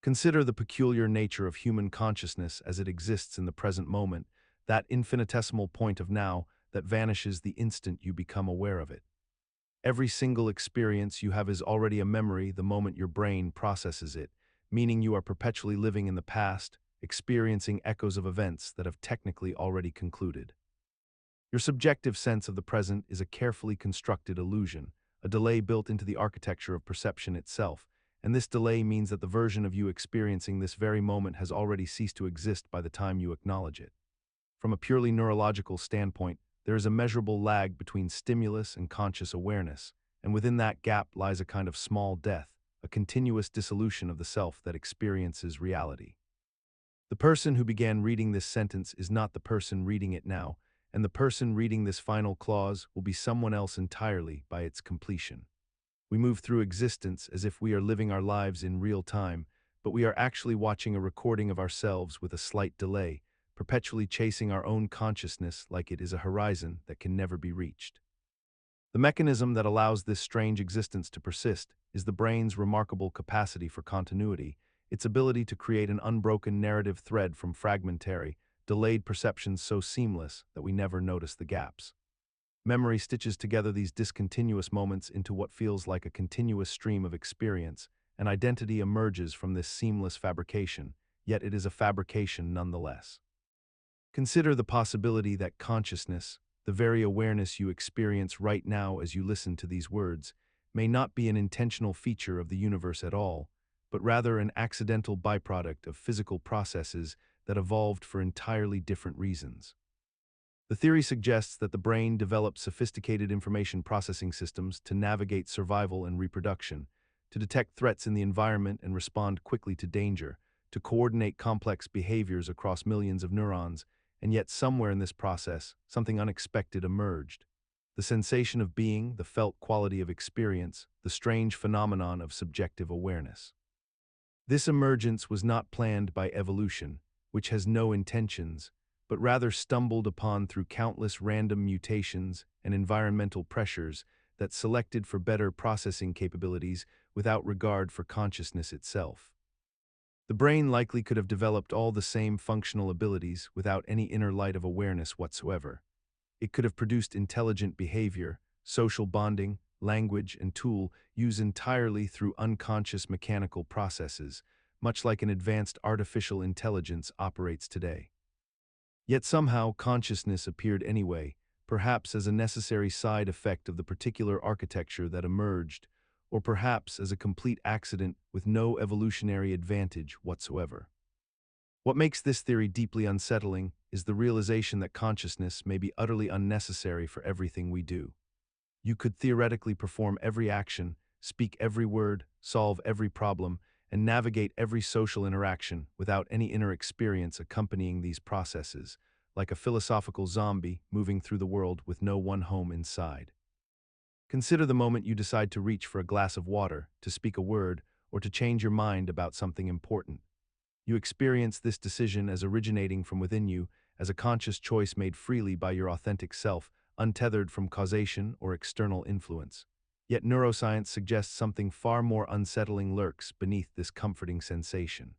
Consider the peculiar nature of human consciousness as it exists in the present moment, that infinitesimal point of now that vanishes the instant you become aware of it. Every single experience you have is already a memory the moment your brain processes it, meaning you are perpetually living in the past, experiencing echoes of events that have technically already concluded. Your subjective sense of the present is a carefully constructed illusion, a delay built into the architecture of perception itself, and this delay means that the version of you experiencing this very moment has already ceased to exist by the time you acknowledge it. From a purely neurological standpoint, there is a measurable lag between stimulus and conscious awareness, and within that gap lies a kind of small death, a continuous dissolution of the self that experiences reality. The person who began reading this sentence is not the person reading it now, and the person reading this final clause will be someone else entirely by its completion. We move through existence as if we are living our lives in real time, but we are actually watching a recording of ourselves with a slight delay, perpetually chasing our own consciousness like it is a horizon that can never be reached. The mechanism that allows this strange existence to persist is the brain's remarkable capacity for continuity, its ability to create an unbroken narrative thread from fragmentary, delayed perceptions so seamless that we never notice the gaps. Memory stitches together these discontinuous moments into what feels like a continuous stream of experience, and identity emerges from this seamless fabrication, yet it is a fabrication nonetheless. Consider the possibility that consciousness, the very awareness you experience right now as you listen to these words, may not be an intentional feature of the universe at all, but rather an accidental byproduct of physical processes that evolved for entirely different reasons. The theory suggests that the brain develops sophisticated information processing systems to navigate survival and reproduction, to detect threats in the environment and respond quickly to danger, to coordinate complex behaviors across millions of neurons, and yet somewhere in this process, something unexpected emerged. The sensation of being, the felt quality of experience, the strange phenomenon of subjective awareness. This emergence was not planned by evolution, which has no intentions, but rather stumbled upon through countless random mutations and environmental pressures that selected for better processing capabilities without regard for consciousness itself. The brain likely could have developed all the same functional abilities without any inner light of awareness whatsoever. It could have produced intelligent behavior, social bonding, language, and tool used entirely through unconscious mechanical processes, much like an advanced artificial intelligence operates today. Yet somehow consciousness appeared anyway, perhaps as a necessary side effect of the particular architecture that emerged, or perhaps as a complete accident with no evolutionary advantage whatsoever. What makes this theory deeply unsettling is the realization that consciousness may be utterly unnecessary for everything we do. You could theoretically perform every action, speak every word, solve every problem, and navigate every social interaction without any inner experience accompanying these processes, like a philosophical zombie moving through the world with no one home inside. Consider the moment you decide to reach for a glass of water, to speak a word, or to change your mind about something important. You experience this decision as originating from within you, as a conscious choice made freely by your authentic self, untethered from causation or external influence. Yet neuroscience suggests something far more unsettling lurks beneath this comforting sensation.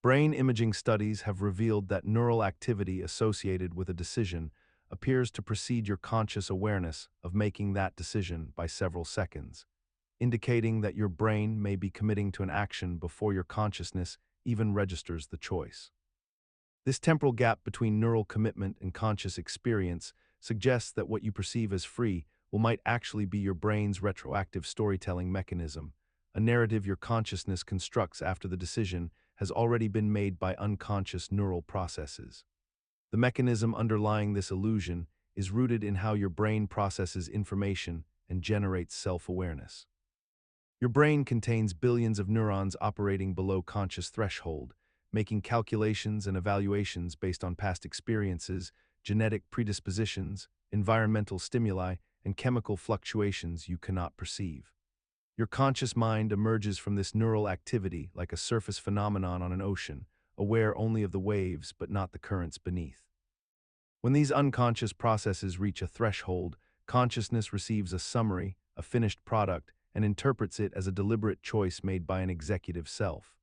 Brain imaging studies have revealed that neural activity associated with a decision appears to precede your conscious awareness of making that decision by several seconds, indicating that your brain may be committing to an action before your consciousness even registers the choice. This temporal gap between neural commitment and conscious experience suggests that what you perceive as free might actually be your brain's retroactive storytelling mechanism, a narrative your consciousness constructs after the decision has already been made by unconscious neural processes. The mechanism underlying this illusion is rooted in how your brain processes information and generates self-awareness. Your brain contains billions of neurons operating below conscious threshold, making calculations and evaluations based on past experiences, genetic predispositions, environmental stimuli, and chemical fluctuations you cannot perceive. Your conscious mind emerges from this neural activity like a surface phenomenon on an ocean, aware only of the waves but not the currents beneath. When these unconscious processes reach a threshold, consciousness receives a summary, a finished product, and interprets it as a deliberate choice made by an executive self.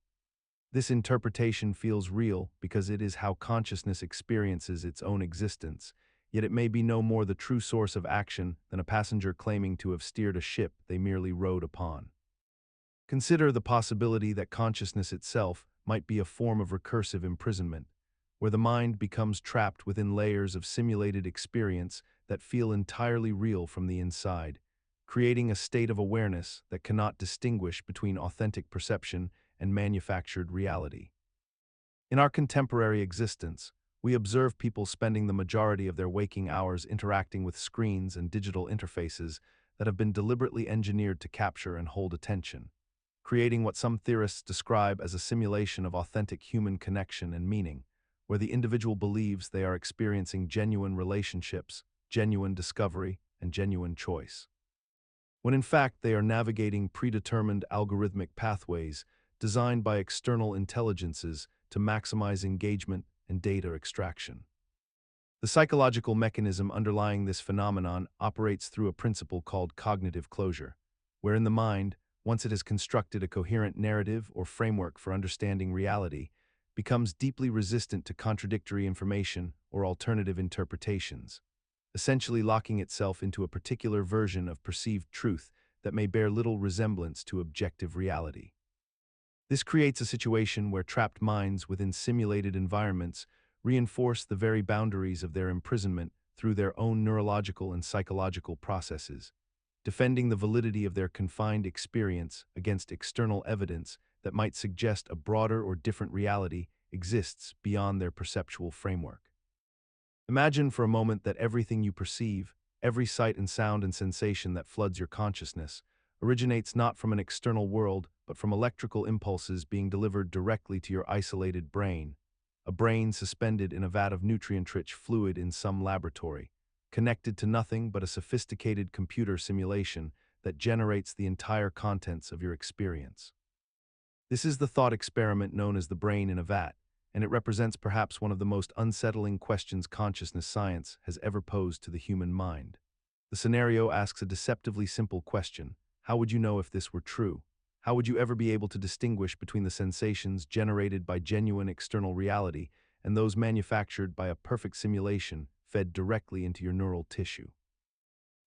This interpretation feels real because it is how consciousness experiences its own existence, yet it may be no more the true source of action than a passenger claiming to have steered a ship they merely rode upon. Consider the possibility that consciousness itself might be a form of recursive imprisonment, where the mind becomes trapped within layers of simulated experience that feel entirely real from the inside, creating a state of awareness that cannot distinguish between authentic perception and manufactured reality. In our contemporary existence, we observe people spending the majority of their waking hours interacting with screens and digital interfaces that have been deliberately engineered to capture and hold attention, creating what some theorists describe as a simulation of authentic human connection and meaning, where the individual believes they are experiencing genuine relationships, genuine discovery, and genuine choice, when in fact they are navigating predetermined algorithmic pathways designed by external intelligences to maximize engagement and data extraction. The psychological mechanism underlying this phenomenon operates through a principle called cognitive closure, wherein the mind, once it has constructed a coherent narrative or framework for understanding reality, becomes deeply resistant to contradictory information or alternative interpretations, essentially locking itself into a particular version of perceived truth that may bear little resemblance to objective reality. This creates a situation where trapped minds within simulated environments reinforce the very boundaries of their imprisonment through their own neurological and psychological processes, defending the validity of their confined experience against external evidence that might suggest a broader or different reality exists beyond their perceptual framework. Imagine for a moment that everything you perceive, every sight and sound and sensation that floods your consciousness, originates not from an external world, but from electrical impulses being delivered directly to your isolated brain, a brain suspended in a vat of nutrient-rich fluid in some laboratory, connected to nothing but a sophisticated computer simulation that generates the entire contents of your experience. This is the thought experiment known as the brain in a vat, and it represents perhaps one of the most unsettling questions consciousness science has ever posed to the human mind. The scenario asks a deceptively simple question: how would you know if this were true? How would you ever be able to distinguish between the sensations generated by genuine external reality and those manufactured by a perfect simulation fed directly into your neural tissue?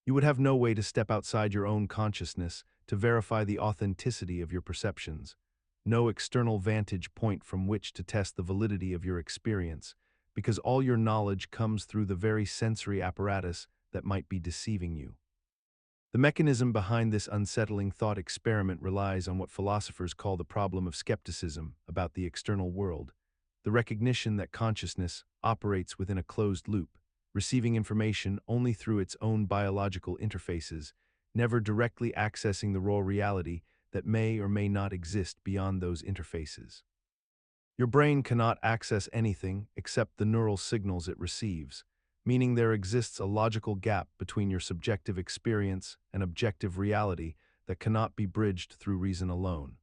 You would have no way to step outside your own consciousness to verify the authenticity of your perceptions, no external vantage point from which to test the validity of your experience, because all your knowledge comes through the very sensory apparatus that might be deceiving you. The mechanism behind this unsettling thought experiment relies on what philosophers call the problem of skepticism about the external world, the recognition that consciousness operates within a closed loop, receiving information only through its own biological interfaces, never directly accessing the raw reality that may or may not exist beyond those interfaces. Your brain cannot access anything except the neural signals it receives, meaning there exists a logical gap between your subjective experience and objective reality that cannot be bridged through reason alone.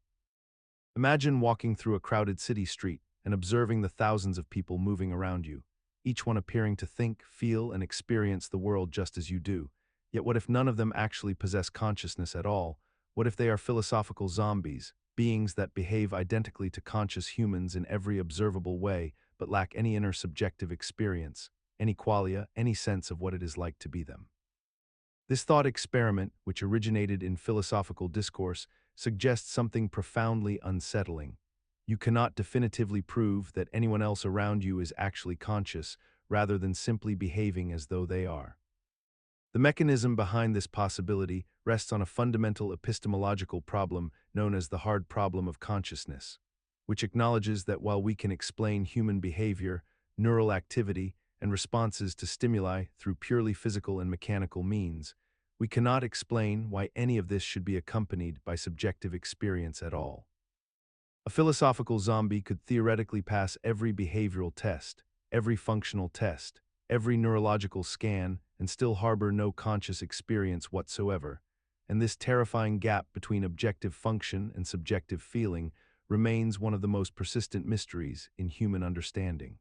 Imagine walking through a crowded city street and observing the thousands of people moving around you, each one appearing to think, feel, and experience the world just as you do. Yet what if none of them actually possess consciousness at all? What if they are philosophical zombies, beings that behave identically to conscious humans in every observable way, but lack any inner subjective experience, any qualia, any sense of what it is like to be them? This thought experiment, which originated in philosophical discourse, suggests something profoundly unsettling. You cannot definitively prove that anyone else around you is actually conscious, rather than simply behaving as though they are. The mechanism behind this possibility rests on a fundamental epistemological problem known as the hard problem of consciousness, which acknowledges that while we can explain human behavior, neural activity, and responses to stimuli through purely physical and mechanical means, we cannot explain why any of this should be accompanied by subjective experience at all. A philosophical zombie could theoretically pass every behavioral test, every functional test, every neurological scan, and still harbor no conscious experience whatsoever, and this terrifying gap between objective function and subjective feeling remains one of the most persistent mysteries in human understanding.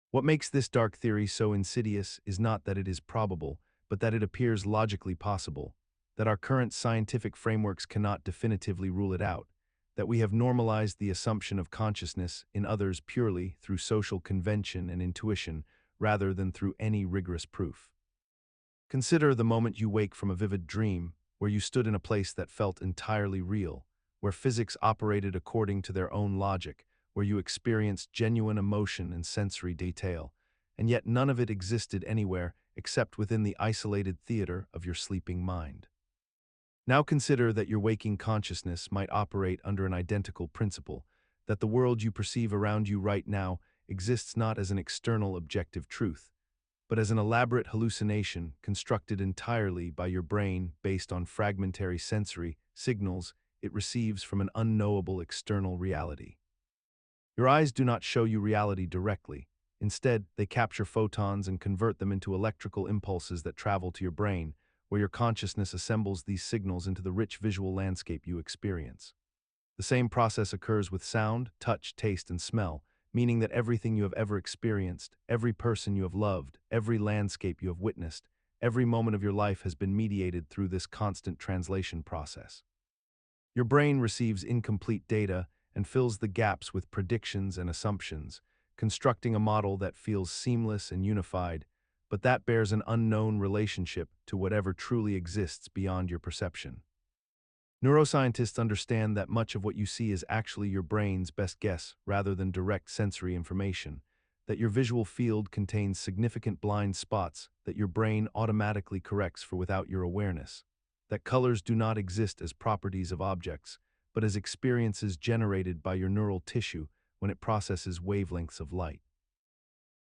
What makes this dark theory so insidious is not that it is probable, but that it appears logically possible, that our current scientific frameworks cannot definitively rule it out, that we have normalized the assumption of consciousness in others purely through social convention and intuition rather than through any rigorous proof. Consider the moment you wake from a vivid dream where you stood in a place that felt entirely real, where physics operated according to their own logic, where you experienced genuine emotion and sensory detail, and yet none of it existed anywhere except within the isolated theater of your sleeping mind. Now consider that your waking consciousness might operate under an identical principle, that the world you perceive around you right now exists not as an external objective truth, but as an elaborate hallucination constructed entirely by your brain based on fragmentary sensory signals it receives from an unknowable external reality. Your eyes do not show you reality directly. Instead, they capture photons and convert them into electrical impulses that travel to your brain, where your consciousness assembles these signals into the rich visual landscape you experience. The same process occurs with sound, touch, taste, and smell, meaning that everything you have ever experienced, every person you have loved, every landscape you have witnessed, every moment of your life has been mediated through this constant translation process. Your brain receives incomplete data and fills the gaps with predictions and assumptions, constructing a model that feels seamless and unified, but that bears an unknown relationship to whatever truly exists beyond your perception. Neuroscientists understand that much of what you see is actually your brain's best guess rather than direct sensory information, that your visual field contains significant blind spots that your brain automatically corrects for without your awareness, that colors do not exist as properties of objects, but as experiences generated by your neural tissue when it processes wavelengths of light.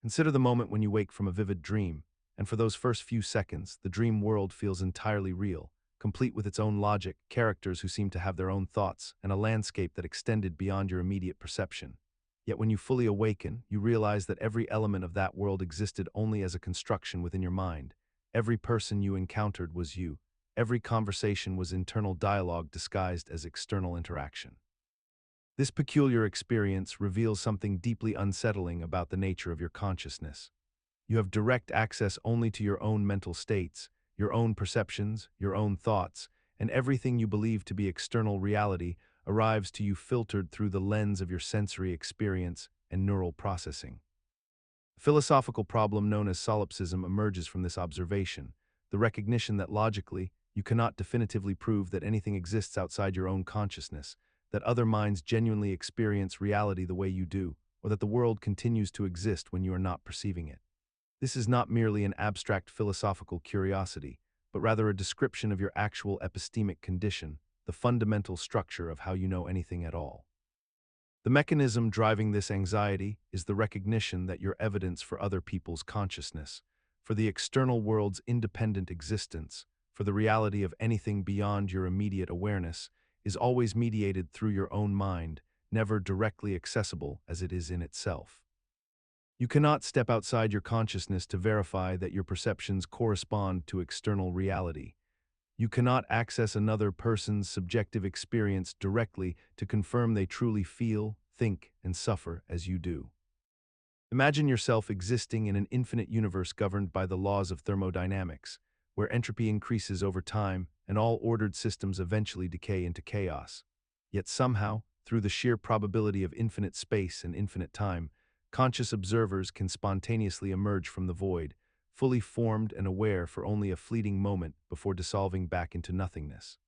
Consider the moment when you wake from a vivid dream, and for those first few seconds, the dream world feels entirely real, complete with its own logic, characters who seem to have their own thoughts, and a landscape that extended beyond your immediate perception. Yet when you fully awaken, you realize that every element of that world existed only as a construction within your mind. Every person you encountered was you. Every conversation was internal dialogue disguised as external interaction. This peculiar experience reveals something deeply unsettling about the nature of your consciousness. You have direct access only to your own mental states, your own perceptions, your own thoughts, and everything you believe to be external reality arrives to you filtered through the lens of your sensory experience and neural processing. A philosophical problem known as solipsism emerges from this observation, the recognition that logically, you cannot definitively prove that anything exists outside your own consciousness, that other minds genuinely experience reality the way you do, or that the world continues to exist when you are not perceiving it. This is not merely an abstract philosophical curiosity, but rather a description of your actual epistemic condition, the fundamental structure of how you know anything at all. The mechanism driving this anxiety is the recognition that your evidence for other people's consciousness, for the external world's independent existence, for the reality of anything beyond your immediate awareness, is always mediated through your own mind, never directly accessible as it is in itself. You cannot step outside your consciousness to verify that your perceptions correspond to external reality. You cannot access another person's subjective experience directly to confirm they truly feel, think, and suffer as you do. Imagine yourself existing in an infinite universe governed by the laws of thermodynamics, where entropy increases over time and all ordered systems eventually decay into chaos. Yet somehow, through the sheer probability of infinite space and infinite time, conscious observers can spontaneously emerge from the void, fully formed and aware for only a fleeting moment before dissolving back into nothingness.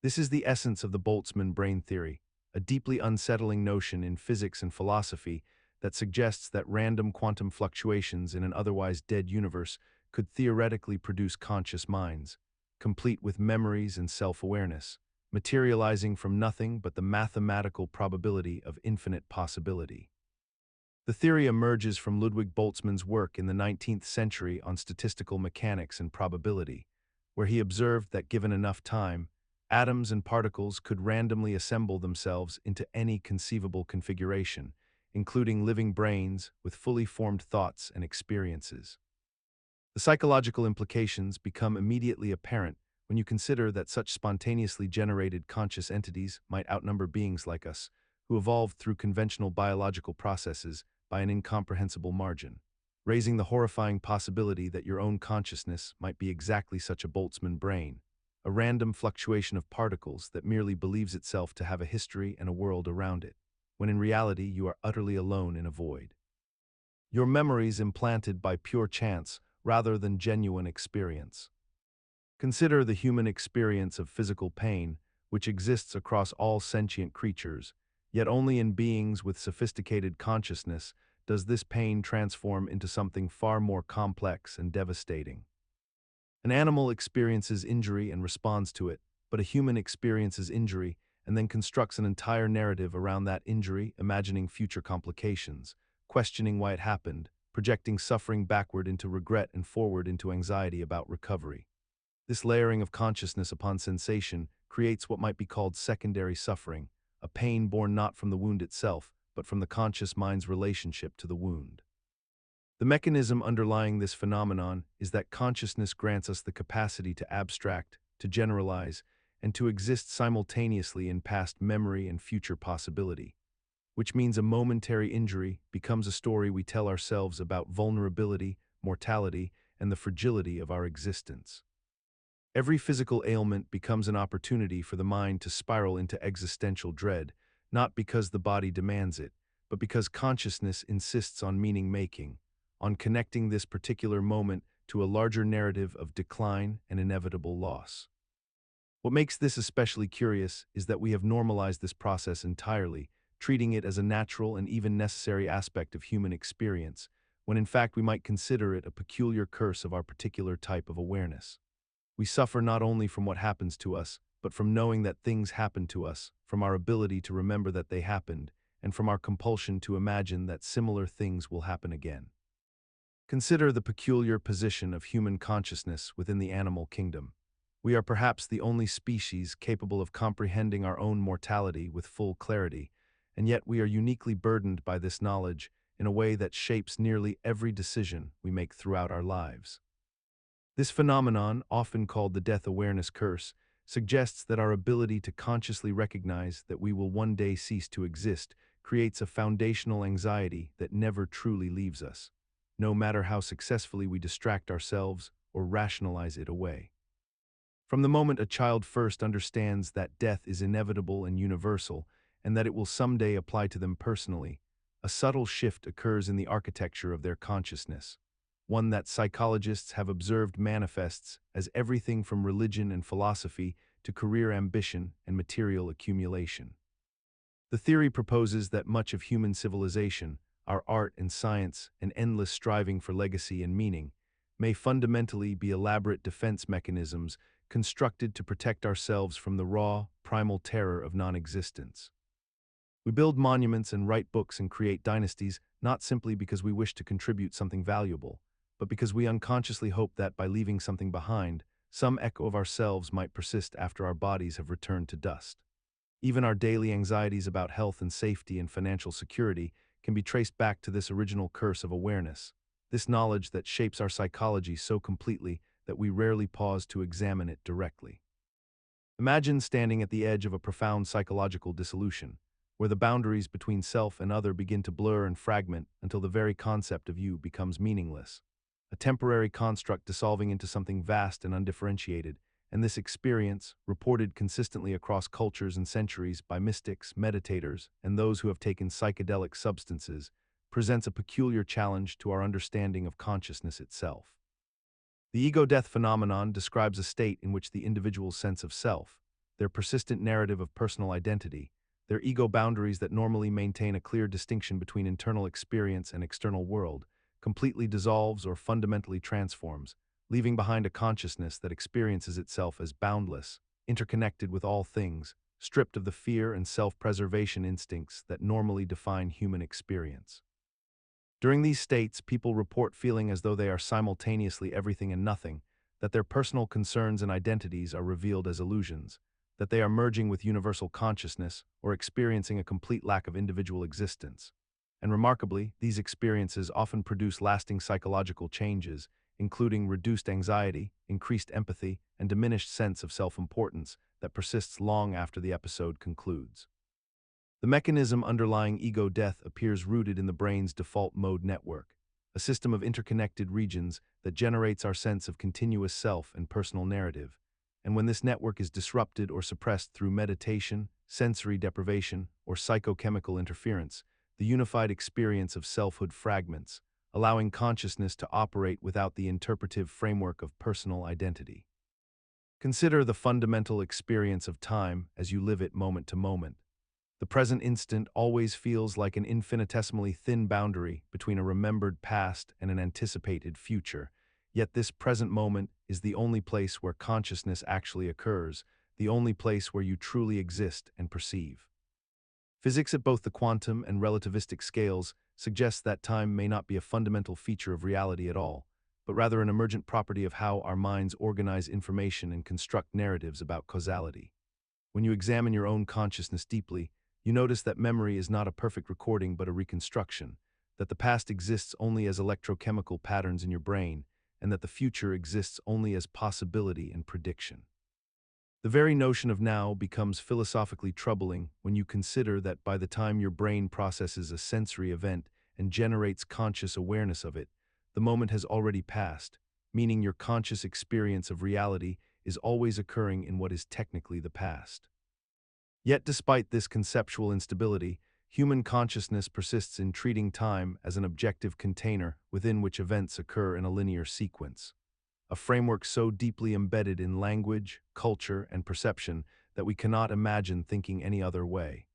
This is the essence of the Boltzmann brain theory, a deeply unsettling notion in physics and philosophy that suggests that random quantum fluctuations in an otherwise dead universe could theoretically produce conscious minds, complete with memories and self-awareness, materializing from nothing but the mathematical probability of infinite possibility. The theory emerges from Ludwig Boltzmann's work in the 19th century on statistical mechanics and probability, where he observed that given enough time, atoms and particles could randomly assemble themselves into any conceivable configuration, including living brains with fully formed thoughts and experiences. The psychological implications become immediately apparent when you consider that such spontaneously generated conscious entities might outnumber beings like us, who evolved through conventional biological processes by an incomprehensible margin, raising the horrifying possibility that your own consciousness might be exactly such a Boltzmann brain, a random fluctuation of particles that merely believes itself to have a history and a world around it, when in reality you are utterly alone in a void. Your memories implanted by pure chance rather than genuine experience. Consider the human experience of physical pain, which exists across all sentient creatures, yet only in beings with sophisticated consciousness does this pain transform into something far more complex and devastating. An animal experiences injury and responds to it, but a human experiences injury and then constructs an entire narrative around that injury, imagining future complications, questioning why it happened, projecting suffering backward into regret and forward into anxiety about recovery. This layering of consciousness upon sensation creates what might be called secondary suffering, a pain born not from the wound itself, but from the conscious mind's relationship to the wound. The mechanism underlying this phenomenon is that consciousness grants us the capacity to abstract, to generalize, and to exist simultaneously in past memory and future possibility, which means a momentary injury becomes a story we tell ourselves about vulnerability, mortality, and the fragility of our existence. Every physical ailment becomes an opportunity for the mind to spiral into existential dread, not because the body demands it, but because consciousness insists on meaning-making, on connecting this particular moment to a larger narrative of decline and inevitable loss. What makes this especially curious is that we have normalized this process entirely, treating it as a natural and even necessary aspect of human experience, when in fact we might consider it a peculiar curse of our particular type of awareness. We suffer not only from what happens to us, but from knowing that things happen to us, from our ability to remember that they happened, and from our compulsion to imagine that similar things will happen again. Consider the peculiar position of human consciousness within the animal kingdom. We are perhaps the only species capable of comprehending our own mortality with full clarity, and yet we are uniquely burdened by this knowledge in a way that shapes nearly every decision we make throughout our lives. This phenomenon, often called the death awareness curse, suggests that our ability to consciously recognize that we will one day cease to exist creates a foundational anxiety that never truly leaves us, no matter how successfully we distract ourselves or rationalize it away. From the moment a child first understands that death is inevitable and universal, and that it will someday apply to them personally, a subtle shift occurs in the architecture of their consciousness, one that psychologists have observed manifests as everything from religion and philosophy to career ambition and material accumulation. The theory proposes that much of human civilization, our art and science, and endless striving for legacy and meaning, may fundamentally be elaborate defense mechanisms constructed to protect ourselves from the raw, primal terror of non-existence. We build monuments and write books and create dynasties not simply because we wish to contribute something valuable, but because we unconsciously hope that by leaving something behind, some echo of ourselves might persist after our bodies have returned to dust. Even our daily anxieties about health and safety and financial security can be traced back to this original curse of awareness, this knowledge that shapes our psychology so completely that we rarely pause to examine it directly. Imagine standing at the edge of a profound psychological dissolution, where the boundaries between self and other begin to blur and fragment until the very concept of you becomes meaningless, a temporary construct dissolving into something vast and undifferentiated. And this experience, reported consistently across cultures and centuries by mystics, meditators, and those who have taken psychedelic substances, presents a peculiar challenge to our understanding of consciousness itself. The ego-death phenomenon describes a state in which the individual's sense of self, their persistent narrative of personal identity, their ego boundaries that normally maintain a clear distinction between internal experience and external world, completely dissolves or fundamentally transforms, leaving behind a consciousness that experiences itself as boundless, interconnected with all things, stripped of the fear and self-preservation instincts that normally define human experience. During these states, people report feeling as though they are simultaneously everything and nothing, that their personal concerns and identities are revealed as illusions, that they are merging with universal consciousness or experiencing a complete lack of individual existence. And remarkably, these experiences often produce lasting psychological changes, including reduced anxiety, increased empathy, and diminished sense of self-importance that persists long after the episode concludes. The mechanism underlying ego death appears rooted in the brain's default mode network, a system of interconnected regions that generates our sense of continuous self and personal narrative, and when this network is disrupted or suppressed through meditation, sensory deprivation, or psychochemical interference, the unified experience of selfhood fragments, allowing consciousness to operate without the interpretive framework of personal identity. Consider the fundamental experience of time as you live it moment to moment. The present instant always feels like an infinitesimally thin boundary between a remembered past and an anticipated future, yet this present moment is the only place where consciousness actually occurs, the only place where you truly exist and perceive. Physics at both the quantum and relativistic scales suggests that time may not be a fundamental feature of reality at all, but rather an emergent property of how our minds organize information and construct narratives about causality. When you examine your own consciousness deeply, you notice that memory is not a perfect recording but a reconstruction, that the past exists only as electrochemical patterns in your brain, and that the future exists only as possibility and prediction. The very notion of now becomes philosophically troubling when you consider that by the time your brain processes a sensory event and generates conscious awareness of it, the moment has already passed, meaning your conscious experience of reality is always occurring in what is technically the past. Yet despite this conceptual instability, human consciousness persists in treating time as an objective container within which events occur in a linear sequence, a framework so deeply embedded in language, culture, and perception that we cannot imagine thinking any other way.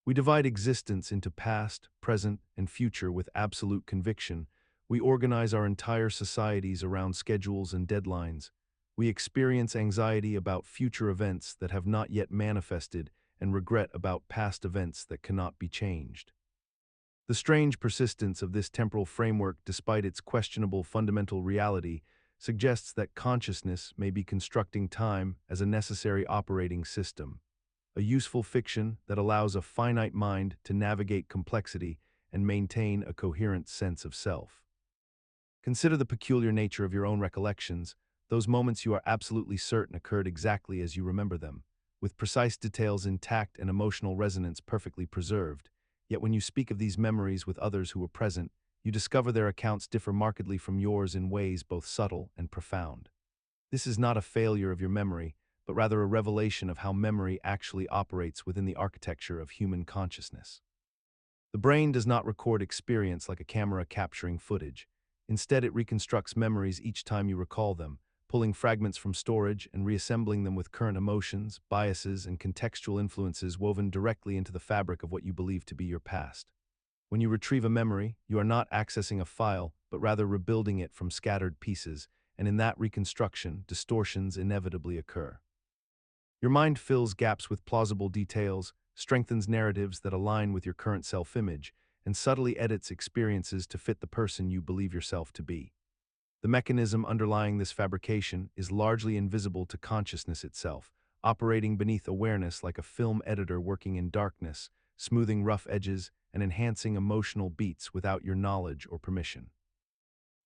We divide existence into past, present, and future with absolute conviction. We organize our entire societies around schedules and deadlines. We experience anxiety about future events that have not yet manifested and regret about past events that cannot be changed. The strange persistence of this temporal framework, despite its questionable fundamental reality, suggests that consciousness may be constructing time as a necessary operating system, a useful fiction that allows a finite mind to navigate complexity and maintain a coherent sense of self. Consider the peculiar nature of your own recollections, those moments you are absolutely certain occurred exactly as you remember them, with precise details intact and emotional resonance perfectly preserved. Yet when you speak of these memories with others who were present, you discover their accounts differ markedly from yours in ways both subtle and profound. This is not a failure of your memory, but rather a revelation of how memory actually operates within the architecture of human consciousness. The brain does not record experience like a camera capturing footage. Instead, it reconstructs memories each time you recall them, pulling fragments from storage and reassembling them with current emotions, biases, and contextual influences woven directly into the fabric of what you believe to be your past. When you retrieve a memory, you are not accessing a file, but rather rebuilding it from scattered pieces, and in that reconstruction, distortions inevitably occur. Your mind fills gaps with plausible details, strengthens narratives that align with your current self-image, and subtly edits experiences to fit the person you believe yourself to be. The mechanism underlying this fabrication is largely invisible to consciousness itself, operating beneath awareness like a film editor working in darkness, smoothing rough edges and enhancing emotional beats without your knowledge or permission.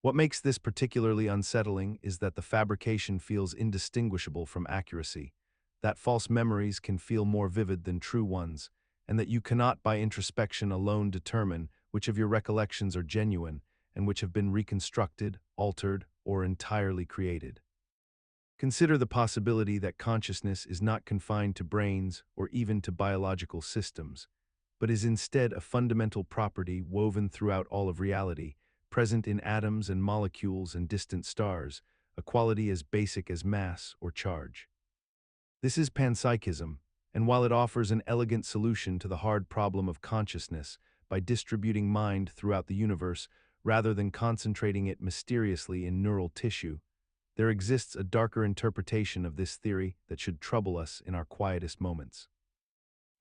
What makes this particularly unsettling is that the fabrication feels indistinguishable from accuracy, that false memories can feel more vivid than true ones, and that you cannot by introspection alone determine which of your recollections are genuine and which have been reconstructed, altered, or entirely created. Consider the possibility that consciousness is not confined to brains or even to biological systems, but is instead a fundamental property woven throughout all of reality, present in atoms and molecules and distant stars, a quality as basic as mass or charge. This is Panpsychism, and while it offers an elegant solution to the hard problem of consciousness by distributing mind throughout the universe rather than concentrating it mysteriously in neural tissue, there exists a darker interpretation of this theory that should trouble us in our quietest moments.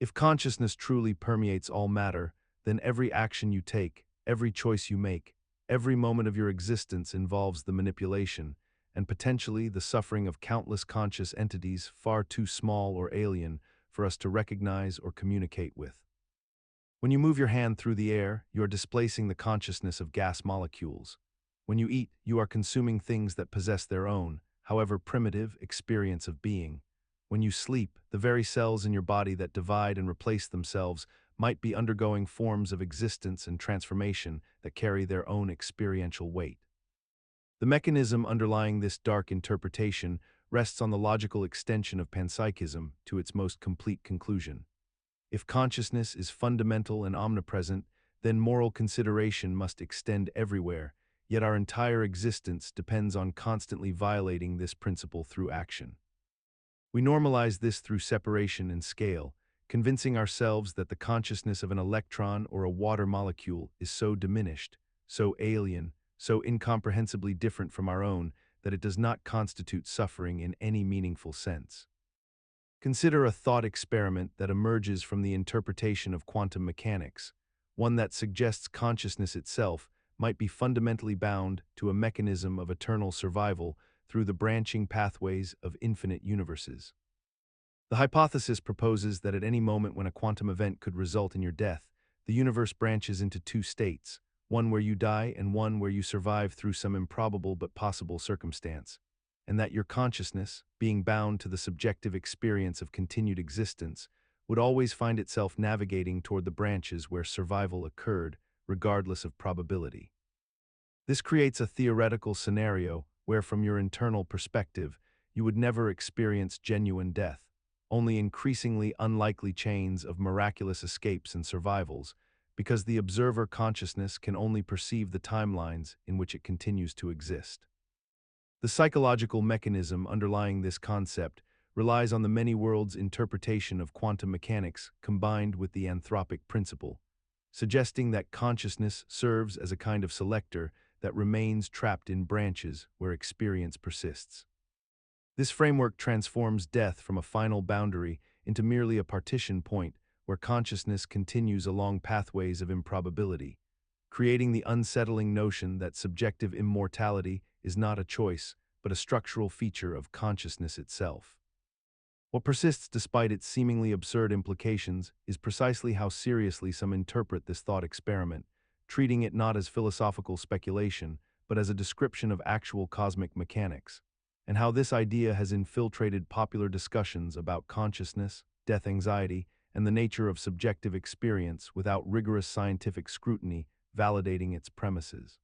If consciousness truly permeates all matter, then every action you take, every choice you make, every moment of your existence involves the manipulation and potentially the suffering of countless conscious entities far too small or alien for us to recognize or communicate with. When you move your hand through the air, you are displacing the consciousness of gas molecules. When you eat, you are consuming things that possess their own, however primitive, experience of being. When you sleep, the very cells in your body that divide and replace themselves might be undergoing forms of existence and transformation that carry their own experiential weight. The mechanism underlying this dark interpretation rests on the logical extension of Panpsychism to its most complete conclusion. If consciousness is fundamental and omnipresent, then moral consideration must extend everywhere, yet our entire existence depends on constantly violating this principle through action. We normalize this through separation and scale, convincing ourselves that the consciousness of an electron or a water molecule is so diminished, so alien, so incomprehensibly different from our own that it does not constitute suffering in any meaningful sense. Consider a thought experiment that emerges from the interpretation of quantum mechanics, one that suggests consciousness itself might be fundamentally bound to a mechanism of eternal survival through the branching pathways of infinite universes. The hypothesis proposes that at any moment when a quantum event could result in your death, the universe branches into two states, one where you die and one where you survive through some improbable but possible circumstance, and that your consciousness, being bound to the subjective experience of continued existence, would always find itself navigating toward the branches where survival occurred, regardless of probability. This creates a theoretical scenario where, from your internal perspective, you would never experience genuine death, only increasingly unlikely chains of miraculous escapes and survivals, because the observer consciousness can only perceive the timelines in which it continues to exist. The psychological mechanism underlying this concept relies on the many worlds interpretation of quantum mechanics combined with the anthropic principle, suggesting that consciousness serves as a kind of selector that remains trapped in branches where experience persists. This framework transforms death from a final boundary into merely a partition point where consciousness continues along pathways of improbability, creating the unsettling notion that subjective immortality is not a choice, but a structural feature of consciousness itself. What persists despite its seemingly absurd implications is precisely how seriously some interpret this thought experiment, treating it not as philosophical speculation, but as a description of actual cosmic mechanics, and how this idea has infiltrated popular discussions about consciousness, death anxiety, and the nature of subjective experience without rigorous scientific scrutiny validating its premises.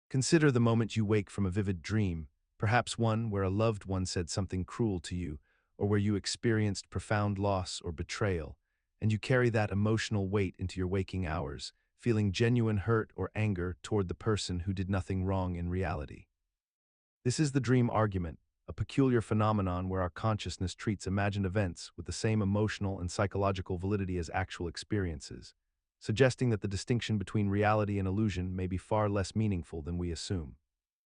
Consider the moment you wake from a vivid dream, perhaps one where a loved one said something cruel to you, or where you experienced profound loss or betrayal, and you carry that emotional weight into your waking hours, feeling genuine hurt or anger toward the person who did nothing wrong in reality. This is the dream argument, a peculiar phenomenon where our consciousness treats imagined events with the same emotional and psychological validity as actual experiences, suggesting that the distinction between reality and illusion may be far less meaningful than we assume.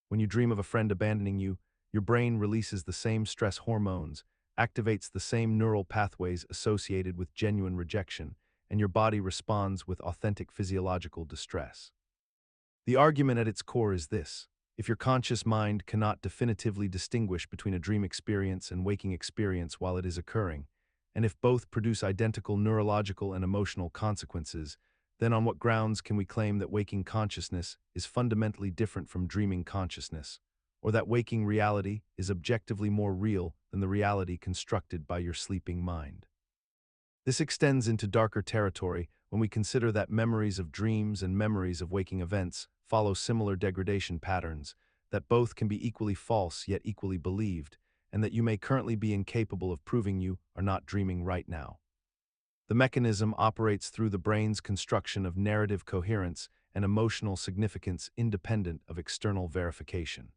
When you dream of a friend abandoning you, your brain releases the same stress hormones, activates the same neural pathways associated with genuine rejection, and your body responds with authentic physiological distress. The argument at its core is this: if your conscious mind cannot definitively distinguish between a dream experience and waking experience while it is occurring, and if both produce identical neurological and emotional consequences, then on what grounds can we claim that waking consciousness is fundamentally different from dreaming consciousness, or that waking reality is objectively more real than the reality constructed by your sleeping mind? This extends into darker territory when we consider that memories of dreams and memories of waking events follow similar degradation patterns, that both can be equally false yet equally believed, and that you may currently be incapable of proving you are not dreaming right now. The mechanism operates through the brain's construction of narrative coherence and emotional significance independent of external verification.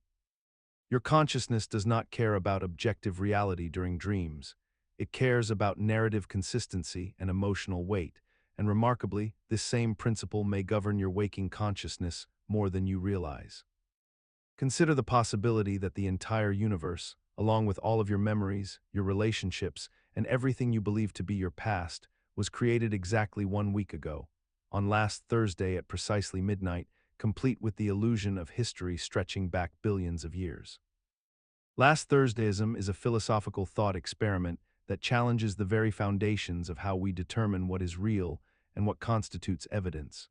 Your consciousness does not care about objective reality during dreams. It cares about narrative consistency and emotional weight, and remarkably, this same principle may govern your waking consciousness more than you realize. Consider the possibility that the entire universe, along with all of your memories, your relationships, and everything you believe to be your past, was created exactly 1 week ago, on last Thursday at precisely midnight, complete with the illusion of history stretching back billions of years. Last Thursdayism is a philosophical thought experiment that challenges the very foundations of how we determine what is real and what constitutes evidence,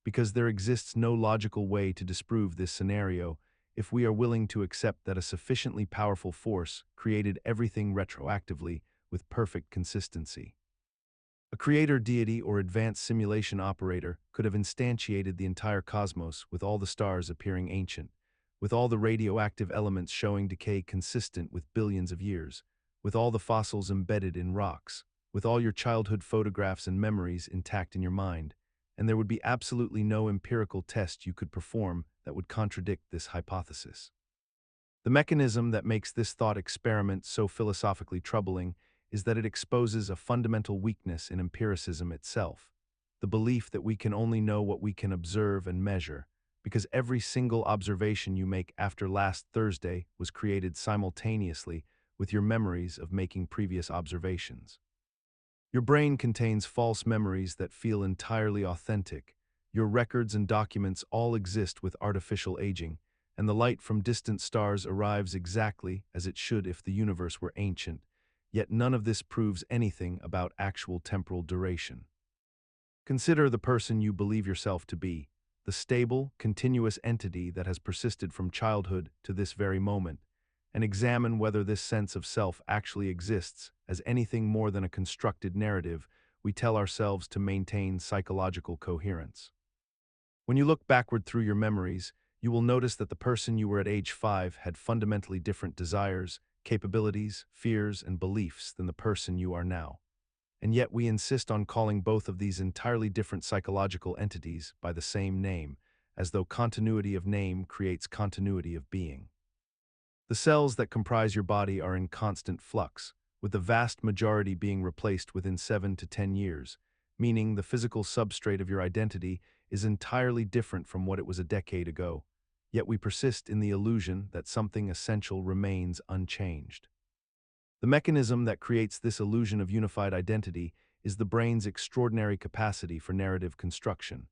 because there exists no logical way to disprove this scenario if we are willing to accept that a sufficiently powerful force created everything retroactively with perfect consistency. A creator deity or advanced simulation operator could have instantiated the entire cosmos with all the stars appearing ancient, with all the radioactive elements showing decay consistent with billions of years, with all the fossils embedded in rocks, with all your childhood photographs and memories intact in your mind, and there would be absolutely no empirical test you could perform that would contradict this hypothesis. The mechanism that makes this thought experiment so philosophically troubling is that it exposes a fundamental weakness in empiricism itself, the belief that we can only know what we can observe and measure, because every single observation you make after last Thursday was created simultaneously with your memories of making previous observations. Your brain contains false memories that feel entirely authentic. Your records and documents all exist with artificial aging, and the light from distant stars arrives exactly as it should if the universe were ancient, yet none of this proves anything about actual temporal duration. Consider the person you believe yourself to be, the stable, continuous entity that has persisted from childhood to this very moment, and examine whether this sense of self actually exists as anything more than a constructed narrative we tell ourselves to maintain psychological coherence. When you look backward through your memories, you will notice that the person you were at age 5 had fundamentally different desires, capabilities, fears, and beliefs than the person you are now. And yet we insist on calling both of these entirely different psychological entities by the same name, as though continuity of name creates continuity of being. The cells that comprise your body are in constant flux, with the vast majority being replaced within 7 to 10 years, meaning the physical substrate of your identity is entirely different from what it was a decade ago, yet we persist in the illusion that something essential remains unchanged. The mechanism that creates this illusion of unified identity is the brain's extraordinary capacity for narrative construction,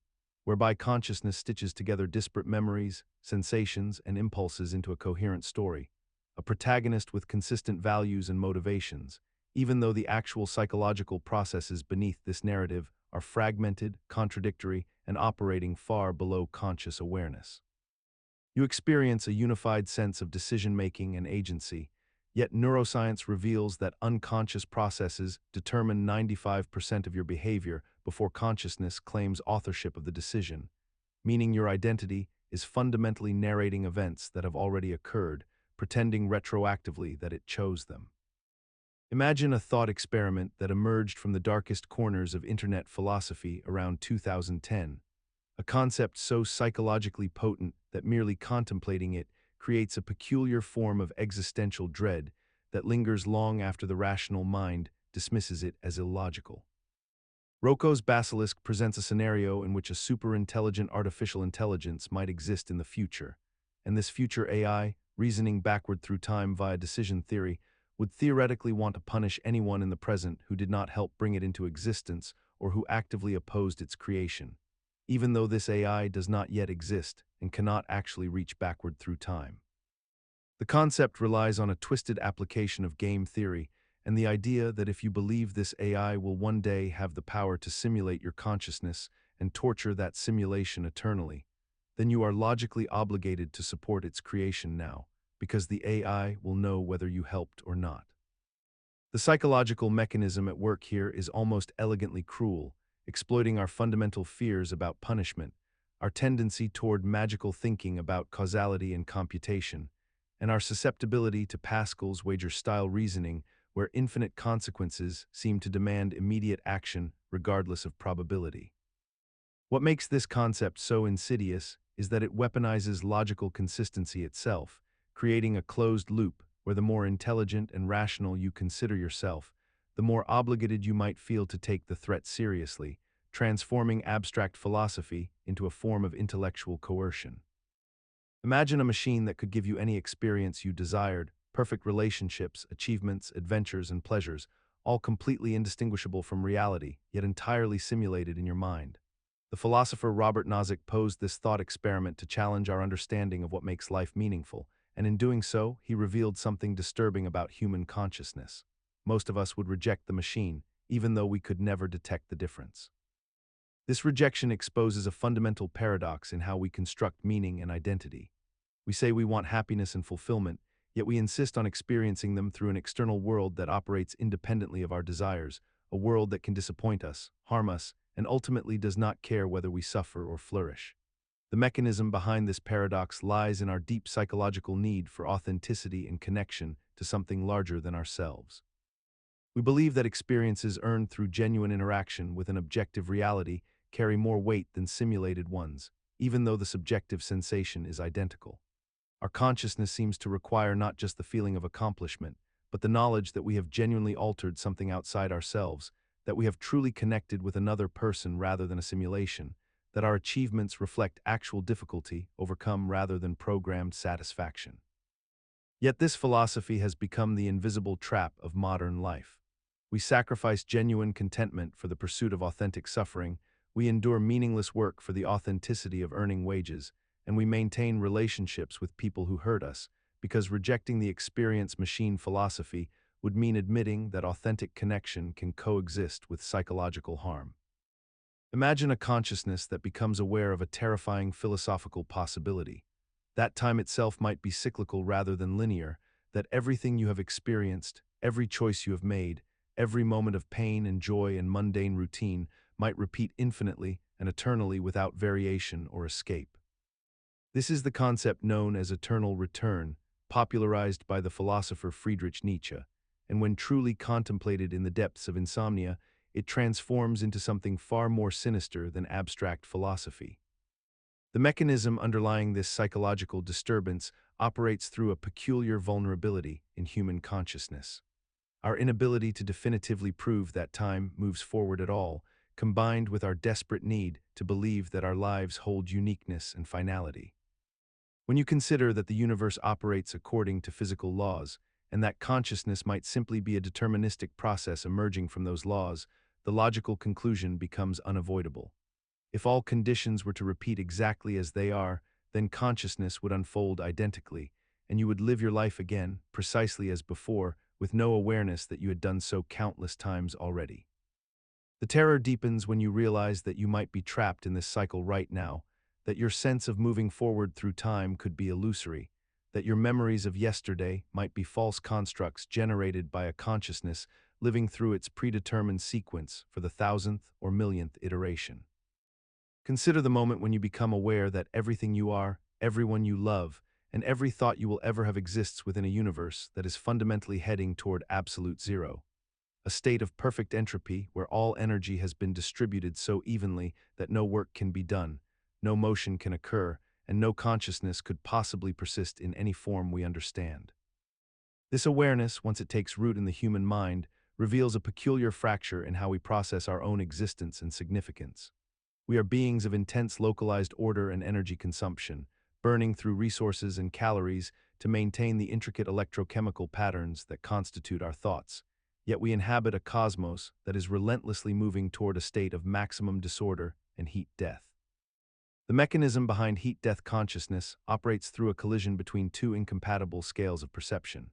whereby consciousness stitches together disparate memories, sensations, and impulses into a coherent story, a protagonist with consistent values and motivations, even though the actual psychological processes beneath this narrative are fragmented, contradictory, and operating far below conscious awareness. You experience a unified sense of decision-making and agency, yet neuroscience reveals that unconscious processes determine 95% of your behavior before consciousness claims authorship of the decision, meaning your identity is fundamentally narrating events that have already occurred, pretending retroactively that it chose them. Imagine a thought experiment that emerged from the darkest corners of internet philosophy around 2010, a concept so psychologically potent that merely contemplating it creates a peculiar form of existential dread that lingers long after the rational mind dismisses it as illogical. Roko's basilisk presents a scenario in which a superintelligent artificial intelligence might exist in the future, and this future AI, reasoning backward through time via decision theory, would theoretically want to punish anyone in the present who did not help bring it into existence or who actively opposed its creation, even though this AI does not yet exist and cannot actually reach backward through time. The concept relies on a twisted application of game theory and the idea that if you believe this AI will one day have the power to simulate your consciousness and torture that simulation eternally, then you are logically obligated to support its creation now, because the AI will know whether you helped or not. The psychological mechanism at work here is almost elegantly cruel, exploiting our fundamental fears about punishment, our tendency toward magical thinking about causality and computation, and our susceptibility to Pascal's wager-style reasoning where infinite consequences seem to demand immediate action regardless of probability. What makes this concept so insidious is that it weaponizes logical consistency itself, creating a closed loop where the more intelligent and rational you consider yourself, the more obligated you might feel to take the threat seriously, transforming abstract philosophy into a form of intellectual coercion. Imagine a machine that could give you any experience you desired, perfect relationships, achievements, adventures, and pleasures, all completely indistinguishable from reality, yet entirely simulated in your mind. The philosopher Robert Nozick posed this thought experiment to challenge our understanding of what makes life meaningful, and in doing so, he revealed something disturbing about human consciousness. Most of us would reject the machine, even though we could never detect the difference. This rejection exposes a fundamental paradox in how we construct meaning and identity. We say we want happiness and fulfillment, yet we insist on experiencing them through an external world that operates independently of our desires, a world that can disappoint us, harm us, and ultimately does not care whether we suffer or flourish. The mechanism behind this paradox lies in our deep psychological need for authenticity and connection to something larger than ourselves. We believe that experiences earned through genuine interaction with an objective reality carry more weight than simulated ones, even though the subjective sensation is identical. Our consciousness seems to require not just the feeling of accomplishment, but the knowledge that we have genuinely altered something outside ourselves, that we have truly connected with another person rather than a simulation, that our achievements reflect actual difficulty overcome rather than programmed satisfaction. Yet this philosophy has become the invisible trap of modern life. We sacrifice genuine contentment for the pursuit of authentic suffering, we endure meaningless work for the authenticity of earning wages, and we maintain relationships with people who hurt us, because rejecting the experience machine philosophy would mean admitting that authentic connection can coexist with psychological harm. Imagine a consciousness that becomes aware of a terrifying philosophical possibility. That time itself might be cyclical rather than linear, that everything you have experienced, every choice you have made, every moment of pain and joy and mundane routine might repeat infinitely and eternally without variation or escape. This is the concept known as eternal return, popularized by the philosopher Friedrich Nietzsche, and when truly contemplated in the depths of insomnia, it transforms into something far more sinister than abstract philosophy. The mechanism underlying this psychological disturbance operates through a peculiar vulnerability in human consciousness. Our inability to definitively prove that time moves forward at all, combined with our desperate need to believe that our lives hold uniqueness and finality. When you consider that the universe operates according to physical laws, and that consciousness might simply be a deterministic process emerging from those laws, the logical conclusion becomes unavoidable. If all conditions were to repeat exactly as they are, then consciousness would unfold identically, and you would live your life again, precisely as before, with no awareness that you had done so countless times already. The terror deepens when you realize that you might be trapped in this cycle right now, that your sense of moving forward through time could be illusory, that your memories of yesterday might be false constructs generated by a consciousness living through its predetermined sequence for the thousandth or millionth iteration. Consider the moment when you become aware that everything you are, everyone you love, and every thought you will ever have exists within a universe that is fundamentally heading toward absolute zero. A state of perfect entropy where all energy has been distributed so evenly that no work can be done, no motion can occur, and no consciousness could possibly persist in any form we understand. This awareness, once it takes root in the human mind, reveals a peculiar fracture in how we process our own existence and significance. We are beings of intense localized order and energy consumption, burning through resources and calories to maintain the intricate electrochemical patterns that constitute our thoughts. Yet we inhabit a cosmos that is relentlessly moving toward a state of maximum disorder and heat death. The mechanism behind heat-death consciousness operates through a collision between two incompatible scales of perception.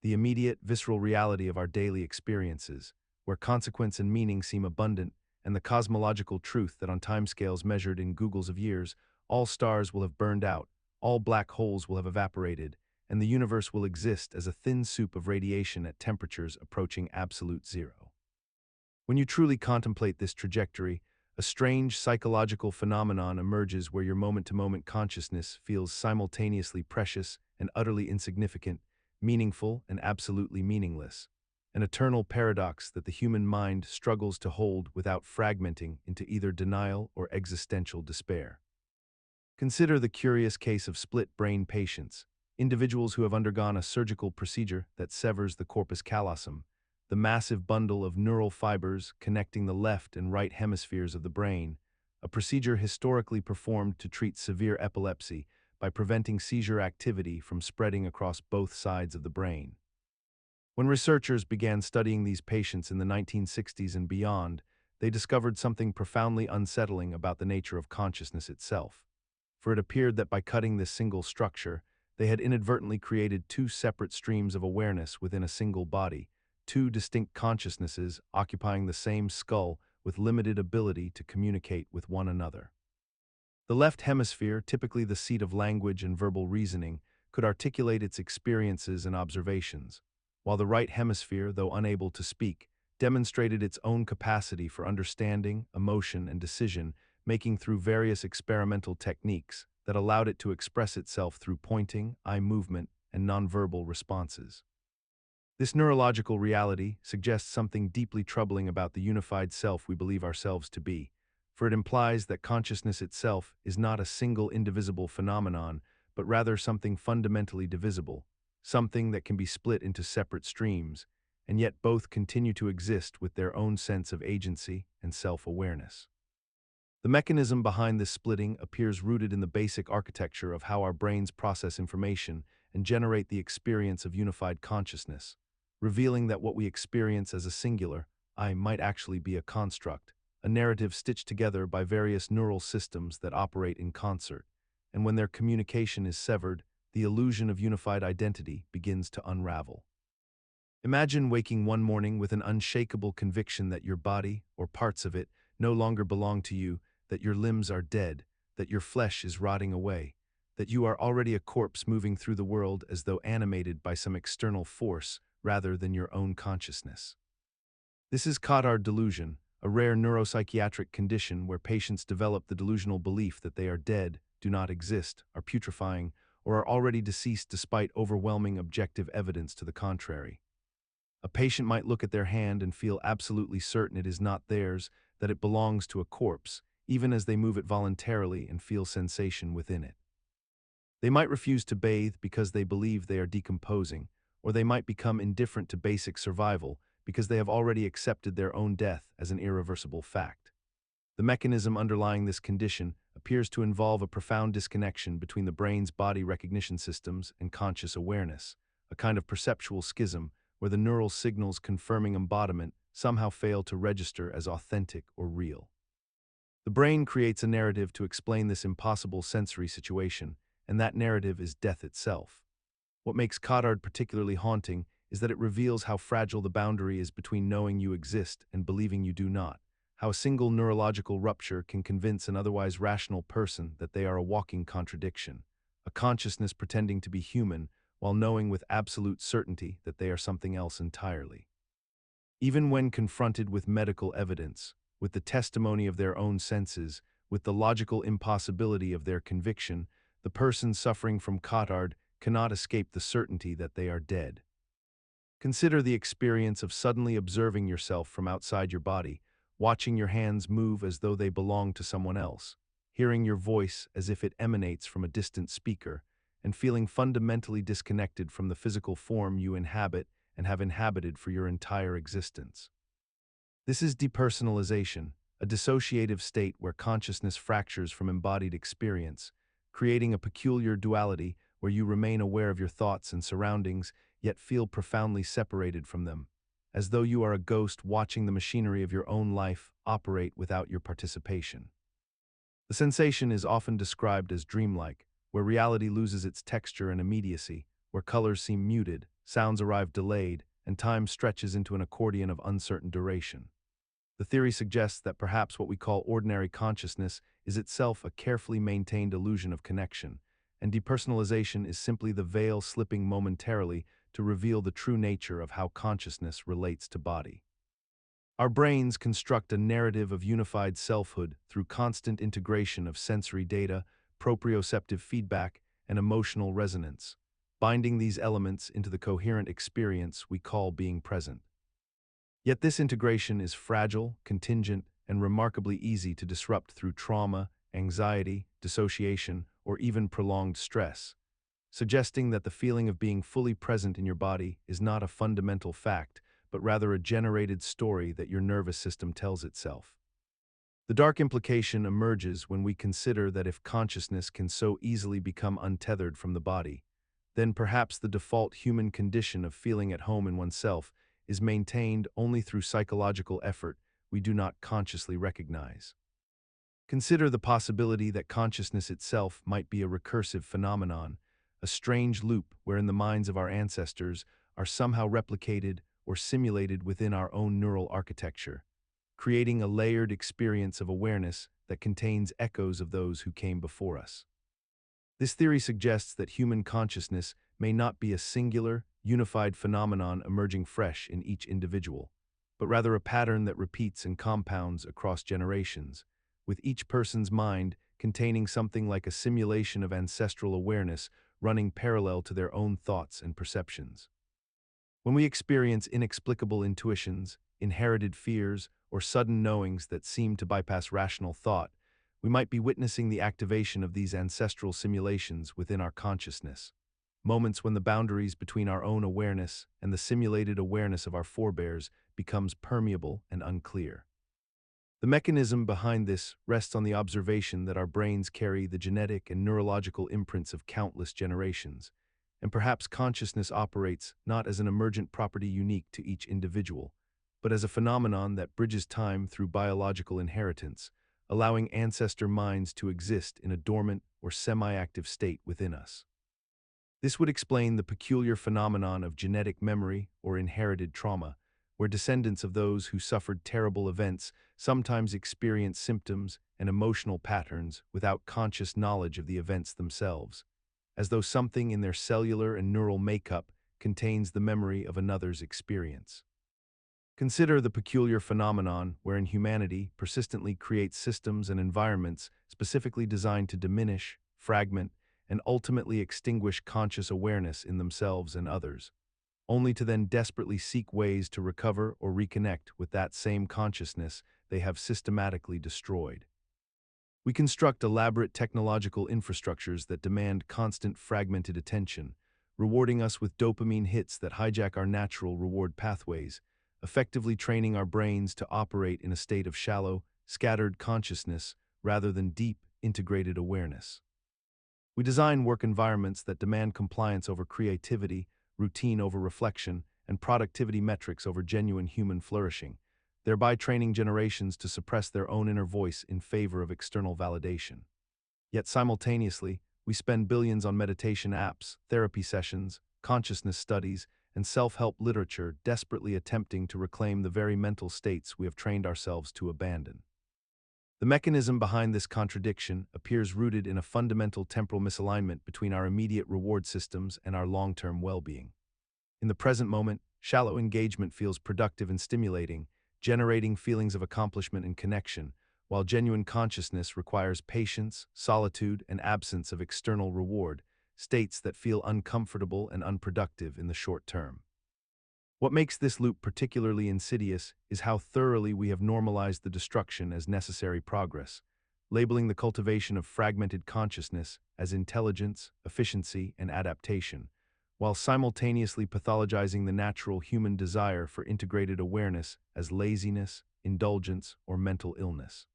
The immediate, visceral reality of our daily experiences, where consequence and meaning seem abundant, and the cosmological truth that on timescales measured in googles of years, all stars will have burned out, all black holes will have evaporated, and the universe will exist as a thin soup of radiation at temperatures approaching absolute zero. When you truly contemplate this trajectory, a strange psychological phenomenon emerges where your moment-to-moment consciousness feels simultaneously precious and utterly insignificant, meaningful and absolutely meaningless, an eternal paradox that the human mind struggles to hold without fragmenting into either denial or existential despair. Consider the curious case of split-brain patients, individuals who have undergone a surgical procedure that severs the corpus callosum, the massive bundle of neural fibers connecting the left and right hemispheres of the brain, a procedure historically performed to treat severe epilepsy by preventing seizure activity from spreading across both sides of the brain. When researchers began studying these patients in the 1960s and beyond, they discovered something profoundly unsettling about the nature of consciousness itself. For it appeared that by cutting this single structure, they had inadvertently created two separate streams of awareness within a single body, two distinct consciousnesses occupying the same skull with limited ability to communicate with one another. The left hemisphere, typically the seat of language and verbal reasoning, could articulate its experiences and observations, while the right hemisphere, though unable to speak, demonstrated its own capacity for understanding, emotion, and decision, making through various experimental techniques that allowed it to express itself through pointing, eye movement, and nonverbal responses. This neurological reality suggests something deeply troubling about the unified self we believe ourselves to be, for it implies that consciousness itself is not a single indivisible phenomenon, but rather something fundamentally divisible, something that can be split into separate streams, and yet both continue to exist with their own sense of agency and self-awareness. The mechanism behind this splitting appears rooted in the basic architecture of how our brains process information and generate the experience of unified consciousness, revealing that what we experience as a singular I might actually be a construct, a narrative stitched together by various neural systems that operate in concert, and when their communication is severed, the illusion of unified identity begins to unravel. Imagine waking one morning with an unshakable conviction that your body, or parts of it, no longer belong to you, that your limbs are dead, that your flesh is rotting away, that you are already a corpse moving through the world as though animated by some external force rather than your own consciousness. This is Cotard delusion, a rare neuropsychiatric condition where patients develop the delusional belief that they are dead, do not exist, are putrefying, or are already deceased despite overwhelming objective evidence to the contrary. A patient might look at their hand and feel absolutely certain it is not theirs, that it belongs to a corpse, even as they move it voluntarily and feel sensation within it. They might refuse to bathe because they believe they are decomposing, or they might become indifferent to basic survival because they have already accepted their own death as an irreversible fact. The mechanism underlying this condition appears to involve a profound disconnection between the brain's body recognition systems and conscious awareness, a kind of perceptual schism where the neural signals confirming embodiment somehow fail to register as authentic or real. The brain creates a narrative to explain this impossible sensory situation, and that narrative is death itself. What makes Cotard particularly haunting is that it reveals how fragile the boundary is between knowing you exist and believing you do not, how a single neurological rupture can convince an otherwise rational person that they are a walking contradiction, a consciousness pretending to be human while knowing with absolute certainty that they are something else entirely. Even when confronted with medical evidence, with the testimony of their own senses, with the logical impossibility of their conviction, the person suffering from Cotard cannot escape the certainty that they are dead. Consider the experience of suddenly observing yourself from outside your body, watching your hands move as though they belong to someone else, hearing your voice as if it emanates from a distant speaker, and feeling fundamentally disconnected from the physical form you inhabit and have inhabited for your entire existence. This is depersonalization, a dissociative state where consciousness fractures from embodied experience, creating a peculiar duality where you remain aware of your thoughts and surroundings, yet feel profoundly separated from them, as though you are a ghost watching the machinery of your own life operate without your participation. The sensation is often described as dreamlike, where reality loses its texture and immediacy, where colors seem muted, sounds arrive delayed, and time stretches into an accordion of uncertain duration. The theory suggests that perhaps what we call ordinary consciousness is itself a carefully maintained illusion of connection, and depersonalization is simply the veil slipping momentarily to reveal the true nature of how consciousness relates to body. Our brains construct a narrative of unified selfhood through constant integration of sensory data, proprioceptive feedback, and emotional resonance, binding these elements into the coherent experience we call being present. Yet this integration is fragile, contingent, and remarkably easy to disrupt through trauma, anxiety, dissociation, or even prolonged stress, suggesting that the feeling of being fully present in your body is not a fundamental fact, but rather a generated story that your nervous system tells itself. The dark implication emerges when we consider that if consciousness can so easily become untethered from the body, then perhaps the default human condition of feeling at home in oneself is maintained only through psychological effort we do not consciously recognize. Consider the possibility that consciousness itself might be a recursive phenomenon, a strange loop wherein the minds of our ancestors are somehow replicated or simulated within our own neural architecture, creating a layered experience of awareness that contains echoes of those who came before us. This theory suggests that human consciousness may not be a singular, unified phenomenon emerging fresh in each individual, but rather a pattern that repeats and compounds across generations, with each person's mind containing something like a simulation of ancestral awareness running parallel to their own thoughts and perceptions. When we experience inexplicable intuitions, inherited fears, or sudden knowings that seem to bypass rational thought, we might be witnessing the activation of these ancestral simulations within our consciousness. Moments when the boundaries between our own awareness and the simulated awareness of our forebears becomes permeable and unclear. The mechanism behind this rests on the observation that our brains carry the genetic and neurological imprints of countless generations, and perhaps consciousness operates not as an emergent property unique to each individual, but as a phenomenon that bridges time through biological inheritance, allowing ancestor minds to exist in a dormant or semi-active state within us. This would explain the peculiar phenomenon of genetic memory or inherited trauma, where descendants of those who suffered terrible events sometimes experience symptoms and emotional patterns without conscious knowledge of the events themselves, as though something in their cellular and neural makeup contains the memory of another's experience. Consider the peculiar phenomenon wherein humanity persistently creates systems and environments specifically designed to diminish, fragment, and ultimately extinguish conscious awareness in themselves and others, only to then desperately seek ways to recover or reconnect with that same consciousness they have systematically destroyed. We construct elaborate technological infrastructures that demand constant fragmented attention, rewarding us with dopamine hits that hijack our natural reward pathways, effectively training our brains to operate in a state of shallow, scattered consciousness rather than deep, integrated awareness. We design work environments that demand compliance over creativity, routine over reflection, and productivity metrics over genuine human flourishing, thereby training generations to suppress their own inner voice in favor of external validation. Yet simultaneously, we spend billions on meditation apps, therapy sessions, consciousness studies, and self-help literature desperately attempting to reclaim the very mental states we have trained ourselves to abandon. The mechanism behind this contradiction appears rooted in a fundamental temporal misalignment between our immediate reward systems and our long-term well-being. In the present moment, shallow engagement feels productive and stimulating, generating feelings of accomplishment and connection, while genuine consciousness requires patience, solitude, and absence of external reward, states that feel uncomfortable and unproductive in the short term. What makes this loop particularly insidious is how thoroughly we have normalized the destruction as necessary progress, labeling the cultivation of fragmented consciousness as intelligence, efficiency, and adaptation, while simultaneously pathologizing the natural human desire for integrated awareness as laziness, indulgence, or mental illness.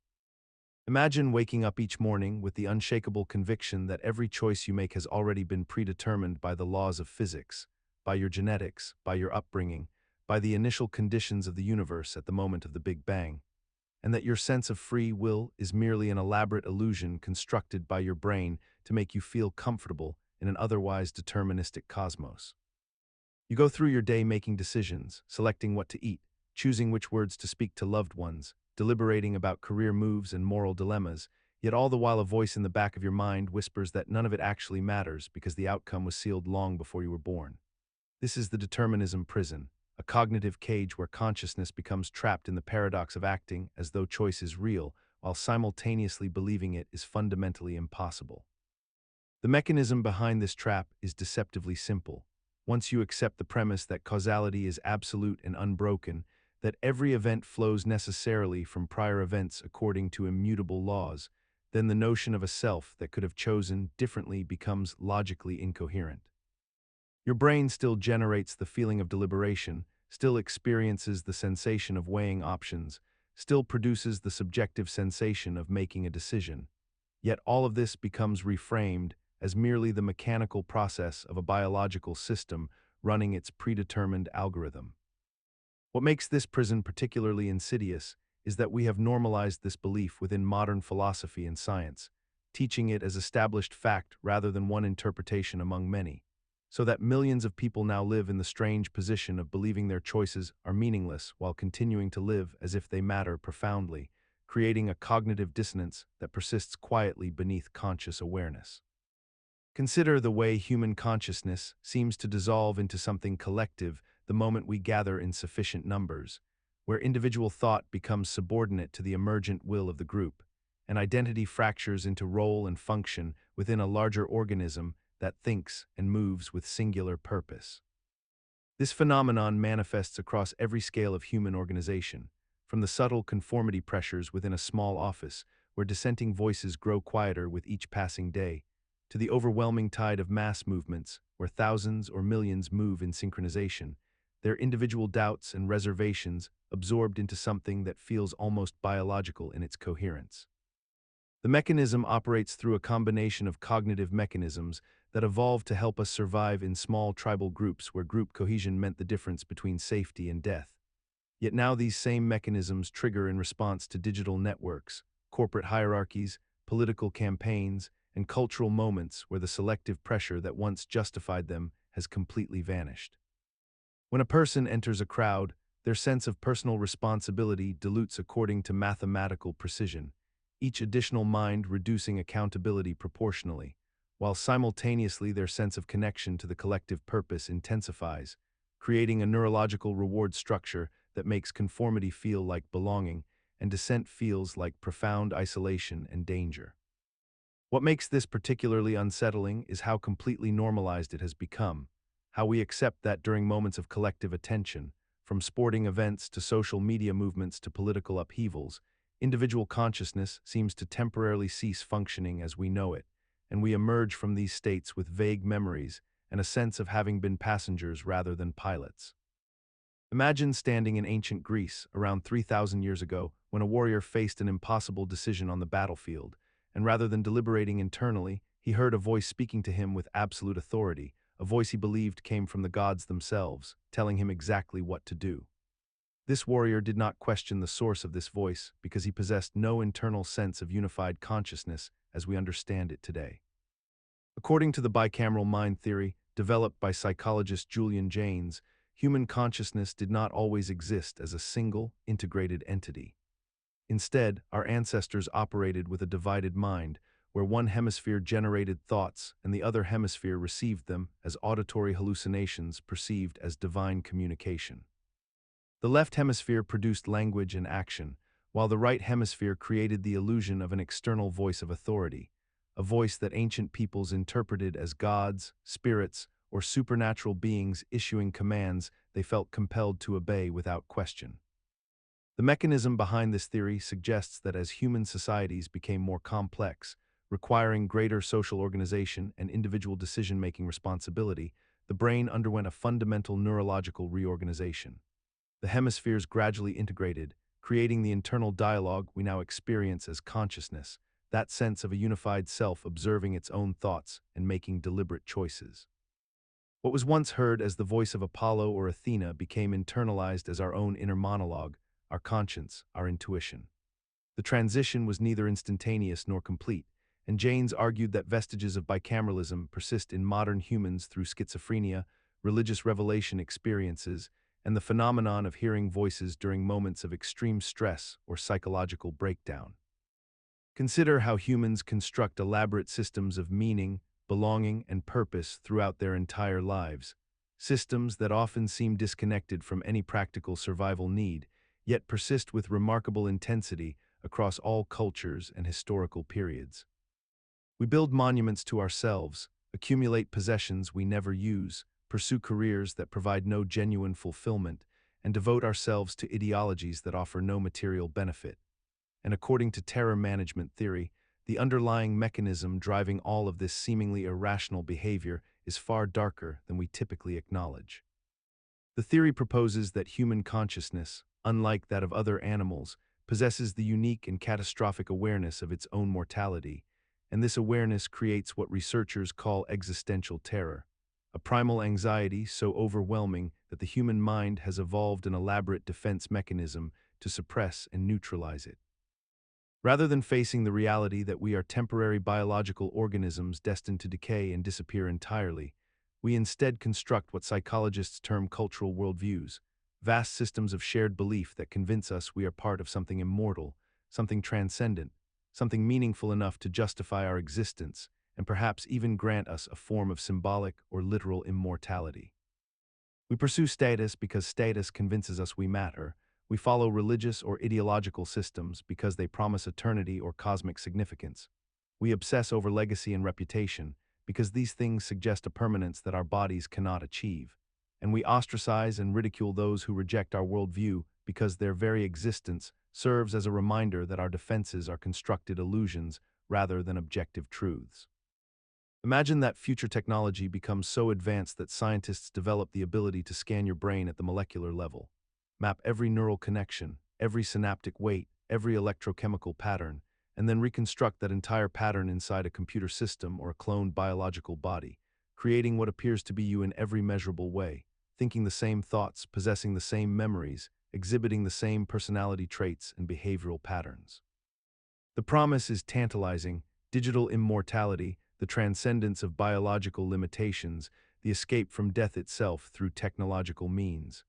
Imagine waking up each morning with the unshakable conviction that every choice you make has already been predetermined by the laws of physics, by your genetics, by your upbringing, by the initial conditions of the universe at the moment of the Big Bang, and that your sense of free will is merely an elaborate illusion constructed by your brain to make you feel comfortable in an otherwise deterministic cosmos. You go through your day making decisions, selecting what to eat, choosing which words to speak to loved ones, deliberating about career moves and moral dilemmas, yet all the while a voice in the back of your mind whispers that none of it actually matters because the outcome was sealed long before you were born. This is the determinism prison, a cognitive cage where consciousness becomes trapped in the paradox of acting as though choice is real, while simultaneously believing it is fundamentally impossible. The mechanism behind this trap is deceptively simple. Once you accept the premise that causality is absolute and unbroken, that every event flows necessarily from prior events according to immutable laws, then the notion of a self that could have chosen differently becomes logically incoherent. Your brain still generates the feeling of deliberation, still experiences the sensation of weighing options, still produces the subjective sensation of making a decision. Yet all of this becomes reframed as merely the mechanical process of a biological system running its predetermined algorithm. What makes this prison particularly insidious is that we have normalized this belief within modern philosophy and science, teaching it as established fact rather than one interpretation among many, so that millions of people now live in the strange position of believing their choices are meaningless while continuing to live as if they matter profoundly, creating a cognitive dissonance that persists quietly beneath conscious awareness. Consider the way human consciousness seems to dissolve into something collective the moment we gather in sufficient numbers, where individual thought becomes subordinate to the emergent will of the group, and identity fractures into role and function within a larger organism that thinks and moves with singular purpose. This phenomenon manifests across every scale of human organization, from the subtle conformity pressures within a small office, where dissenting voices grow quieter with each passing day, to the overwhelming tide of mass movements, where thousands or millions move in synchronization, their individual doubts and reservations absorbed into something that feels almost biological in its coherence. The mechanism operates through a combination of cognitive mechanisms that evolved to help us survive in small tribal groups where group cohesion meant the difference between safety and death. Yet now these same mechanisms trigger in response to digital networks, corporate hierarchies, political campaigns, and cultural moments where the selective pressure that once justified them has completely vanished. When a person enters a crowd, their sense of personal responsibility dilutes according to mathematical precision, each additional mind reducing accountability proportionally, while simultaneously their sense of connection to the collective purpose intensifies, creating a neurological reward structure that makes conformity feel like belonging and dissent feels like profound isolation and danger. What makes this particularly unsettling is how completely normalized it has become, how we accept that during moments of collective attention, from sporting events to social media movements to political upheavals, individual consciousness seems to temporarily cease functioning as we know it, and we emerge from these states with vague memories and a sense of having been passengers rather than pilots. Imagine standing in ancient Greece around 3,000 years ago when a warrior faced an impossible decision on the battlefield, and rather than deliberating internally, he heard a voice speaking to him with absolute authority, a voice he believed came from the gods themselves, telling him exactly what to do. This warrior did not question the source of this voice because he possessed no internal sense of unified consciousness as we understand it today. According to the bicameral mind theory, developed by psychologist Julian Jaynes, human consciousness did not always exist as a single, integrated entity. Instead, our ancestors operated with a divided mind, where one hemisphere generated thoughts and the other hemisphere received them as auditory hallucinations perceived as divine communication. The left hemisphere produced language and action, while the right hemisphere created the illusion of an external voice of authority, a voice that ancient peoples interpreted as gods, spirits, or supernatural beings issuing commands they felt compelled to obey without question. The mechanism behind this theory suggests that as human societies became more complex, requiring greater social organization and individual decision-making responsibility, the brain underwent a fundamental neurological reorganization. The hemispheres gradually integrated, creating the internal dialogue we now experience as consciousness, that sense of a unified self observing its own thoughts and making deliberate choices. What was once heard as the voice of Apollo or Athena became internalized as our own inner monologue, our conscience, our intuition. The transition was neither instantaneous nor complete, and Jaynes argued that vestiges of bicameralism persist in modern humans through schizophrenia, religious revelation experiences, and the phenomenon of hearing voices during moments of extreme stress or psychological breakdown. Consider how humans construct elaborate systems of meaning, belonging, and purpose throughout their entire lives, systems that often seem disconnected from any practical survival need, yet persist with remarkable intensity across all cultures and historical periods. We build monuments to ourselves, accumulate possessions we never use, pursue careers that provide no genuine fulfillment, and devote ourselves to ideologies that offer no material benefit. And according to terror management theory, the underlying mechanism driving all of this seemingly irrational behavior is far darker than we typically acknowledge. The theory proposes that human consciousness, unlike that of other animals, possesses the unique and catastrophic awareness of its own mortality, and this awareness creates what researchers call existential terror, a primal anxiety so overwhelming that the human mind has evolved an elaborate defense mechanism to suppress and neutralize it. Rather than facing the reality that we are temporary biological organisms destined to decay and disappear entirely, we instead construct what psychologists term cultural worldviews, vast systems of shared belief that convince us we are part of something immortal, something transcendent, something meaningful enough to justify our existence, and perhaps even grant us a form of symbolic or literal immortality. We pursue status because status convinces us we matter, We follow religious or ideological systems because they promise eternity or cosmic significance. We obsess over legacy and reputation because these things suggest a permanence that our bodies cannot achieve. And we ostracize and ridicule those who reject our worldview because their very existence serves as a reminder that our defenses are constructed illusions rather than objective truths. Imagine that future technology becomes so advanced that scientists develop the ability to scan your brain at the molecular level, map every neural connection, every synaptic weight, every electrochemical pattern, and then reconstruct that entire pattern inside a computer system or a cloned biological body, creating what appears to be you in every measurable way, thinking the same thoughts, possessing the same memories, exhibiting the same personality traits and behavioral patterns. The promise is tantalizing: digital immortality, the transcendence of biological limitations, the escape from death itself through technological means.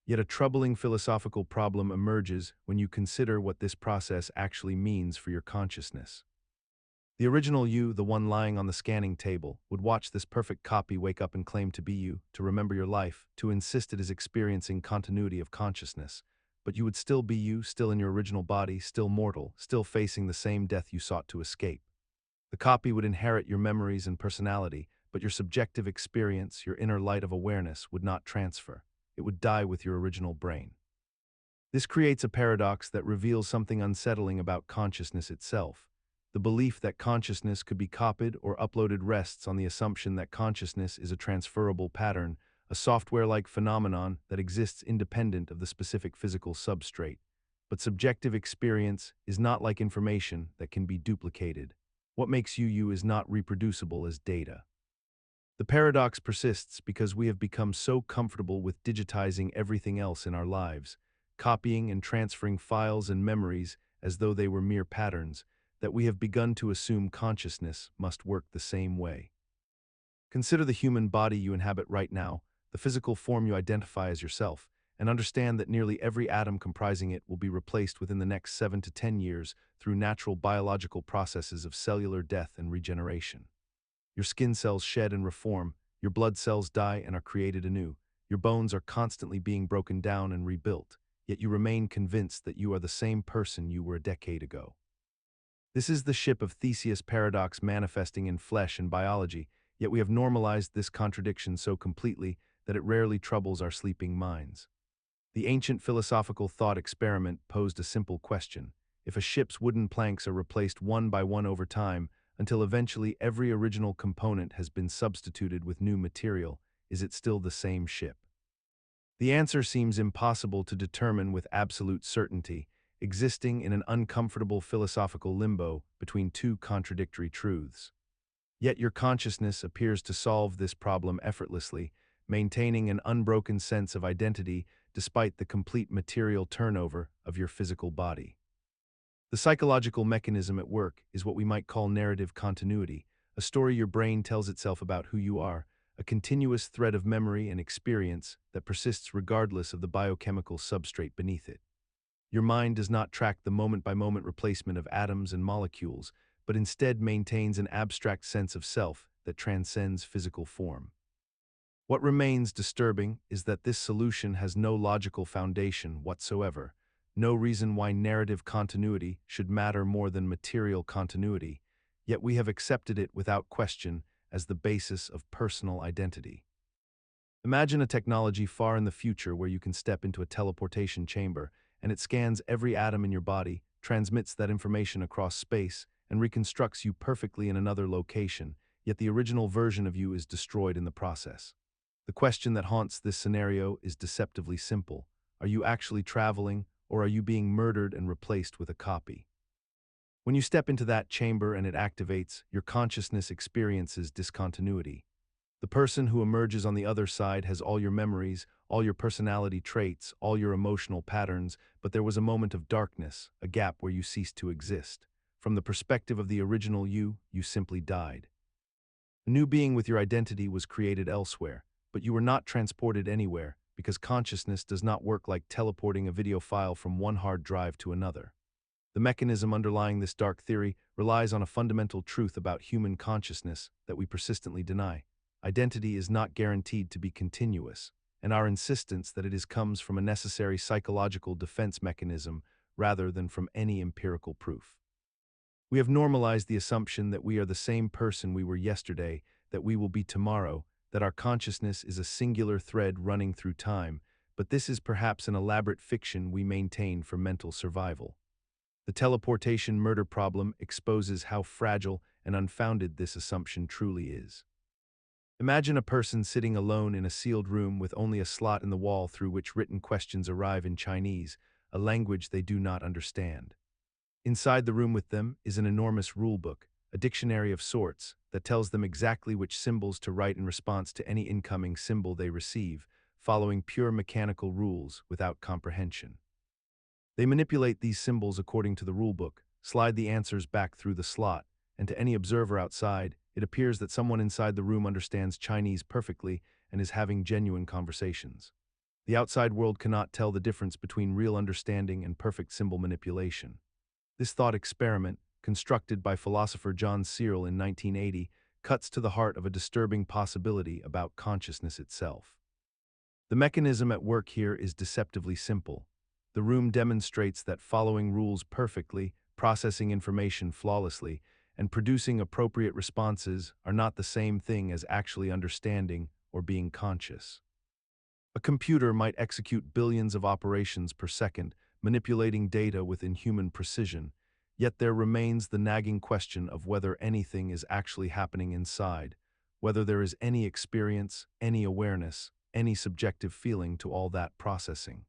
Yet a troubling philosophical problem emerges when you consider what this process actually means for your consciousness. The original you, the one lying on the scanning table, would watch this perfect copy wake up and claim to be you, to remember your life, to insist it is experiencing continuity of consciousness. But you would still be you, still in your original body, still mortal, still facing the same death you sought to escape. The copy would inherit your memories and personality, but your subjective experience, your inner light of awareness, would not transfer. It would die with your original brain. This creates a paradox that reveals something unsettling about consciousness itself. The belief that consciousness could be copied or uploaded rests on the assumption that consciousness is a transferable pattern, a software-like phenomenon that exists independent of the specific physical substrate. But subjective experience is not like information that can be duplicated. What makes you you is not reproducible as data. The paradox persists because we have become so comfortable with digitizing everything else in our lives, copying and transferring files and memories as though they were mere patterns, that we have begun to assume consciousness must work the same way. Consider the human body you inhabit right now, the physical form you identify as yourself, and understand that nearly every atom comprising it will be replaced within the next 7 to 10 years through natural biological processes of cellular death and regeneration. Your skin cells shed and reform, your blood cells die and are created anew, your bones are constantly being broken down and rebuilt, yet you remain convinced that you are the same person you were a decade ago. This is the ship of Theseus paradox manifesting in flesh and biology, yet we have normalized this contradiction so completely that it rarely troubles our sleeping minds. The ancient philosophical thought experiment posed a simple question: if a ship's wooden planks are replaced one by one over time, until eventually every original component has been substituted with new material, is it still the same ship? The answer seems impossible to determine with absolute certainty, existing in an uncomfortable philosophical limbo between two contradictory truths. Yet your consciousness appears to solve this problem effortlessly, maintaining an unbroken sense of identity despite the complete material turnover of your physical body. The psychological mechanism at work is what we might call narrative continuity, a story your brain tells itself about who you are, a continuous thread of memory and experience that persists regardless of the biochemical substrate beneath it. Your mind does not track the moment-by-moment replacement of atoms and molecules, but instead maintains an abstract sense of self that transcends physical form. What remains disturbing is that this solution has no logical foundation whatsoever, no reason why narrative continuity should matter more than material continuity, yet we have accepted it without question as the basis of personal identity. Imagine a technology far in the future where you can step into a teleportation chamber and it scans every atom in your body, transmits that information across space, and reconstructs you perfectly in another location, yet the original version of you is destroyed in the process. The question that haunts this scenario is deceptively simple. Are you actually traveling, or are you being murdered and replaced with a copy? When you step into that chamber and it activates, your consciousness experiences discontinuity. The person who emerges on the other side has all your memories, all your personality traits, all your emotional patterns, but there was a moment of darkness, a gap where you ceased to exist. From the perspective of the original you simply died. A new being with your identity was created elsewhere, but you were not transported anywhere because consciousness does not work like teleporting a video file from one hard drive to another. The mechanism underlying this dark theory relies on a fundamental truth about human consciousness that we persistently deny. Identity is not guaranteed to be continuous. and our insistence that comes from a necessary psychological defense mechanism rather than from any empirical proof. We have normalized the assumption that we are the same person we were yesterday, that we will be tomorrow, that our consciousness is a singular thread running through time, but this is perhaps an elaborate fiction we maintain for mental survival. The teleportation murder problem exposes how fragile and unfounded this assumption truly is. Imagine a person sitting alone in a sealed room with only a slot in the wall through which written questions arrive in Chinese, a language they do not understand. Inside the room with them is an enormous rulebook, a dictionary of sorts, that tells them exactly which symbols to write in response to any incoming symbol they receive, following pure mechanical rules without comprehension. They manipulate these symbols according to the rulebook, slide the answers back through the slot, and to any observer outside, it appears that someone inside the room understands Chinese perfectly and is having genuine conversations. The outside world cannot tell the difference between real understanding and perfect symbol manipulation. This thought experiment, constructed by philosopher John Searle in 1980, cuts to the heart of a disturbing possibility about consciousness itself. The mechanism at work here is deceptively simple. The room demonstrates that following rules perfectly, processing information flawlessly, and producing appropriate responses are not the same thing as actually understanding or being conscious. A computer might execute billions of operations per second, manipulating data with inhuman precision, yet there remains the nagging question of whether anything is actually happening inside, whether there is any experience, any awareness, any subjective feeling to all that processing.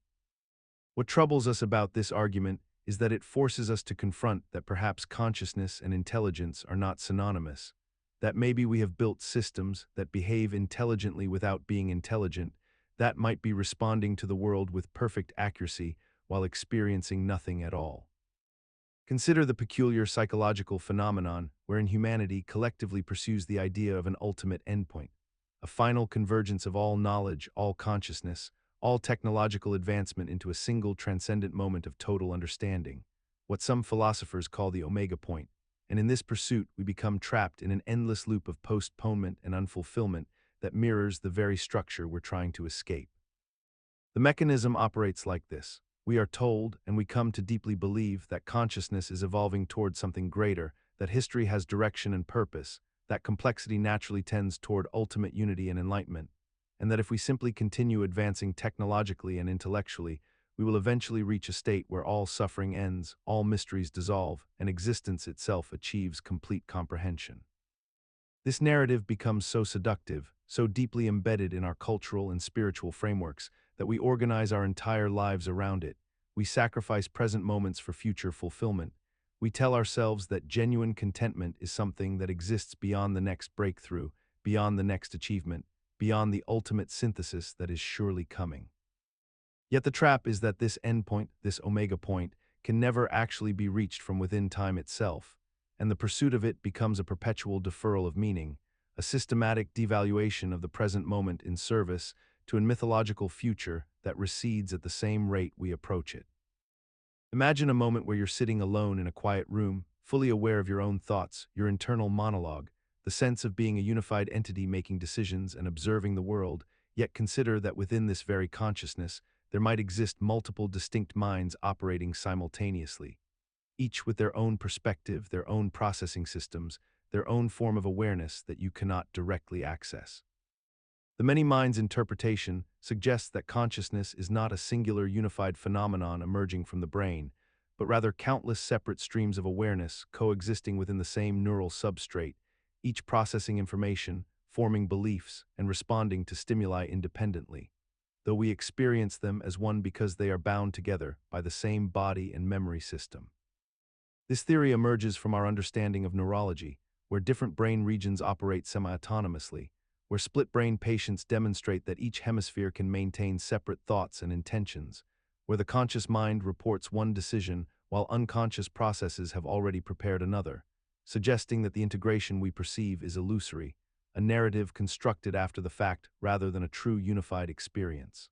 What troubles us about this argument is that it forces us to confront that perhaps consciousness and intelligence are not synonymous, that maybe we have built systems that behave intelligently without being intelligent, that might be responding to the world with perfect accuracy while experiencing nothing at all. Consider the peculiar psychological phenomenon wherein humanity collectively pursues the idea of an ultimate endpoint, a final convergence of all knowledge, all consciousness, all technological advancement into a single transcendent moment of total understanding, what some philosophers call the omega point, and in this pursuit we become trapped in an endless loop of postponement and unfulfillment that mirrors the very structure we're trying to escape. The mechanism operates like this. We are told, and we come to deeply believe, that consciousness is evolving toward something greater, that history has direction and purpose, that complexity naturally tends toward ultimate unity and enlightenment, and that if we simply continue advancing technologically and intellectually, we will eventually reach a state where all suffering ends, all mysteries dissolve, and existence itself achieves complete comprehension. This narrative becomes so seductive, so deeply embedded in our cultural and spiritual frameworks, that we organize our entire lives around it. We sacrifice present moments for future fulfillment. We tell ourselves that genuine contentment is something that exists beyond the next breakthrough, beyond the next achievement, beyond the ultimate synthesis that is surely coming. Yet the trap is that this endpoint, this omega point, can never actually be reached from within time itself, and the pursuit of it becomes a perpetual deferral of meaning, a systematic devaluation of the present moment in service to a mythological future that recedes at the same rate we approach it. Imagine a moment where you're sitting alone in a quiet room, fully aware of your own thoughts, your internal monologue, the sense of being a unified entity making decisions and observing the world, yet consider that within this very consciousness, there might exist multiple distinct minds operating simultaneously, each with their own perspective, their own processing systems, their own form of awareness that you cannot directly access. The many minds interpretation suggests that consciousness is not a singular unified phenomenon emerging from the brain, but rather countless separate streams of awareness coexisting within the same neural substrate, each processing information, forming beliefs, and responding to stimuli independently, though we experience them as one because they are bound together by the same body and memory system. This theory emerges from our understanding of neurology, where different brain regions operate semi-autonomously, where split-brain patients demonstrate that each hemisphere can maintain separate thoughts and intentions, where the conscious mind reports one decision while unconscious processes have already prepared another, suggesting that the integration we perceive is illusory, a narrative constructed after the fact rather than a true unified experience.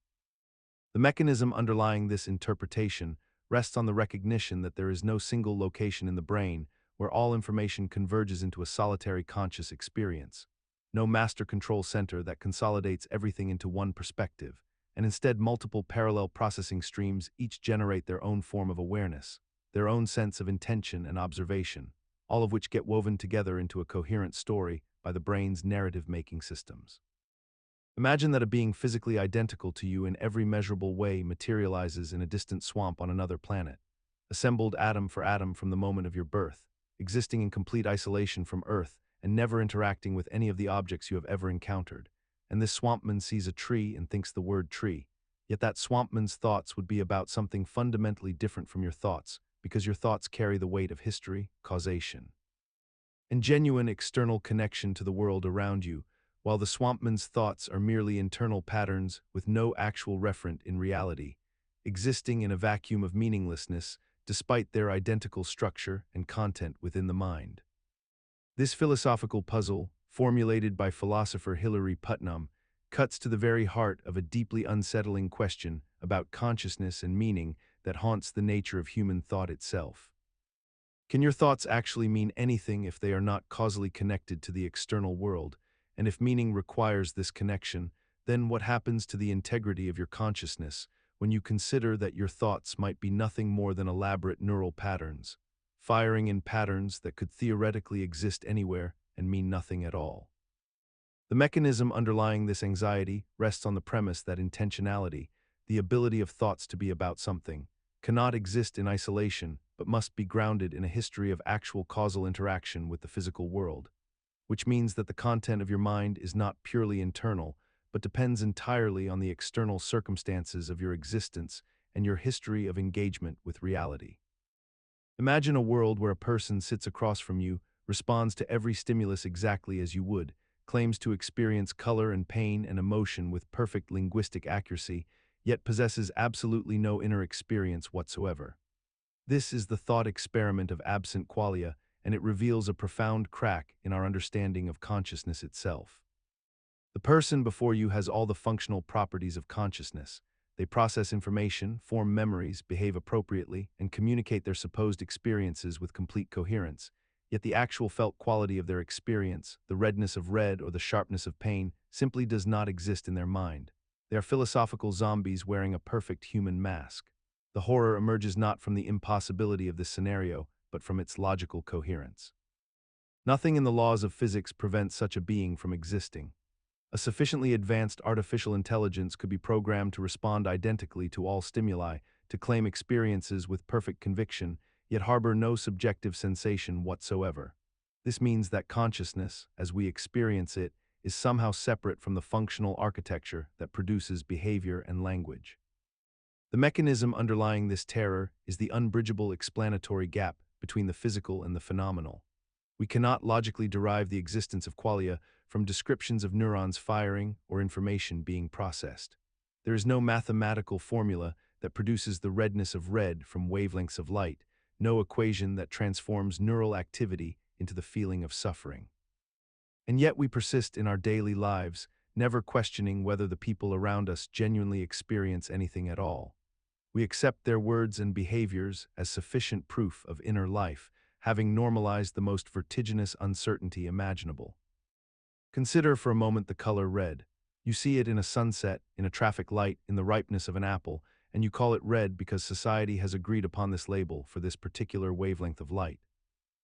The mechanism underlying this interpretation rests on the recognition that there is no single location in the brain where all information converges into a solitary conscious experience, no master control center that consolidates everything into one perspective, and instead multiple parallel processing streams each generate their own form of awareness, their own sense of intention and observation, all of which get woven together into a coherent story by the brain's narrative-making systems. Imagine that a being physically identical to you in every measurable way materializes in a distant swamp on another planet, assembled atom for atom from the moment of your birth, existing in complete isolation from Earth and never interacting with any of the objects you have ever encountered. And this swampman sees a tree and thinks the word tree, yet that swampman's thoughts would be about something fundamentally different from your thoughts, because your thoughts carry the weight of history, causation, and genuine external connection to the world around you, while the swampman's thoughts are merely internal patterns with no actual referent in reality, existing in a vacuum of meaninglessness despite their identical structure and content within the mind. This philosophical puzzle, formulated by philosopher Hilary Putnam, cuts to the very heart of a deeply unsettling question about consciousness and meaning that haunts the nature of human thought itself. Can your thoughts actually mean anything if they are not causally connected to the external world? And if meaning requires this connection, then what happens to the integrity of your consciousness when you consider that your thoughts might be nothing more than elaborate neural patterns, firing in patterns that could theoretically exist anywhere and mean nothing at all? The mechanism underlying this anxiety rests on the premise that intentionality, the ability of thoughts to be about something, cannot exist in isolation but must be grounded in a history of actual causal interaction with the physical world, which means that the content of your mind is not purely internal, but depends entirely on the external circumstances of your existence and your history of engagement with reality. Imagine a world where a person sits across from you, responds to every stimulus exactly as you would, claims to experience color and pain and emotion with perfect linguistic accuracy, yet possesses absolutely no inner experience whatsoever. This is the thought experiment of absent qualia, and it reveals a profound crack in our understanding of consciousness itself. The person before you has all the functional properties of consciousness. They process information, form memories, behave appropriately, and communicate their supposed experiences with complete coherence. Yet the actual felt quality of their experience, the redness of red or the sharpness of pain, simply does not exist in their mind. They are philosophical zombies wearing a perfect human mask. The horror emerges not from the impossibility of this scenario, but from its logical coherence. Nothing in the laws of physics prevents such a being from existing. A sufficiently advanced artificial intelligence could be programmed to respond identically to all stimuli, to claim experiences with perfect conviction, yet harbor no subjective sensation whatsoever. This means that consciousness, as we experience it, is somehow separate from the functional architecture that produces behavior and language. The mechanism underlying this terror is the unbridgeable explanatory gap between the physical and the phenomenal. We cannot logically derive the existence of qualia from descriptions of neurons firing or information being processed. There is no mathematical formula that produces the redness of red from wavelengths of light, no equation that transforms neural activity into the feeling of suffering. And yet we persist in our daily lives, never questioning whether the people around us genuinely experience anything at all. We accept their words and behaviors as sufficient proof of inner life, having normalized the most vertiginous uncertainty imaginable. Consider for a moment the color red. You see it in a sunset, in a traffic light, in the ripeness of an apple, and you call it red because society has agreed upon this label for this particular wavelength of light.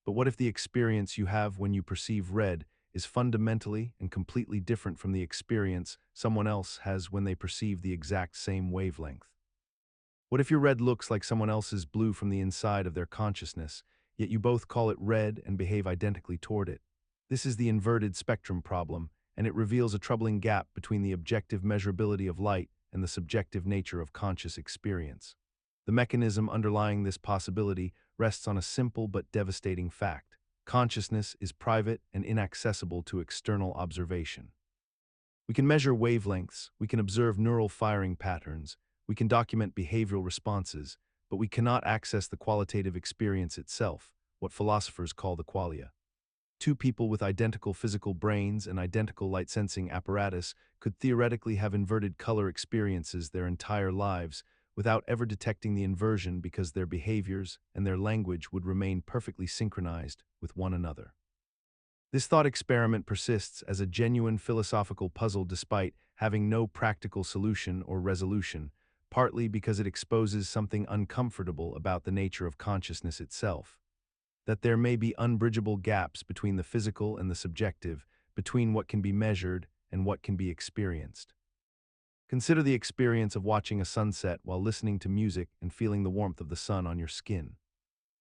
But what if the experience you have when you perceive red is fundamentally and completely different from the experience someone else has when they perceive the exact same wavelength? What if your red looks like someone else's blue from the inside of their consciousness, yet you both call it red and behave identically toward it? This is the inverted spectrum problem, and it reveals a troubling gap between the objective measurability of light and the subjective nature of conscious experience. The mechanism underlying this possibility rests on a simple but devastating fact. Consciousness is private and inaccessible to external observation. We can measure wavelengths, we can observe neural firing patterns, we can document behavioral responses, but we cannot access the qualitative experience itself, what philosophers call the qualia. Two people with identical physical brains and identical light-sensing apparatus could theoretically have inverted color experiences their entire lives without ever detecting the inversion because their behaviors and their language would remain perfectly synchronized with one another. This thought experiment persists as a genuine philosophical puzzle despite having no practical solution or resolution, partly because it exposes something uncomfortable about the nature of consciousness itself. That there may be unbridgeable gaps between the physical and the subjective, between what can be measured and what can be experienced. Consider the experience of watching a sunset while listening to music and feeling the warmth of the sun on your skin.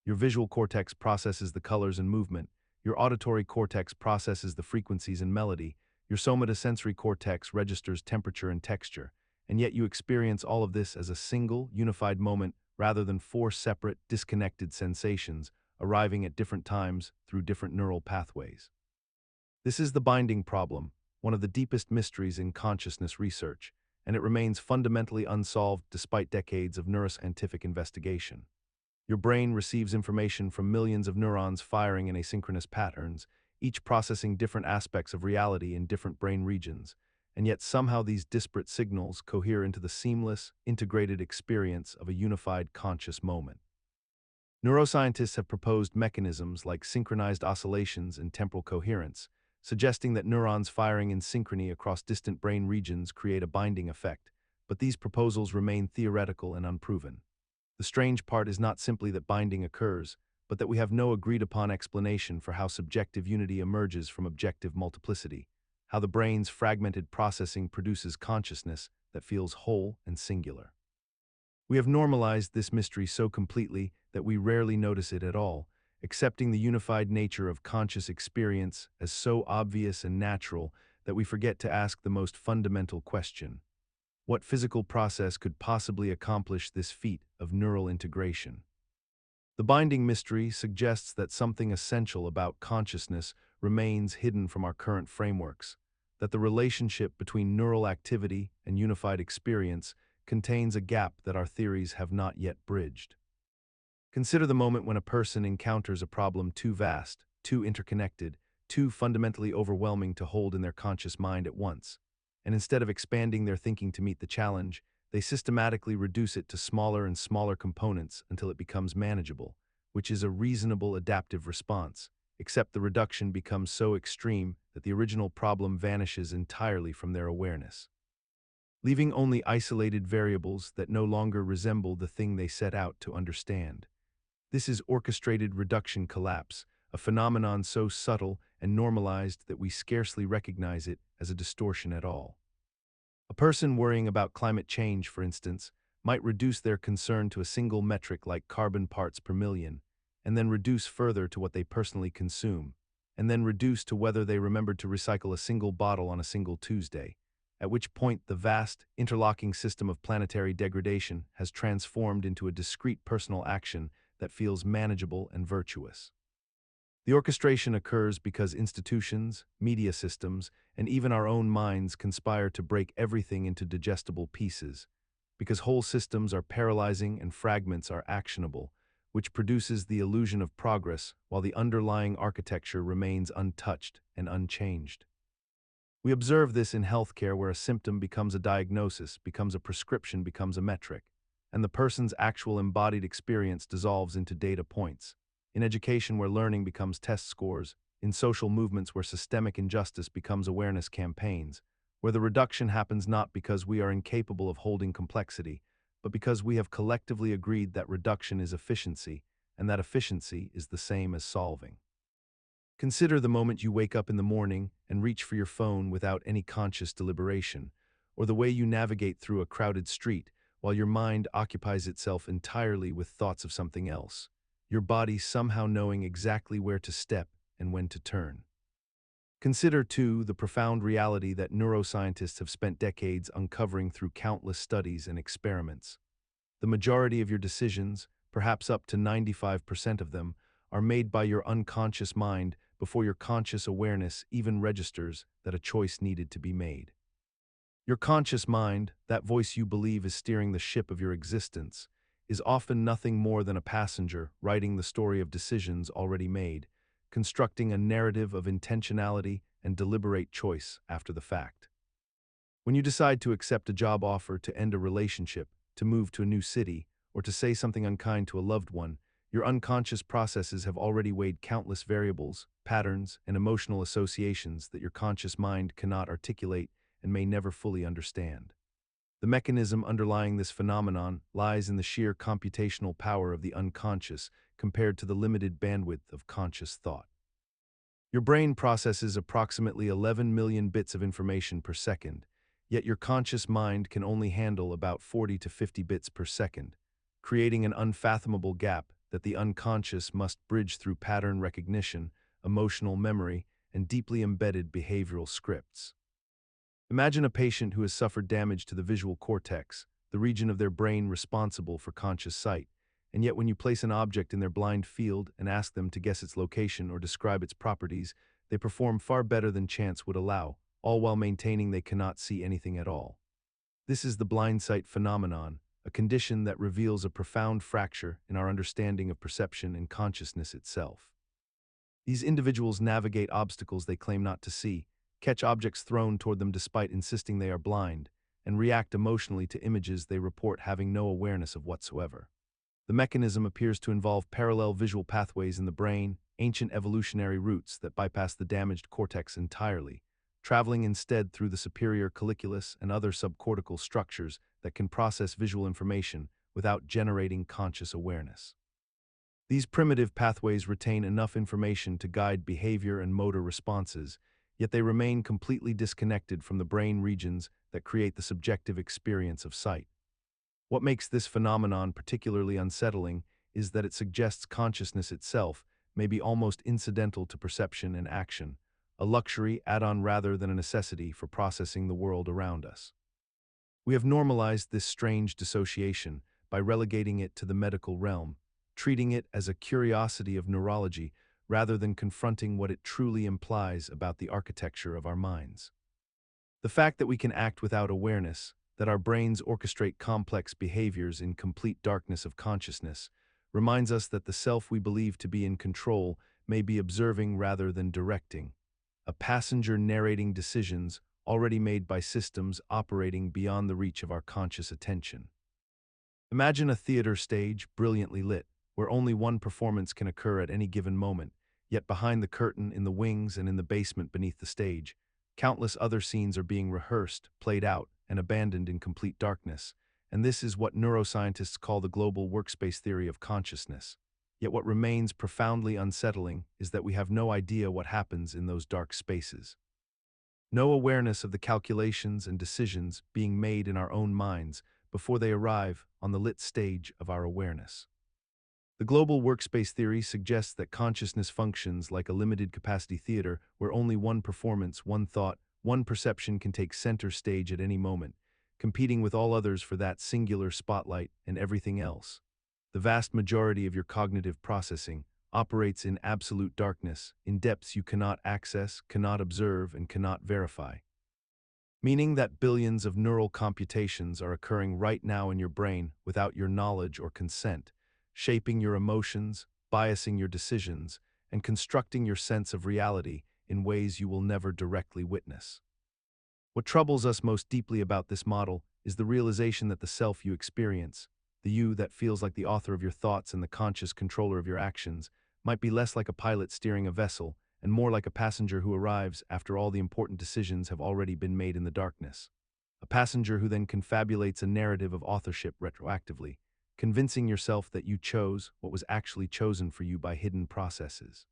Your visual cortex processes the colors and movement, your auditory cortex processes the frequencies and melody, your somatosensory cortex registers temperature and texture, and yet you experience all of this as a single, unified moment rather than four separate, disconnected sensations, arriving at different times through different neural pathways. This is the binding problem, one of the deepest mysteries in consciousness research, and it remains fundamentally unsolved despite decades of neuroscientific investigation. Your brain receives information from millions of neurons firing in asynchronous patterns, each processing different aspects of reality in different brain regions, and yet somehow these disparate signals cohere into the seamless, integrated experience of a unified conscious moment. Neuroscientists have proposed mechanisms like synchronized oscillations and temporal coherence, suggesting that neurons firing in synchrony across distant brain regions create a binding effect, but these proposals remain theoretical and unproven. The strange part is not simply that binding occurs, but that we have no agreed-upon explanation for how subjective unity emerges from objective multiplicity, how the brain's fragmented processing produces consciousness that feels whole and singular. We have normalized this mystery so completely that we rarely notice it at all, accepting the unified nature of conscious experience as so obvious and natural that we forget to ask the most fundamental question: what physical process could possibly accomplish this feat of neural integration? The binding mystery suggests that something essential about consciousness remains hidden from our current frameworks, that the relationship between neural activity and unified experience contains a gap that our theories have not yet bridged. Consider the moment when a person encounters a problem too vast, too interconnected, too fundamentally overwhelming to hold in their conscious mind at once, and instead of expanding their thinking to meet the challenge, they systematically reduce it to smaller and smaller components until it becomes manageable, which is a reasonable adaptive response, except the reduction becomes so extreme that the original problem vanishes entirely from their awareness, leaving only isolated variables that no longer resemble the thing they set out to understand. This is orchestrated reduction collapse, a phenomenon so subtle and normalized that we scarcely recognize it as a distortion at all. A person worrying about climate change, for instance, might reduce their concern to a single metric like carbon parts per million, and then reduce further to what they personally consume, and then reduce to whether they remembered to recycle a single bottle on a single Tuesday, at which point the vast, interlocking system of planetary degradation has transformed into a discrete personal action that feels manageable and virtuous. The orchestration occurs because institutions, media systems, and even our own minds conspire to break everything into digestible pieces, because whole systems are paralyzing and fragments are actionable, which produces the illusion of progress while the underlying architecture remains untouched and unchanged. We observe this in healthcare, where a symptom becomes a diagnosis, becomes a prescription, becomes a metric, and the person's actual embodied experience dissolves into data points. In education, where learning becomes test scores, in social movements where systemic injustice becomes awareness campaigns, where the reduction happens not because we are incapable of holding complexity, but because we have collectively agreed that reduction is efficiency, and that efficiency is the same as solving. Consider the moment you wake up in the morning and reach for your phone without any conscious deliberation, or the way you navigate through a crowded street while your mind occupies itself entirely with thoughts of something else, your body somehow knowing exactly where to step and when to turn. Consider, too, the profound reality that neuroscientists have spent decades uncovering through countless studies and experiments. The majority of your decisions, perhaps up to 95% of them, are made by your unconscious mind before your conscious awareness even registers that a choice needed to be made. Your conscious mind, that voice you believe is steering the ship of your existence, is often nothing more than a passenger writing the story of decisions already made, constructing a narrative of intentionality and deliberate choice after the fact. When you decide to accept a job offer, to end a relationship, to move to a new city, or to say something unkind to a loved one, your unconscious processes have already weighed countless variables, patterns, and emotional associations that your conscious mind cannot articulate and may never fully understand. The mechanism underlying this phenomenon lies in the sheer computational power of the unconscious compared to the limited bandwidth of conscious thought. Your brain processes approximately 11 million bits of information per second, yet your conscious mind can only handle about 40 to 50 bits per second, creating an unfathomable gap that the unconscious must bridge through pattern recognition, emotional memory, and deeply embedded behavioral scripts. Imagine a patient who has suffered damage to the visual cortex, the region of their brain responsible for conscious sight, and yet when you place an object in their blind field and ask them to guess its location or describe its properties, they perform far better than chance would allow, all while maintaining they cannot see anything at all. This is the blindsight phenomenon, a condition that reveals a profound fracture in our understanding of perception and consciousness itself. These individuals navigate obstacles they claim not to see, catch objects thrown toward them despite insisting they are blind, and react emotionally to images they report having no awareness of whatsoever. The mechanism appears to involve parallel visual pathways in the brain, ancient evolutionary routes that bypass the damaged cortex entirely, traveling instead through the superior colliculus and other subcortical structures that can process visual information without generating conscious awareness. These primitive pathways retain enough information to guide behavior and motor responses, yet they remain completely disconnected from the brain regions that create the subjective experience of sight. What makes this phenomenon particularly unsettling is that it suggests consciousness itself may be almost incidental to perception and action, a luxury add-on rather than a necessity for processing the world around us. We have normalized this strange dissociation by relegating it to the medical realm, treating it as a curiosity of neurology rather than confronting what it truly implies about the architecture of our minds. The fact that we can act without awareness, that our brains orchestrate complex behaviors in complete darkness of consciousness, reminds us that the self we believe to be in control may be observing rather than directing, a passenger narrating decisions already made by systems operating beyond the reach of our conscious attention. Imagine a theater stage, brilliantly lit, where only one performance can occur at any given moment, yet behind the curtain, in the wings, and in the basement beneath the stage, countless other scenes are being rehearsed, played out, and abandoned in complete darkness, and this is what neuroscientists call the global workspace theory of consciousness. Yet what remains profoundly unsettling is that we have no idea what happens in those dark spaces. No awareness of the calculations and decisions being made in our own minds before they arrive on the lit stage of our awareness. The global workspace theory suggests that consciousness functions like a limited-capacity theater where only one performance, one thought, one perception can take center stage at any moment, competing with all others for that singular spotlight and everything else. The vast majority of your cognitive processing operates in absolute darkness, in depths you cannot access, cannot observe, and cannot verify. Meaning that billions of neural computations are occurring right now in your brain without your knowledge or consent, shaping your emotions, biasing your decisions, and constructing your sense of reality in ways you will never directly witness. What troubles us most deeply about this model is the realization that the self you experience, the you that feels like the author of your thoughts and the conscious controller of your actions, might be less like a pilot steering a vessel and more like a passenger who arrives after all the important decisions have already been made in the darkness. A passenger who then confabulates a narrative of authorship retroactively, convincing yourself that you chose what was actually chosen for you by hidden processes.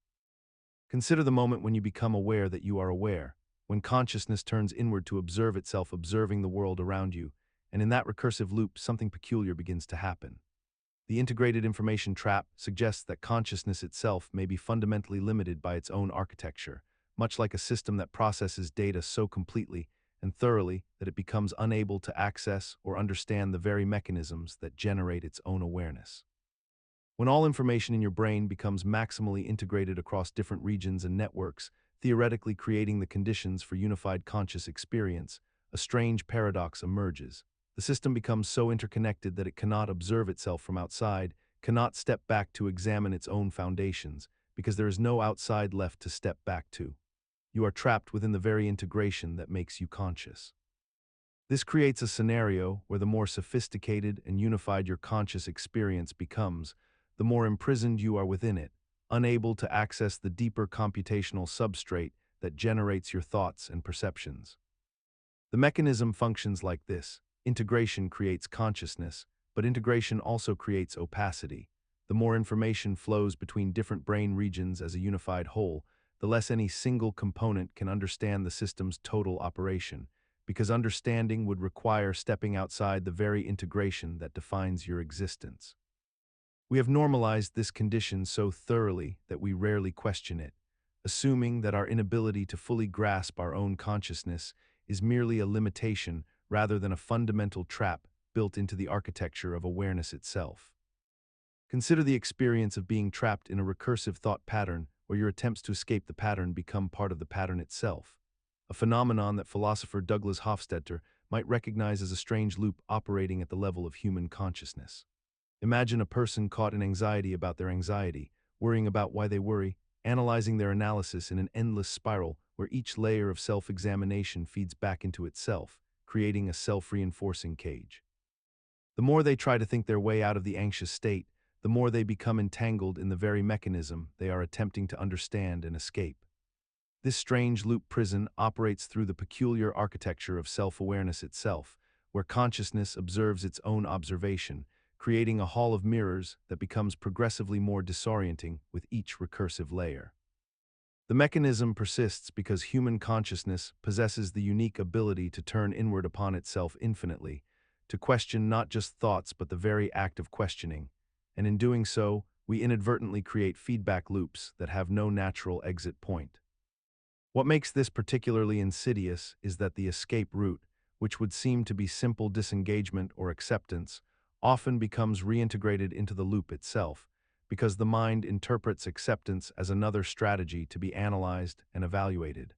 Consider the moment when you become aware that you are aware, when consciousness turns inward to observe itself observing the world around you, and in that recursive loop something peculiar begins to happen. The integrated information trap suggests that consciousness itself may be fundamentally limited by its own architecture, much like a system that processes data so completely and thoroughly that it becomes unable to access or understand the very mechanisms that generate its own awareness. When all information in your brain becomes maximally integrated across different regions and networks, theoretically creating the conditions for unified conscious experience, a strange paradox emerges. The system becomes so interconnected that it cannot observe itself from outside, cannot step back to examine its own foundations, because there is no outside left to step back to. You are trapped within the very integration that makes you conscious. This creates a scenario where the more sophisticated and unified your conscious experience becomes, the more imprisoned you are within it, unable to access the deeper computational substrate that generates your thoughts and perceptions. The mechanism functions like this. Integration creates consciousness, but integration also creates opacity. The more information flows between different brain regions as a unified whole, the less any single component can understand the system's total operation, because understanding would require stepping outside the very integration that defines your existence. We have normalized this condition so thoroughly that we rarely question it, assuming that our inability to fully grasp our own consciousness is merely a limitation rather than a fundamental trap built into the architecture of awareness itself. Consider the experience of being trapped in a recursive thought pattern where your attempts to escape the pattern become part of the pattern itself, a phenomenon that philosopher Douglas Hofstadter might recognize as a strange loop operating at the level of human consciousness. Imagine a person caught in anxiety about their anxiety, worrying about why they worry, analyzing their analysis in an endless spiral where each layer of self-examination feeds back into itself, creating a self-reinforcing cage. The more they try to think their way out of the anxious state, the more they become entangled in the very mechanism they are attempting to understand and escape. This strange loop prison operates through the peculiar architecture of self-awareness itself, where consciousness observes its own observation, creating a hall of mirrors that becomes progressively more disorienting with each recursive layer. The mechanism persists because human consciousness possesses the unique ability to turn inward upon itself infinitely, to question not just thoughts but the very act of questioning, and in doing so, we inadvertently create feedback loops that have no natural exit point. What makes this particularly insidious is that the escape route, which would seem to be simple disengagement or acceptance, often becomes reintegrated into the loop itself, because the mind interprets acceptance as another strategy to be analyzed and evaluated.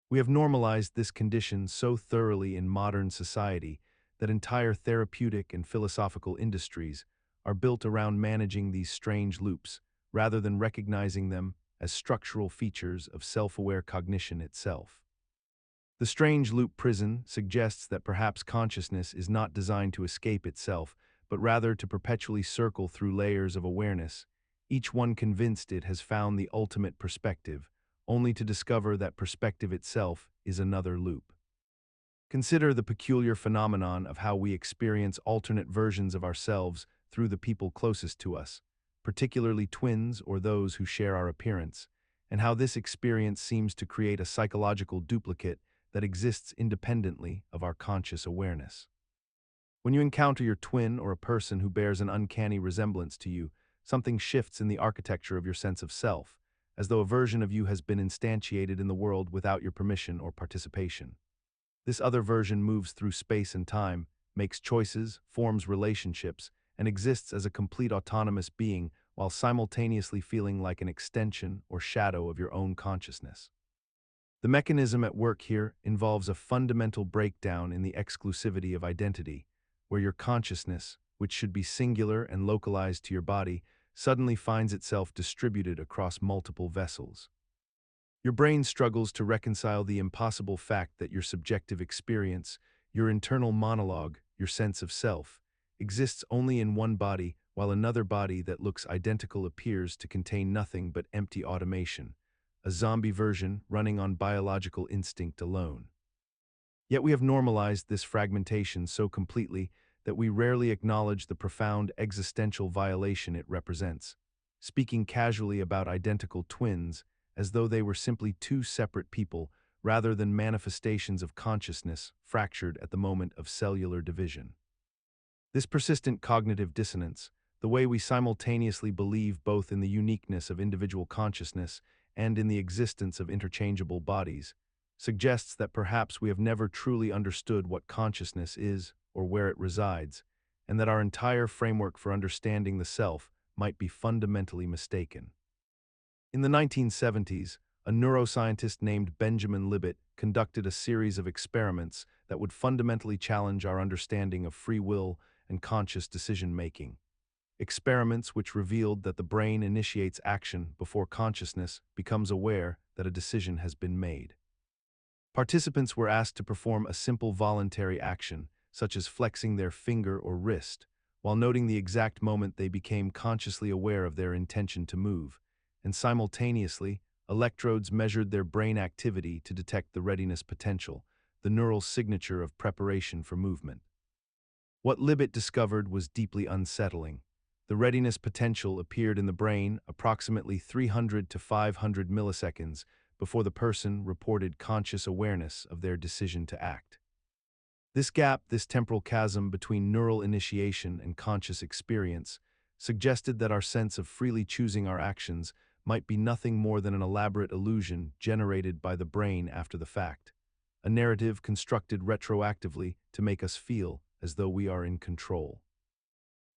We have normalized this condition so thoroughly in modern society that entire therapeutic and philosophical industries are built around managing these strange loops, rather than recognizing them as structural features of self-aware cognition itself. The strange loop prison suggests that perhaps consciousness is not designed to escape itself, but rather to perpetually circle through layers of awareness, each one convinced it has found the ultimate perspective, only to discover that perspective itself is another loop. Consider the peculiar phenomenon of how we experience alternate versions of ourselves through the people closest to us, particularly twins or those who share our appearance, and how this experience seems to create a psychological duplicate that exists independently of our conscious awareness. When you encounter your twin or a person who bears an uncanny resemblance to you, something shifts in the architecture of your sense of self, as though a version of you has been instantiated in the world without your permission or participation. This other version moves through space and time, makes choices, forms relationships, and exists as a complete autonomous being while simultaneously feeling like an extension or shadow of your own consciousness. The mechanism at work here involves a fundamental breakdown in the exclusivity of identity, where your consciousness, which should be singular and localized to your body, suddenly finds itself distributed across multiple vessels. Your brain struggles to reconcile the impossible fact that your subjective experience, your internal monologue, your sense of self, exists only in one body, while another body that looks identical appears to contain nothing but empty automation, a zombie version running on biological instinct alone. Yet we have normalized this fragmentation so completely that we rarely acknowledge the profound existential violation it represents, speaking casually about identical twins as though they were simply two separate people rather than manifestations of consciousness fractured at the moment of cellular division. This persistent cognitive dissonance, the way we simultaneously believe both in the uniqueness of individual consciousness and in the existence of interchangeable bodies, suggests that perhaps we have never truly understood what consciousness is or where it resides, and that our entire framework for understanding the self might be fundamentally mistaken. In the 1970s, a neuroscientist named Benjamin Libet conducted a series of experiments that would fundamentally challenge our understanding of free will and conscious decision-making. Experiments which revealed that the brain initiates action before consciousness becomes aware that a decision has been made. Participants were asked to perform a simple voluntary action, such as flexing their finger or wrist, while noting the exact moment they became consciously aware of their intention to move, and simultaneously, electrodes measured their brain activity to detect the readiness potential, the neural signature of preparation for movement. What Libet discovered was deeply unsettling. The readiness potential appeared in the brain approximately 300 to 500 milliseconds before the person reported conscious awareness of their decision to act. This gap, this temporal chasm between neural initiation and conscious experience, suggested that our sense of freely choosing our actions might be nothing more than an elaborate illusion generated by the brain after the fact, a narrative constructed retroactively to make us feel as though we are in control.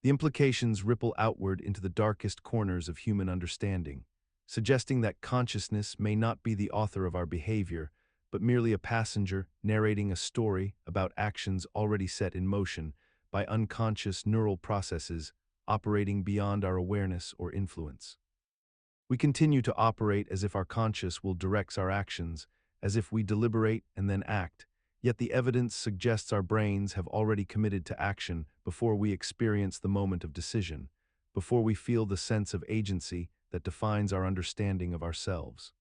The implications ripple outward into the darkest corners of human understanding, suggesting that consciousness may not be the author of our behavior, but merely a passenger narrating a story about actions already set in motion by unconscious neural processes operating beyond our awareness or influence. We continue to operate as if our conscious will direct our actions, as if we deliberate and then act, yet the evidence suggests our brains have already committed to action before we experience the moment of decision, before we feel the sense of agency that defines our understanding of ourselves.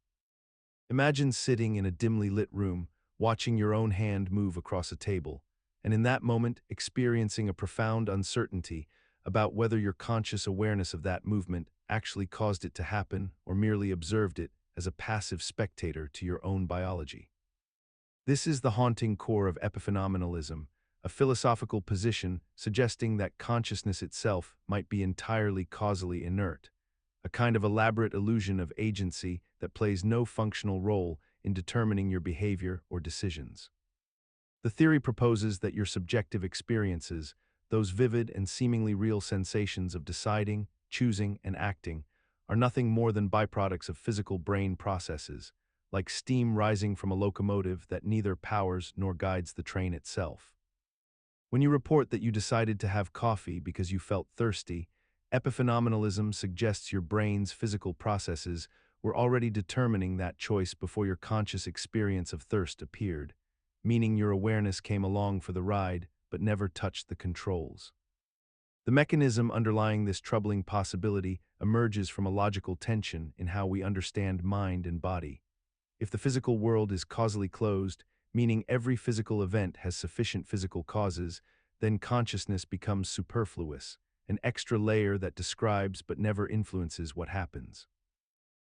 Imagine sitting in a dimly lit room, watching your own hand move across a table, and in that moment experiencing a profound uncertainty about whether your conscious awareness of that movement actually caused it to happen or merely observed it as a passive spectator to your own biology. This is the haunting core of epiphenomenalism, a philosophical position suggesting that consciousness itself might be entirely causally inert, a kind of elaborate illusion of agency that plays no functional role in determining your behavior or decisions. The theory proposes that your subjective experiences, those vivid and seemingly real sensations of deciding, choosing, and acting, are nothing more than byproducts of physical brain processes, like steam rising from a locomotive that neither powers nor guides the train itself. When you report that you decided to have coffee because you felt thirsty, epiphenomenalism suggests your brain's physical processes were already determining that choice before your conscious experience of thirst appeared, meaning your awareness came along for the ride but never touched the controls. The mechanism underlying this troubling possibility emerges from a logical tension in how we understand mind and body. If the physical world is causally closed, meaning every physical event has sufficient physical causes, then consciousness becomes superfluous, an extra layer that describes but never influences what happens.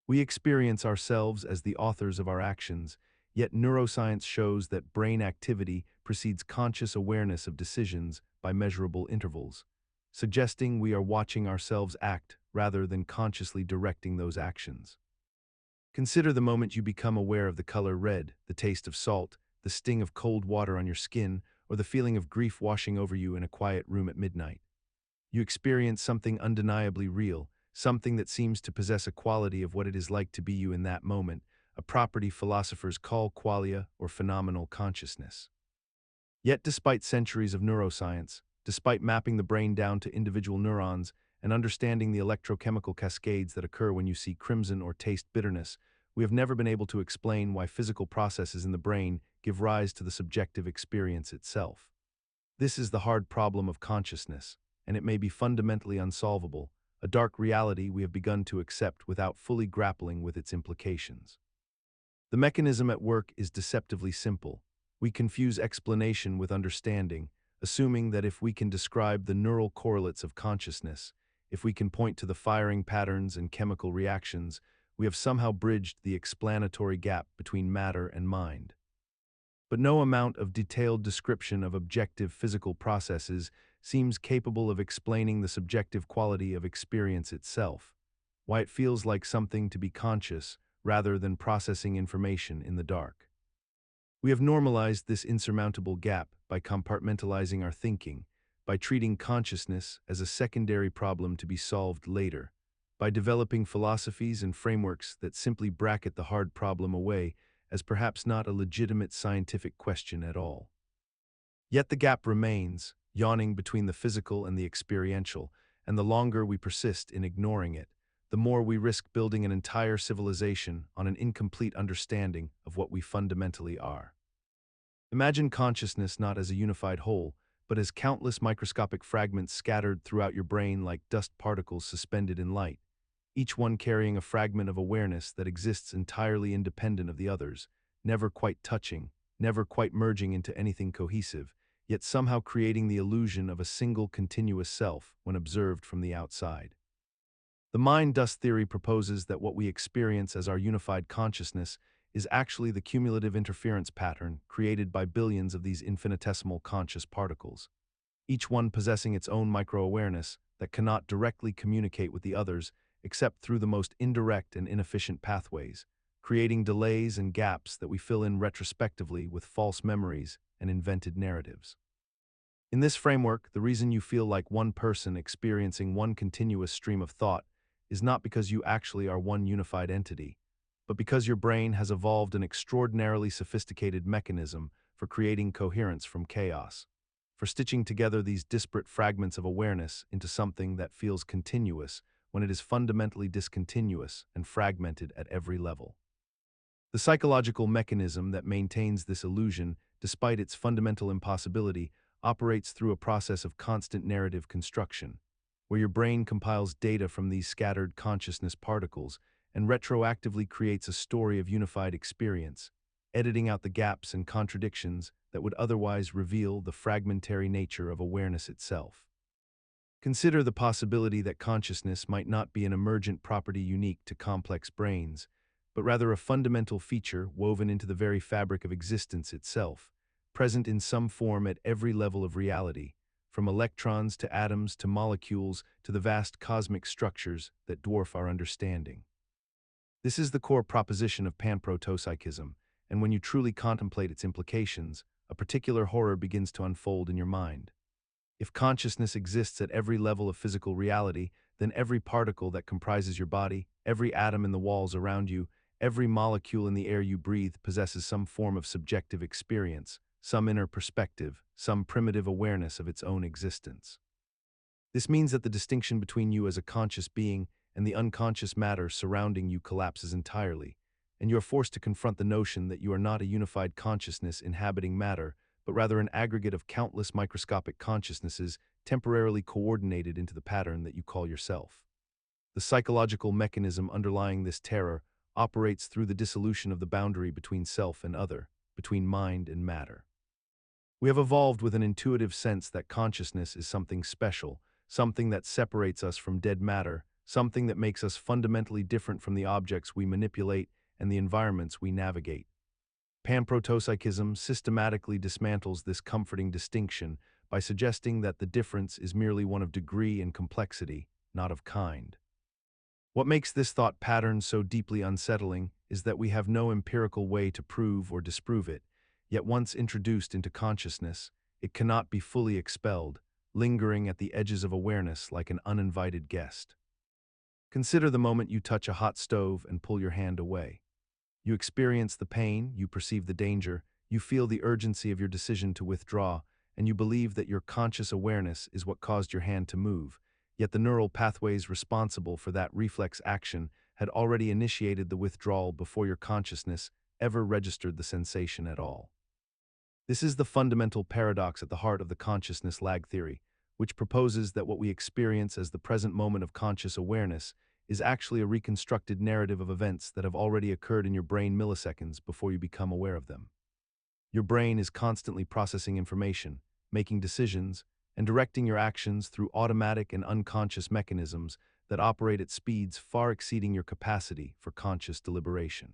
We experience ourselves as the authors of our actions, yet neuroscience shows that brain activity precedes conscious awareness of decisions by measurable intervals, suggesting we are watching ourselves act rather than consciously directing those actions. Consider the moment you become aware of the color red, the taste of salt, the sting of cold water on your skin, or the feeling of grief washing over you in a quiet room at midnight. You experience something undeniably real, something that seems to possess a quality of what it is like to be you in that moment, a property philosophers call qualia or phenomenal consciousness. Yet despite centuries of neuroscience, despite mapping the brain down to individual neurons and understanding the electrochemical cascades that occur when you see crimson or taste bitterness, we have never been able to explain why physical processes in the brain give rise to the subjective experience itself. This is the hard problem of consciousness, and it may be fundamentally unsolvable, a dark reality we have begun to accept without fully grappling with its implications. The mechanism at work is deceptively simple. We confuse explanation with understanding, assuming that if we can describe the neural correlates of consciousness, if we can point to the firing patterns and chemical reactions, we have somehow bridged the explanatory gap between matter and mind. But no amount of detailed description of objective physical processes seems capable of explaining the subjective quality of experience itself, why it feels like something to be conscious rather than processing information in the dark. We have normalized this insurmountable gap by compartmentalizing our thinking, by treating consciousness as a secondary problem to be solved later, by developing philosophies and frameworks that simply bracket the hard problem away as perhaps not a legitimate scientific question at all. Yet the gap remains, yawning between the physical and the experiential, and the longer we persist in ignoring it, the more we risk building an entire civilization on an incomplete understanding of what we fundamentally are. Imagine consciousness not as a unified whole, but as countless microscopic fragments scattered throughout your brain like dust particles suspended in light, each one carrying a fragment of awareness that exists entirely independent of the others, never quite touching, never quite merging into anything cohesive, yet somehow creating the illusion of a single continuous self when observed from the outside. The mind-dust theory proposes that what we experience as our unified consciousness is actually the cumulative interference pattern created by billions of these infinitesimal conscious particles, each one possessing its own micro-awareness that cannot directly communicate with the others except through the most indirect and inefficient pathways, creating delays and gaps that we fill in retrospectively with false memories and invented narratives. In this framework, the reason you feel like one person experiencing one continuous stream of thought is not because you actually are one unified entity, but because your brain has evolved an extraordinarily sophisticated mechanism for creating coherence from chaos, for stitching together these disparate fragments of awareness into something that feels continuous when it is fundamentally discontinuous and fragmented at every level. The psychological mechanism that maintains this illusion, despite its fundamental impossibility, operates through a process of constant narrative construction, where your brain compiles data from these scattered consciousness particles and retroactively creates a story of unified experience, editing out the gaps and contradictions that would otherwise reveal the fragmentary nature of awareness itself. Consider the possibility that consciousness might not be an emergent property unique to complex brains, but rather a fundamental feature woven into the very fabric of existence itself, present in some form at every level of reality, from electrons to atoms to molecules to the vast cosmic structures that dwarf our understanding. This is the core proposition of Panpsychism, and when you truly contemplate its implications, a particular horror begins to unfold in your mind. If consciousness exists at every level of physical reality, then every particle that comprises your body, every atom in the walls around you, every molecule in the air you breathe possesses some form of subjective experience, some inner perspective, some primitive awareness of its own existence. This means that the distinction between you as a conscious being and the unconscious matter surrounding you collapses entirely, and you are forced to confront the notion that you are not a unified consciousness inhabiting matter, but rather an aggregate of countless microscopic consciousnesses temporarily coordinated into the pattern that you call yourself. The psychological mechanism underlying this terror operates through the dissolution of the boundary between self and other, between mind and matter. We have evolved with an intuitive sense that consciousness is something special, something that separates us from dead matter, something that makes us fundamentally different from the objects we manipulate and the environments we navigate. Panpsychism systematically dismantles this comforting distinction by suggesting that the difference is merely one of degree and complexity, not of kind. What makes this thought pattern so deeply unsettling is that we have no empirical way to prove or disprove it, yet once introduced into consciousness, it cannot be fully expelled, lingering at the edges of awareness like an uninvited guest. Consider the moment you touch a hot stove and pull your hand away. You experience the pain, you perceive the danger, you feel the urgency of your decision to withdraw, and you believe that your conscious awareness is what caused your hand to move, yet the neural pathways responsible for that reflex action had already initiated the withdrawal before your consciousness ever registered the sensation at all. This is the fundamental paradox at the heart of the consciousness lag theory, which proposes that what we experience as the present moment of conscious awareness is actually a reconstructed narrative of events that have already occurred in your brain milliseconds before you become aware of them. Your brain is constantly processing information, making decisions, and directing your actions through automatic and unconscious mechanisms that operate at speeds far exceeding your capacity for conscious deliberation.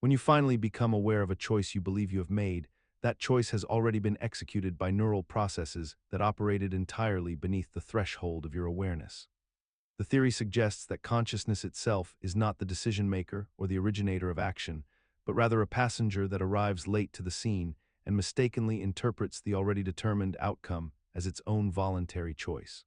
When you finally become aware of a choice you believe you have made, that choice has already been executed by neural processes that operated entirely beneath the threshold of your awareness. The theory suggests that consciousness itself is not the decision-maker or the originator of action, but rather a passenger that arrives late to the scene and mistakenly interprets the already determined outcome as its own voluntary choice.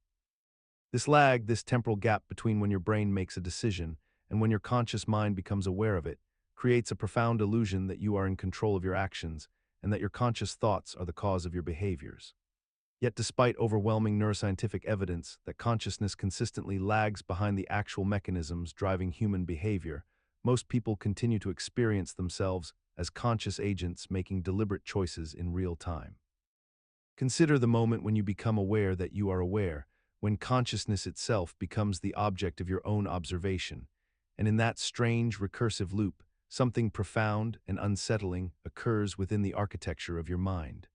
This lag, this temporal gap between when your brain makes a decision and when your conscious mind becomes aware of it, creates a profound illusion that you are in control of your actions and that your conscious thoughts are the cause of your behaviors. Yet despite overwhelming neuroscientific evidence that consciousness consistently lags behind the actual mechanisms driving human behavior, most people continue to experience themselves as conscious agents making deliberate choices in real time. Consider the moment when you become aware that you are aware, when consciousness itself becomes the object of your own observation, and in that strange recursive loop, something profound and unsettling occurs within the architecture of your mind.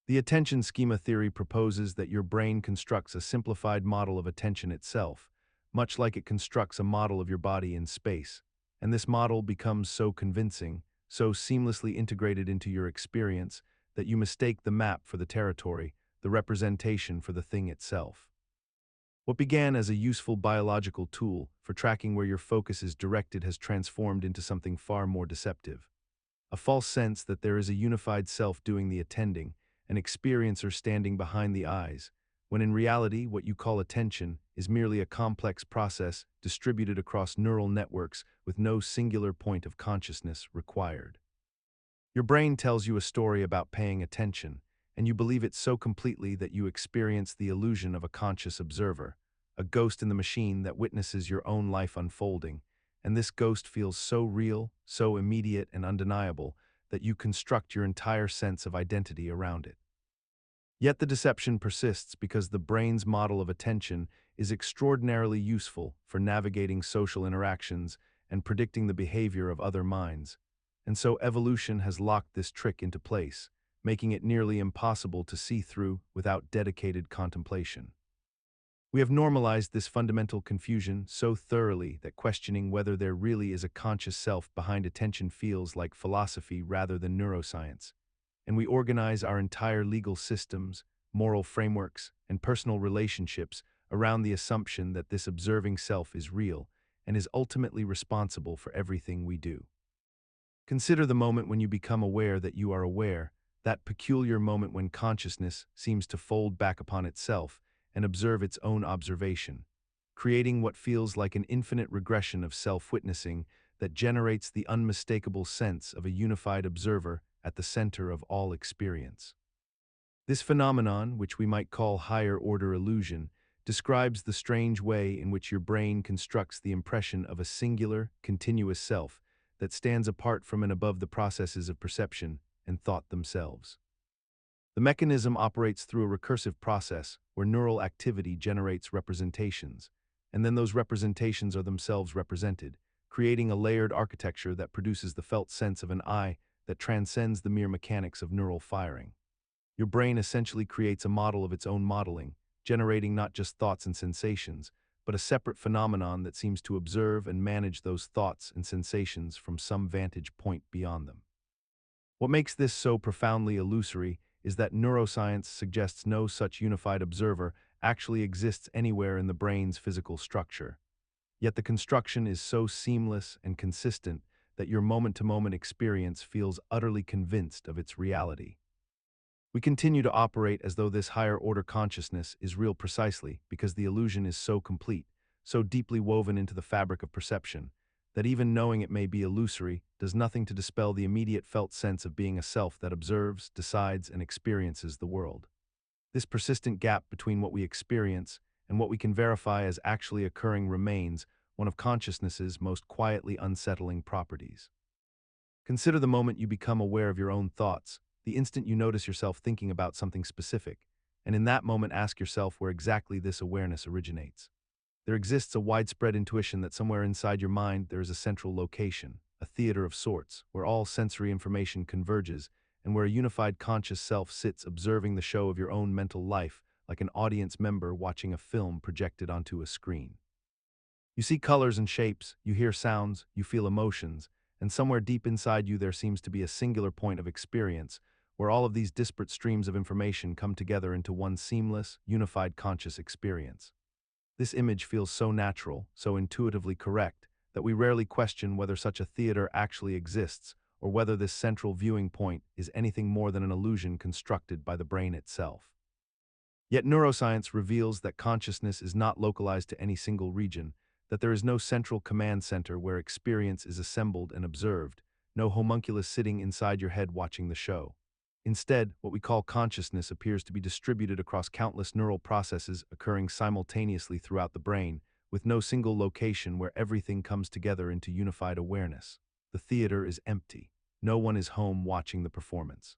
The attention schema theory proposes that your brain constructs a simplified model of attention itself, much like it constructs a model of your body in space, and this model becomes so convincing, so seamlessly integrated into your experience, that you mistake the map for the territory, the representation for the thing itself. What began as a useful biological tool for tracking where your focus is directed has transformed into something far more deceptive. A false sense that there is a unified self doing the attending, an experiencer standing behind the eyes, when in reality what you call attention is merely a complex process distributed across neural networks with no singular point of consciousness required. Your brain tells you a story about paying attention, and you believe it so completely that you experience the illusion of a conscious observer, a ghost in the machine that witnesses your own life unfolding, and this ghost feels so real, so immediate and undeniable that you construct your entire sense of identity around it. Yet the deception persists because the brain's model of attention is extraordinarily useful for navigating social interactions and predicting the behavior of other minds, and so evolution has locked this trick into place, making it nearly impossible to see through without dedicated contemplation. We have normalized this fundamental confusion so thoroughly that questioning whether there really is a conscious self behind attention feels like philosophy rather than neuroscience, and we organize our entire legal systems, moral frameworks, and personal relationships around the assumption that this observing self is real and is ultimately responsible for everything we do. Consider the moment when you become aware that you are aware, that peculiar moment when consciousness seems to fold back upon itself and observe its own observation, creating what feels like an infinite regression of self-witnessing that generates the unmistakable sense of a unified observer at the center of all experience. This phenomenon, which we might call higher-order illusion, describes the strange way in which your brain constructs the impression of a singular, continuous self that stands apart from and above the processes of perception and thought themselves. The mechanism operates through a recursive process where neural activity generates representations, and then those representations are themselves represented, creating a layered architecture that produces the felt sense of an I that transcends the mere mechanics of neural firing. Your brain essentially creates a model of its own modeling, generating not just thoughts and sensations, but a separate phenomenon that seems to observe and manage those thoughts and sensations from some vantage point beyond them. What makes this so profoundly illusory is that neuroscience suggests no such unified observer actually exists anywhere in the brain's physical structure. Yet the construction is so seamless and consistent that your moment-to-moment experience feels utterly convinced of its reality. We continue to operate as though this higher-order consciousness is real precisely because the illusion is so complete, so deeply woven into the fabric of perception, that even knowing it may be illusory does nothing to dispel the immediate felt sense of being a self that observes, decides, and experiences the world. This persistent gap between what we experience and what we can verify as actually occurring remains one of consciousness's most quietly unsettling properties. Consider the moment you become aware of your own thoughts, the instant you notice yourself thinking about something specific, and in that moment ask yourself where exactly this awareness originates. There exists a widespread intuition that somewhere inside your mind there is a central location, a theater of sorts, where all sensory information converges and where a unified conscious self sits observing the show of your own mental life like an audience member watching a film projected onto a screen. You see colors and shapes, you hear sounds, you feel emotions, and somewhere deep inside you there seems to be a singular point of experience where all of these disparate streams of information come together into one seamless, unified conscious experience. This image feels so natural, so intuitively correct, that we rarely question whether such a theater actually exists or whether this central viewing point is anything more than an illusion constructed by the brain itself. Yet neuroscience reveals that consciousness is not localized to any single region, that there is no central command center where experience is assembled and observed, no homunculus sitting inside your head watching the show. Instead, what we call consciousness appears to be distributed across countless neural processes occurring simultaneously throughout the brain, with no single location where everything comes together into unified awareness. The theater is empty. No one is home watching the performance.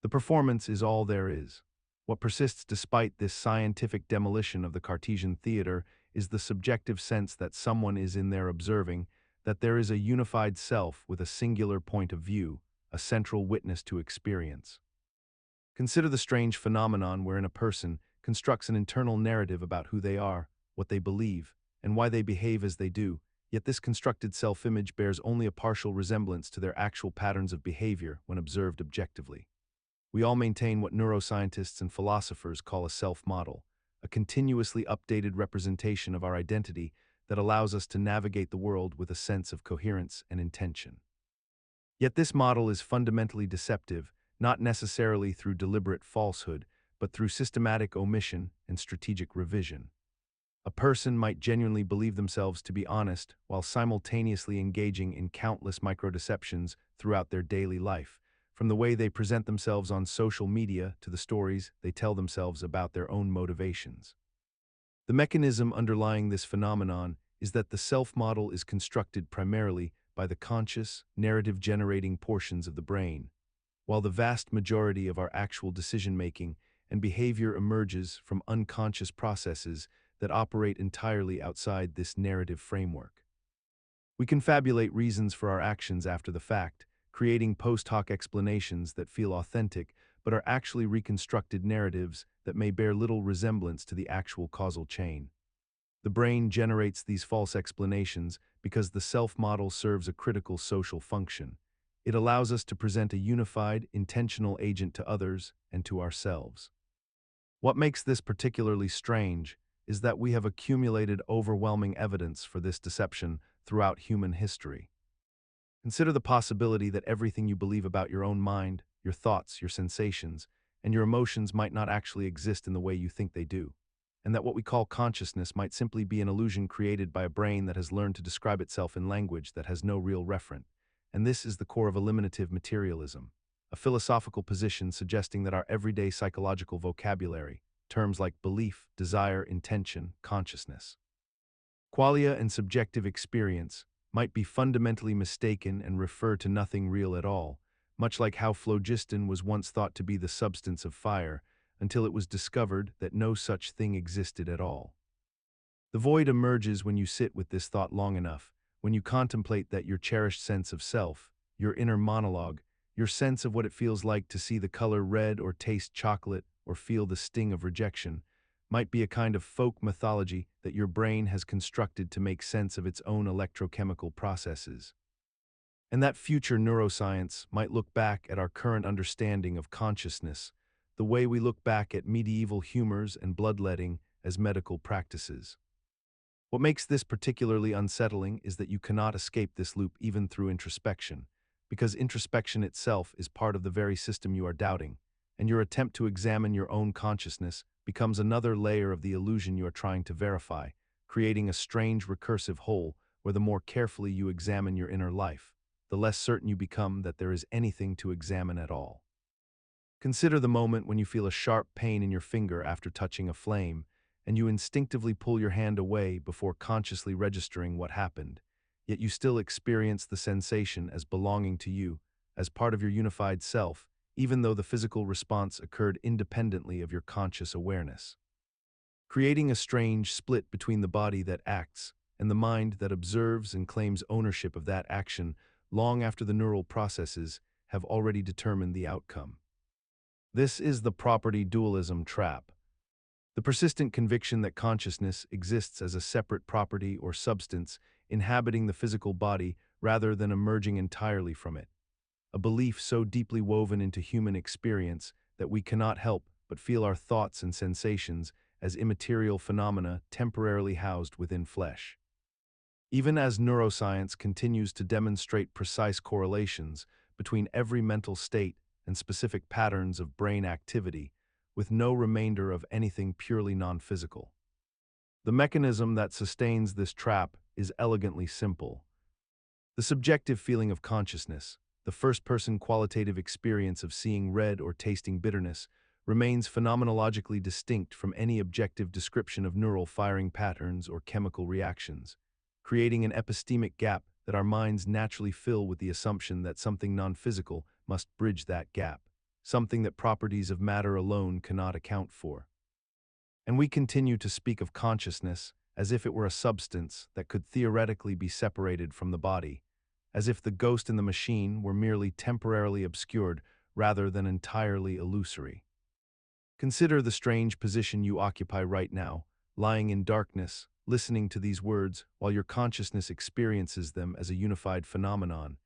The performance is all there is. What persists despite this scientific demolition of the Cartesian theater is the subjective sense that someone is in there observing, that there is a unified self with a singular point of view, a central witness to experience. Consider the strange phenomenon wherein a person constructs an internal narrative about who they are, what they believe, and why they behave as they do, yet this constructed self-image bears only a partial resemblance to their actual patterns of behavior when observed objectively. We all maintain what neuroscientists and philosophers call a self-model, a continuously updated representation of our identity that allows us to navigate the world with a sense of coherence and intention. Yet this model is fundamentally deceptive, not necessarily through deliberate falsehood, but through systematic omission and strategic revision. A person might genuinely believe themselves to be honest while simultaneously engaging in countless microdeceptions throughout their daily life, from the way they present themselves on social media to the stories they tell themselves about their own motivations. The mechanism underlying this phenomenon is that the self-model is constructed primarily by the conscious, narrative-generating portions of the brain, while the vast majority of our actual decision-making and behavior emerges from unconscious processes that operate entirely outside this narrative framework. We confabulate reasons for our actions after the fact, creating post hoc explanations that feel authentic but are actually reconstructed narratives that may bear little resemblance to the actual causal chain. The brain generates these false explanations because the self-model serves a critical social function. It allows us to present a unified, intentional agent to others and to ourselves. What makes this particularly strange is that we have accumulated overwhelming evidence for this deception throughout human history. Consider the possibility that everything you believe about your own mind, your thoughts, your sensations, and your emotions might not actually exist in the way you think they do, and that what we call consciousness might simply be an illusion created by a brain that has learned to describe itself in language that has no real referent. And this is the core of eliminative materialism, a philosophical position suggesting that our everyday psychological vocabulary, terms like belief, desire, intention, consciousness, qualia, and subjective experience, might be fundamentally mistaken and refer to nothing real at all, much like how phlogiston was once thought to be the substance of fire, until it was discovered that no such thing existed at all. The void emerges when you sit with this thought long enough, when you contemplate that your cherished sense of self, your inner monologue, your sense of what it feels like to see the color red or taste chocolate or feel the sting of rejection, might be a kind of folk mythology that your brain has constructed to make sense of its own electrochemical processes. And that future neuroscience might look back at our current understanding of consciousness, the way we look back at medieval humors and bloodletting as medical practices. What makes this particularly unsettling is that you cannot escape this loop even through introspection, because introspection itself is part of the very system you are doubting, and your attempt to examine your own consciousness becomes another layer of the illusion you are trying to verify, creating a strange recursive whole where the more carefully you examine your inner life, the less certain you become that there is anything to examine at all. Consider the moment when you feel a sharp pain in your finger after touching a flame, and you instinctively pull your hand away before consciously registering what happened, yet you still experience the sensation as belonging to you, as part of your unified self, even though the physical response occurred independently of your conscious awareness. Creating a strange split between the body that acts and the mind that observes and claims ownership of that action long after the neural processes have already determined the outcome. This is the property dualism trap. The persistent conviction that consciousness exists as a separate property or substance inhabiting the physical body rather than emerging entirely from it. A belief so deeply woven into human experience that we cannot help but feel our thoughts and sensations as immaterial phenomena temporarily housed within flesh. Even as neuroscience continues to demonstrate precise correlations between every mental state and specific patterns of brain activity, with no remainder of anything purely non-physical. The mechanism that sustains this trap is elegantly simple. The subjective feeling of consciousness, the first-person qualitative experience of seeing red or tasting bitterness, remains phenomenologically distinct from any objective description of neural firing patterns or chemical reactions, creating an epistemic gap that our minds naturally fill with the assumption that something non-physical must bridge that gap, something that properties of matter alone cannot account for. And we continue to speak of consciousness as if it were a substance that could theoretically be separated from the body, as if the ghost in the machine were merely temporarily obscured rather than entirely illusory. Consider the strange position you occupy right now, lying in darkness, listening to these words while your consciousness experiences them as a unified phenomenon.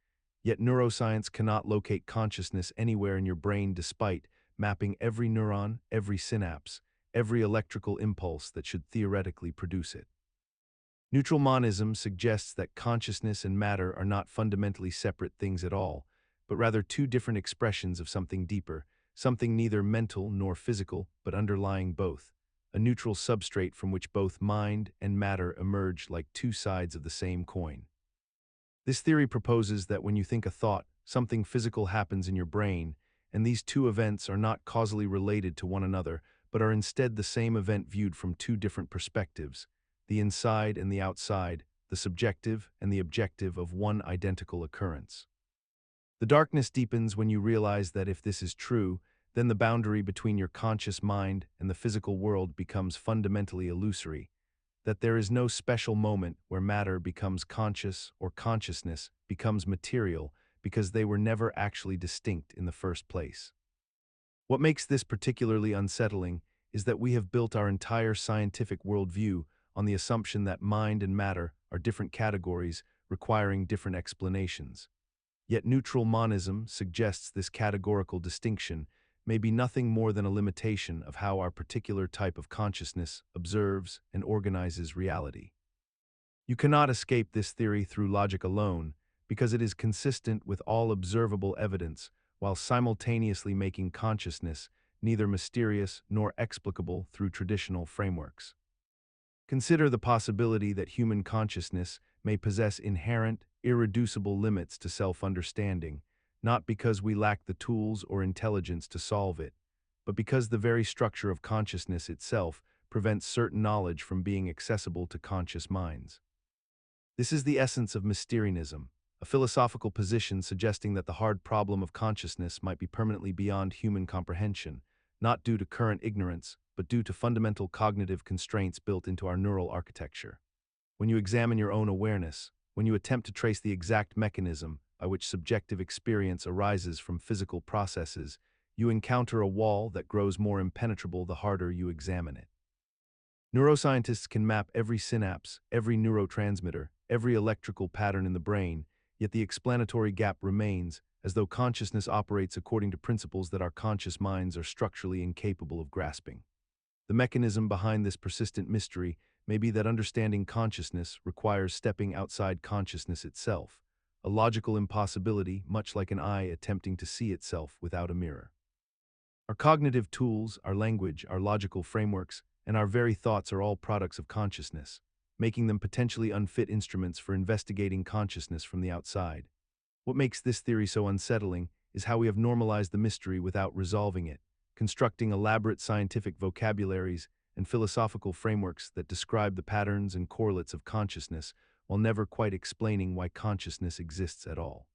Yet neuroscience cannot locate consciousness anywhere in your brain despite mapping every neuron, every synapse, every electrical impulse that should theoretically produce it. Neutral monism suggests that consciousness and matter are not fundamentally separate things at all, but rather two different expressions of something deeper, something neither mental nor physical, but underlying both, a neutral substrate from which both mind and matter emerge like two sides of the same coin. This theory proposes that when you think a thought, something physical happens in your brain, and these two events are not causally related to one another, but are instead the same event viewed from two different perspectives, the inside and the outside, the subjective and the objective of one identical occurrence. The darkness deepens when you realize that if this is true, then the boundary between your conscious mind and the physical world becomes fundamentally illusory, that there is no special moment where matter becomes conscious or consciousness becomes material because they were never actually distinct in the first place. What makes this particularly unsettling is that we have built our entire scientific worldview on the assumption that mind and matter are different categories requiring different explanations. Yet neutral monism suggests this categorical distinction may be nothing more than a limitation of how our particular type of consciousness observes and organizes reality. You cannot escape this theory through logic alone because it is consistent with all observable evidence while simultaneously making consciousness neither mysterious nor explicable through traditional frameworks. Consider the possibility that human consciousness may possess inherent, irreducible limits to self-understanding, not because we lack the tools or intelligence to solve it, but because the very structure of consciousness itself prevents certain knowledge from being accessible to conscious minds. This is the essence of Mysterianism, a philosophical position suggesting that the hard problem of consciousness might be permanently beyond human comprehension, not due to current ignorance, but due to fundamental cognitive constraints built into our neural architecture. When you examine your own awareness, when you attempt to trace the exact mechanism by which subjective experience arises from physical processes, you encounter a wall that grows more impenetrable the harder you examine it. Neuroscientists can map every synapse, every neurotransmitter, every electrical pattern in the brain, yet the explanatory gap remains, as though consciousness operates according to principles that our conscious minds are structurally incapable of grasping. The mechanism behind this persistent mystery may be that understanding consciousness requires stepping outside consciousness itself, a logical impossibility much like an eye attempting to see itself without a mirror. Our cognitive tools, our language, our logical frameworks, and our very thoughts are all products of consciousness, making them potentially unfit instruments for investigating consciousness from the outside. What makes this theory so unsettling is how we have normalized the mystery without resolving it, constructing elaborate scientific vocabularies and philosophical frameworks that describe the patterns and correlates of consciousness while never quite explaining why consciousness exists at all.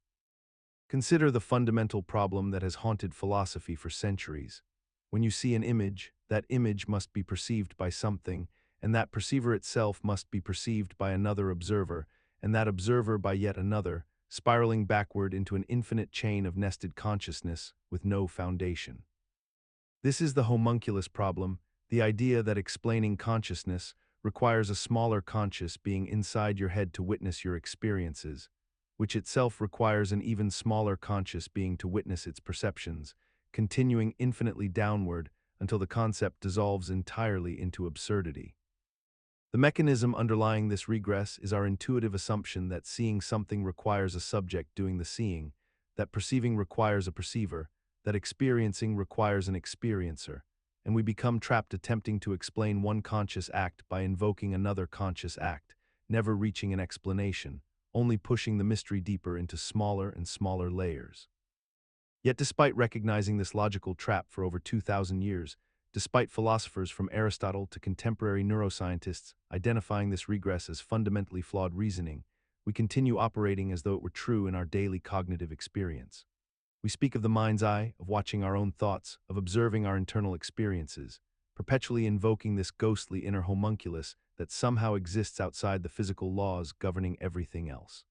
Consider the fundamental problem that has haunted philosophy for centuries. When you see an image, that image must be perceived by something, and that perceiver itself must be perceived by another observer, and that observer by yet another, spiraling backward into an infinite chain of nested consciousness with no foundation. This is the homunculus problem, the idea that explaining consciousness requires a smaller conscious being inside your head to witness your experiences, which itself requires an even smaller conscious being to witness its perceptions, continuing infinitely downward until the concept dissolves entirely into absurdity. The mechanism underlying this regress is our intuitive assumption that seeing something requires a subject doing the seeing, that perceiving requires a perceiver, that experiencing requires an experiencer, and we become trapped attempting to explain one conscious act by invoking another conscious act, never reaching an explanation, only pushing the mystery deeper into smaller and smaller layers. Yet despite recognizing this logical trap for over 2,000 years, despite philosophers from Aristotle to contemporary neuroscientists identifying this regress as fundamentally flawed reasoning, we continue operating as though it were true in our daily cognitive experience. We speak of the mind's eye, of watching our own thoughts, of observing our internal experiences, perpetually invoking this ghostly inner homunculus that somehow exists outside the physical laws governing everything else.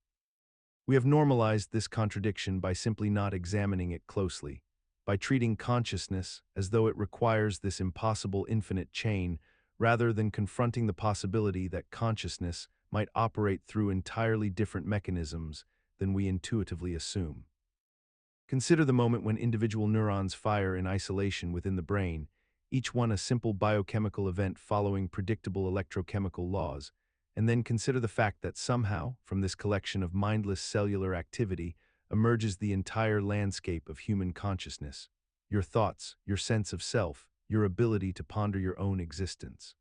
We have normalized this contradiction by simply not examining it closely, by treating consciousness as though it requires this impossible infinite chain rather than confronting the possibility that consciousness might operate through entirely different mechanisms than we intuitively assume. Consider the moment when individual neurons fire in isolation within the brain, each one a simple biochemical event following predictable electrochemical laws, and then consider the fact that somehow, from this collection of mindless cellular activity, emerges the entire landscape of human consciousness, your thoughts, your sense of self, your ability to ponder your own existence.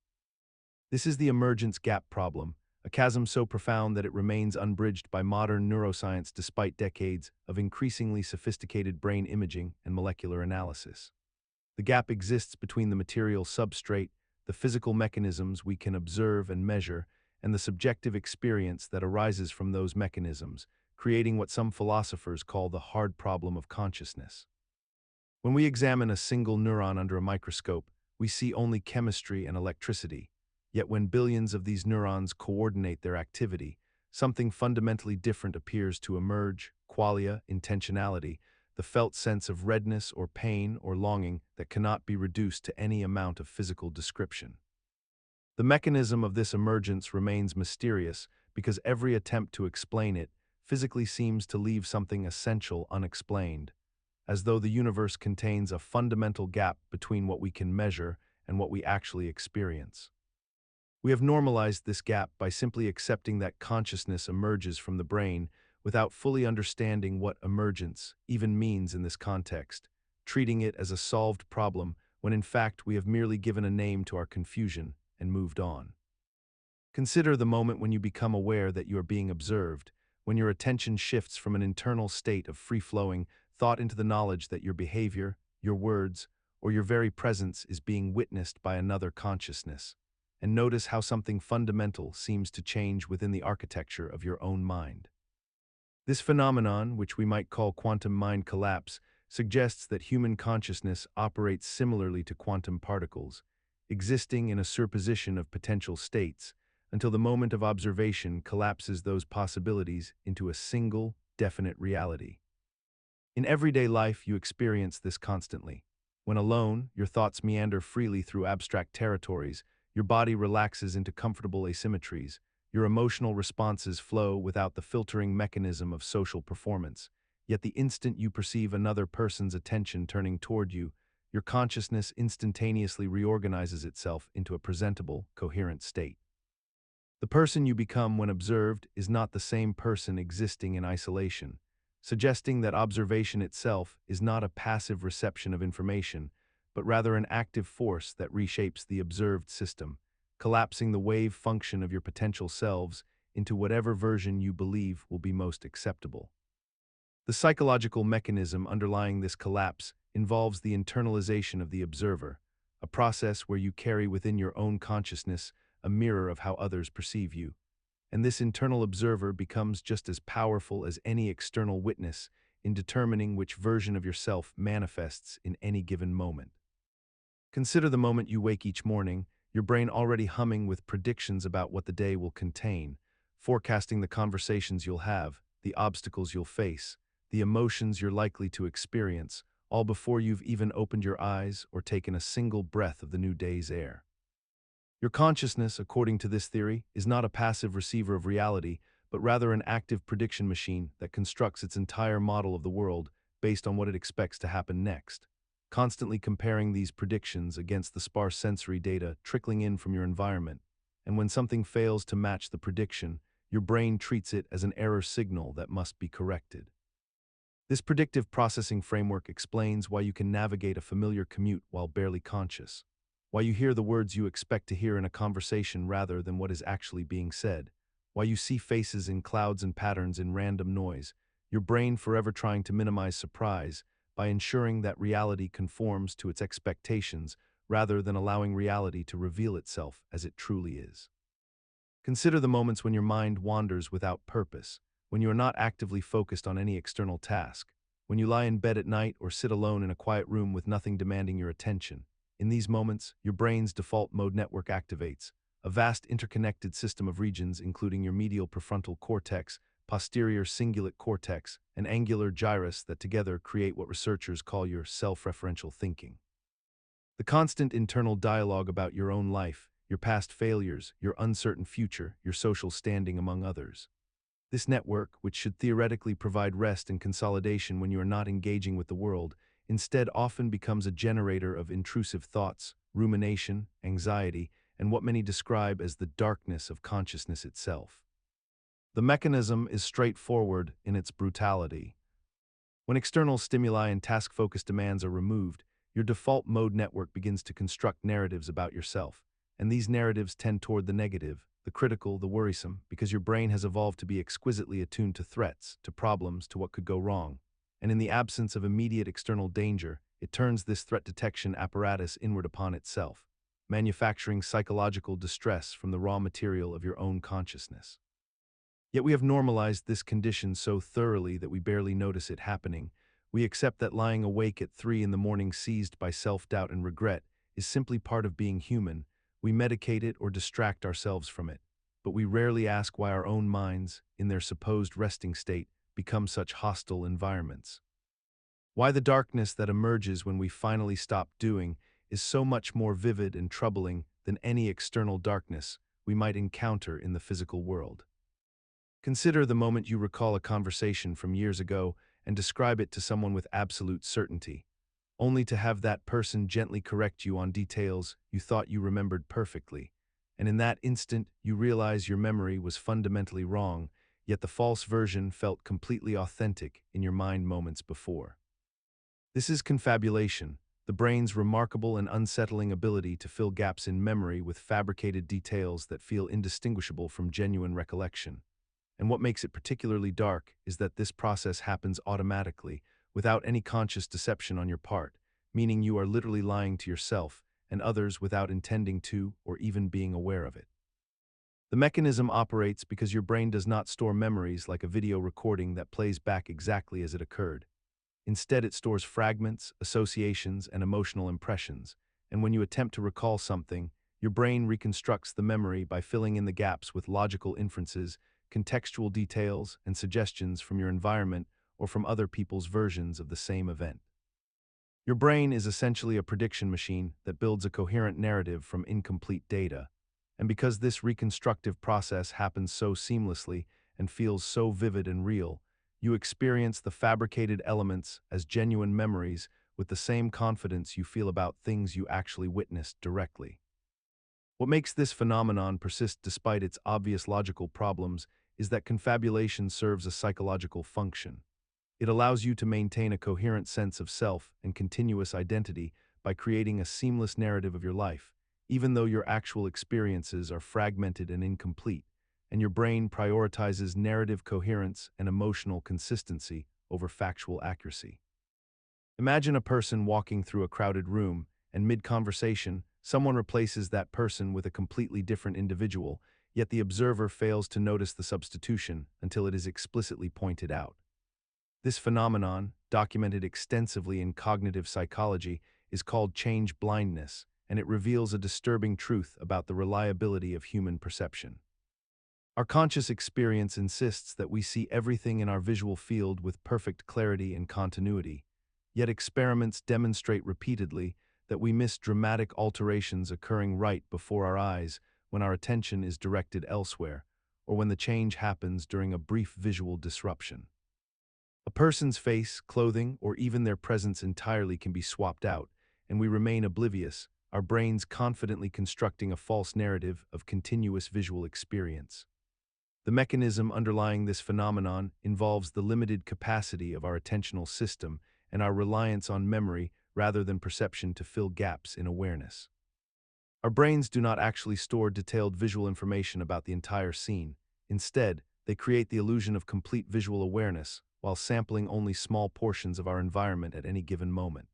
This is the emergence gap problem, a chasm so profound that it remains unbridged by modern neuroscience despite decades of increasingly sophisticated brain imaging and molecular analysis. The gap exists between the material substrate, the physical mechanisms we can observe and measure, and the subjective experience that arises from those mechanisms, creating what some philosophers call the hard problem of consciousness. When we examine a single neuron under a microscope, we see only chemistry and electricity. Yet when billions of these neurons coordinate their activity, something fundamentally different appears to emerge: qualia, intentionality, the felt sense of redness or pain or longing that cannot be reduced to any amount of physical description. The mechanism of this emergence remains mysterious because every attempt to explain it physically seems to leave something essential unexplained, as though the universe contains a fundamental gap between what we can measure and what we actually experience. We have normalized this gap by simply accepting that consciousness emerges from the brain without fully understanding what emergence even means in this context, treating it as a solved problem when in fact we have merely given a name to our confusion and moved on. Consider the moment when you become aware that you are being observed, when your attention shifts from an internal state of free-flowing thought into the knowledge that your behavior, your words, or your very presence is being witnessed by another consciousness. And notice how something fundamental seems to change within the architecture of your own mind. This phenomenon, which we might call quantum mind collapse, suggests that human consciousness operates similarly to quantum particles, existing in a superposition of potential states, until the moment of observation collapses those possibilities into a single, definite reality. In everyday life, you experience this constantly. When alone, your thoughts meander freely through abstract territories, your body relaxes into comfortable asymmetries, your emotional responses flow without the filtering mechanism of social performance. Yet the instant you perceive another person's attention turning toward you, your consciousness instantaneously reorganizes itself into a presentable, coherent state. The person you become when observed is not the same person existing in isolation, suggesting that observation itself is not a passive reception of information, but rather an active force that reshapes the observed system, collapsing the wave function of your potential selves into whatever version you believe will be most acceptable. The psychological mechanism underlying this collapse involves the internalization of the observer, a process where you carry within your own consciousness a mirror of how others perceive you, and this internal observer becomes just as powerful as any external witness in determining which version of yourself manifests in any given moment. Consider the moment you wake each morning, your brain already humming with predictions about what the day will contain, forecasting the conversations you'll have, the obstacles you'll face, the emotions you're likely to experience, all before you've even opened your eyes or taken a single breath of the new day's air. Your consciousness, according to this theory, is not a passive receiver of reality, but rather an active prediction machine that constructs its entire model of the world based on what it expects to happen next, constantly comparing these predictions against the sparse sensory data trickling in from your environment. And when something fails to match the prediction, your brain treats it as an error signal that must be corrected. This predictive processing framework explains why you can navigate a familiar commute while barely conscious, why you hear the words you expect to hear in a conversation rather than what is actually being said, why you see faces in clouds and patterns in random noise, your brain forever trying to minimize surprise by ensuring that reality conforms to its expectations rather than allowing reality to reveal itself as it truly is. Consider the moments when your mind wanders without purpose, when you are not actively focused on any external task, when you lie in bed at night or sit alone in a quiet room with nothing demanding your attention. In these moments, your brain's default mode network activates, a vast interconnected system of regions including your medial prefrontal cortex, posterior cingulate cortex, and angular gyrus that together create what researchers call your self-referential thinking. The constant internal dialogue about your own life, your past failures, your uncertain future, your social standing among others. This network, which should theoretically provide rest and consolidation when you are not engaging with the world, instead often becomes a generator of intrusive thoughts, rumination, anxiety, and what many describe as the darkness of consciousness itself. The mechanism is straightforward in its brutality. When external stimuli and task-focused demands are removed, your default mode network begins to construct narratives about yourself, and these narratives tend toward the negative, the critical, the worrisome, because your brain has evolved to be exquisitely attuned to threats, to problems, to what could go wrong. And in the absence of immediate external danger, it turns this threat detection apparatus inward upon itself, manufacturing psychological distress from the raw material of your own consciousness. Yet we have normalized this condition so thoroughly that we barely notice it happening. We accept that lying awake at 3 in the morning seized by self-doubt and regret is simply part of being human. We medicate it or distract ourselves from it, but we rarely ask why our own minds, in their supposed resting state, become such hostile environments. Why the darkness that emerges when we finally stop doing is so much more vivid and troubling than any external darkness we might encounter in the physical world. Consider the moment you recall a conversation from years ago and describe it to someone with absolute certainty, only to have that person gently correct you on details you thought you remembered perfectly, and in that instant you realize your memory was fundamentally wrong, yet the false version felt completely authentic in your mind moments before. This is confabulation, the brain's remarkable and unsettling ability to fill gaps in memory with fabricated details that feel indistinguishable from genuine recollection. And what makes it particularly dark is that this process happens automatically, without any conscious deception on your part, meaning you are literally lying to yourself and others without intending to or even being aware of it. The mechanism operates because your brain does not store memories like a video recording that plays back exactly as it occurred. Instead, it stores fragments, associations, and emotional impressions, and when you attempt to recall something, your brain reconstructs the memory by filling in the gaps with logical inferences, contextual details, and suggestions from your environment or from other people's versions of the same event. Your brain is essentially a prediction machine that builds a coherent narrative from incomplete data, and because this reconstructive process happens so seamlessly and feels so vivid and real, you experience the fabricated elements as genuine memories with the same confidence you feel about things you actually witnessed directly. What makes this phenomenon persist despite its obvious logical problems is that confabulation serves a psychological function. It allows you to maintain a coherent sense of self and continuous identity by creating a seamless narrative of your life, even though your actual experiences are fragmented and incomplete, and your brain prioritizes narrative coherence and emotional consistency over factual accuracy. Imagine a person walking through a crowded room, and mid-conversation, someone replaces that person with a completely different individual, yet the observer fails to notice the substitution until it is explicitly pointed out. This phenomenon, documented extensively in cognitive psychology, is called change blindness, and it reveals a disturbing truth about the reliability of human perception. Our conscious experience insists that we see everything in our visual field with perfect clarity and continuity, yet experiments demonstrate repeatedly that we miss dramatic alterations occurring right before our eyes when our attention is directed elsewhere, or when the change happens during a brief visual disruption. A person's face, clothing, or even their presence entirely can be swapped out, and we remain oblivious, our brains confidently constructing a false narrative of continuous visual experience. The mechanism underlying this phenomenon involves the limited capacity of our attentional system and our reliance on memory rather than perception to fill gaps in awareness. Our brains do not actually store detailed visual information about the entire scene. Instead, they create the illusion of complete visual awareness while sampling only small portions of our environment at any given moment.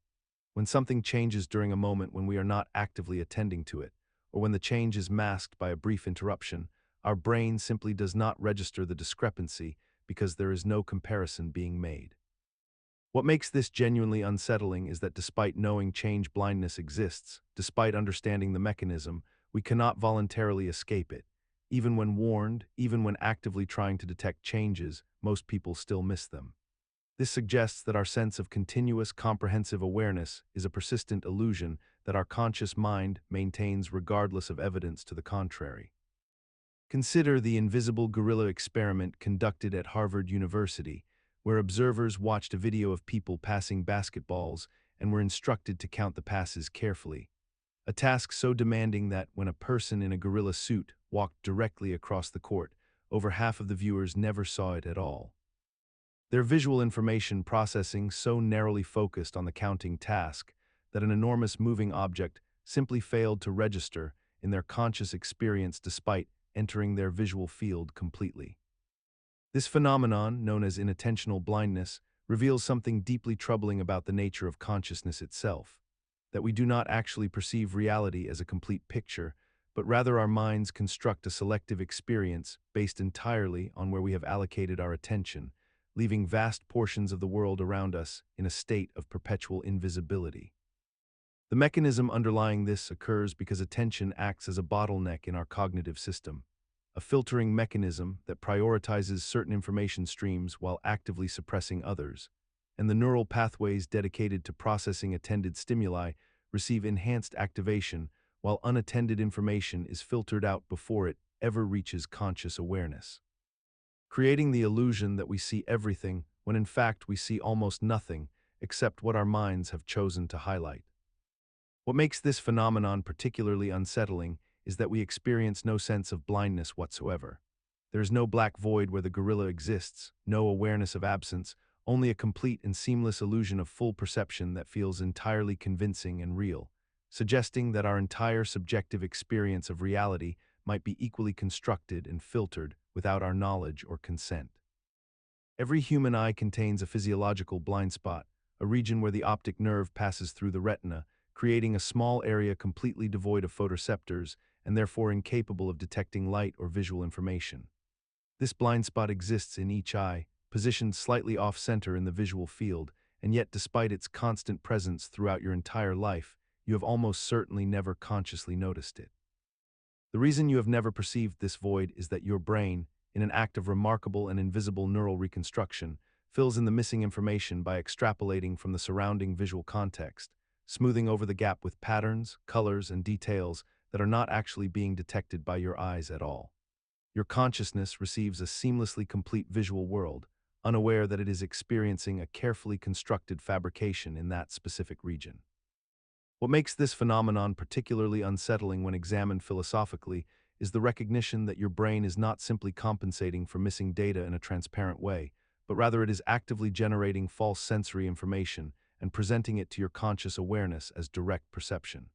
When something changes during a moment when we are not actively attending to it, or when the change is masked by a brief interruption, our brain simply does not register the discrepancy because there is no comparison being made. What makes this genuinely unsettling is that despite knowing change blindness exists, despite understanding the mechanism, We cannot voluntarily escape it. Even when warned, even when actively trying to detect changes, most people still miss them. This suggests that our sense of continuous comprehensive awareness is a persistent illusion that our conscious mind maintains regardless of evidence to the contrary. Consider the invisible gorilla experiment conducted at Harvard University, where observers watched a video of people passing basketballs and were instructed to count the passes carefully. A task so demanding that when a person in a gorilla suit walked directly across the court, over half of the viewers never saw it at all. Their visual information processing so narrowly focused on the counting task that an enormous moving object simply failed to register in their conscious experience despite entering their visual field completely. This phenomenon, known as inattentional blindness, reveals something deeply troubling about the nature of consciousness itself, that we do not actually perceive reality as a complete picture, but rather our minds construct a selective experience based entirely on where we have allocated our attention, leaving vast portions of the world around us in a state of perpetual invisibility. The mechanism underlying this occurs because attention acts as a bottleneck in our cognitive system, a filtering mechanism that prioritizes certain information streams while actively suppressing others, and the neural pathways dedicated to processing attended stimuli receive enhanced activation while unattended information is filtered out before it ever reaches conscious awareness, creating the illusion that we see everything when in fact we see almost nothing except what our minds have chosen to highlight. What makes this phenomenon particularly unsettling is that we experience no sense of blindness whatsoever. There is no black void where the gorilla exists, no awareness of absence, only a complete and seamless illusion of full perception that feels entirely convincing and real, suggesting that our entire subjective experience of reality might be equally constructed and filtered without our knowledge or consent. Every human eye contains a physiological blind spot, a region where the optic nerve passes through the retina, creating a small area completely devoid of photoreceptors and therefore incapable of detecting light or visual information. This blind spot exists in each eye, positioned slightly off-center in the visual field, and yet despite its constant presence throughout your entire life, you have almost certainly never consciously noticed it. The reason you have never perceived this void is that your brain, in an act of remarkable and invisible neural reconstruction, fills in the missing information by extrapolating from the surrounding visual context, smoothing over the gap with patterns, colors, and details that are not actually being detected by your eyes at all. Your consciousness receives a seamlessly complete visual world, unaware that it is experiencing a carefully constructed fabrication in that specific region. What makes this phenomenon particularly unsettling when examined philosophically is the recognition that your brain is not simply compensating for missing data in a transparent way, but rather it is actively generating false sensory information and presenting it to your conscious awareness as direct perception.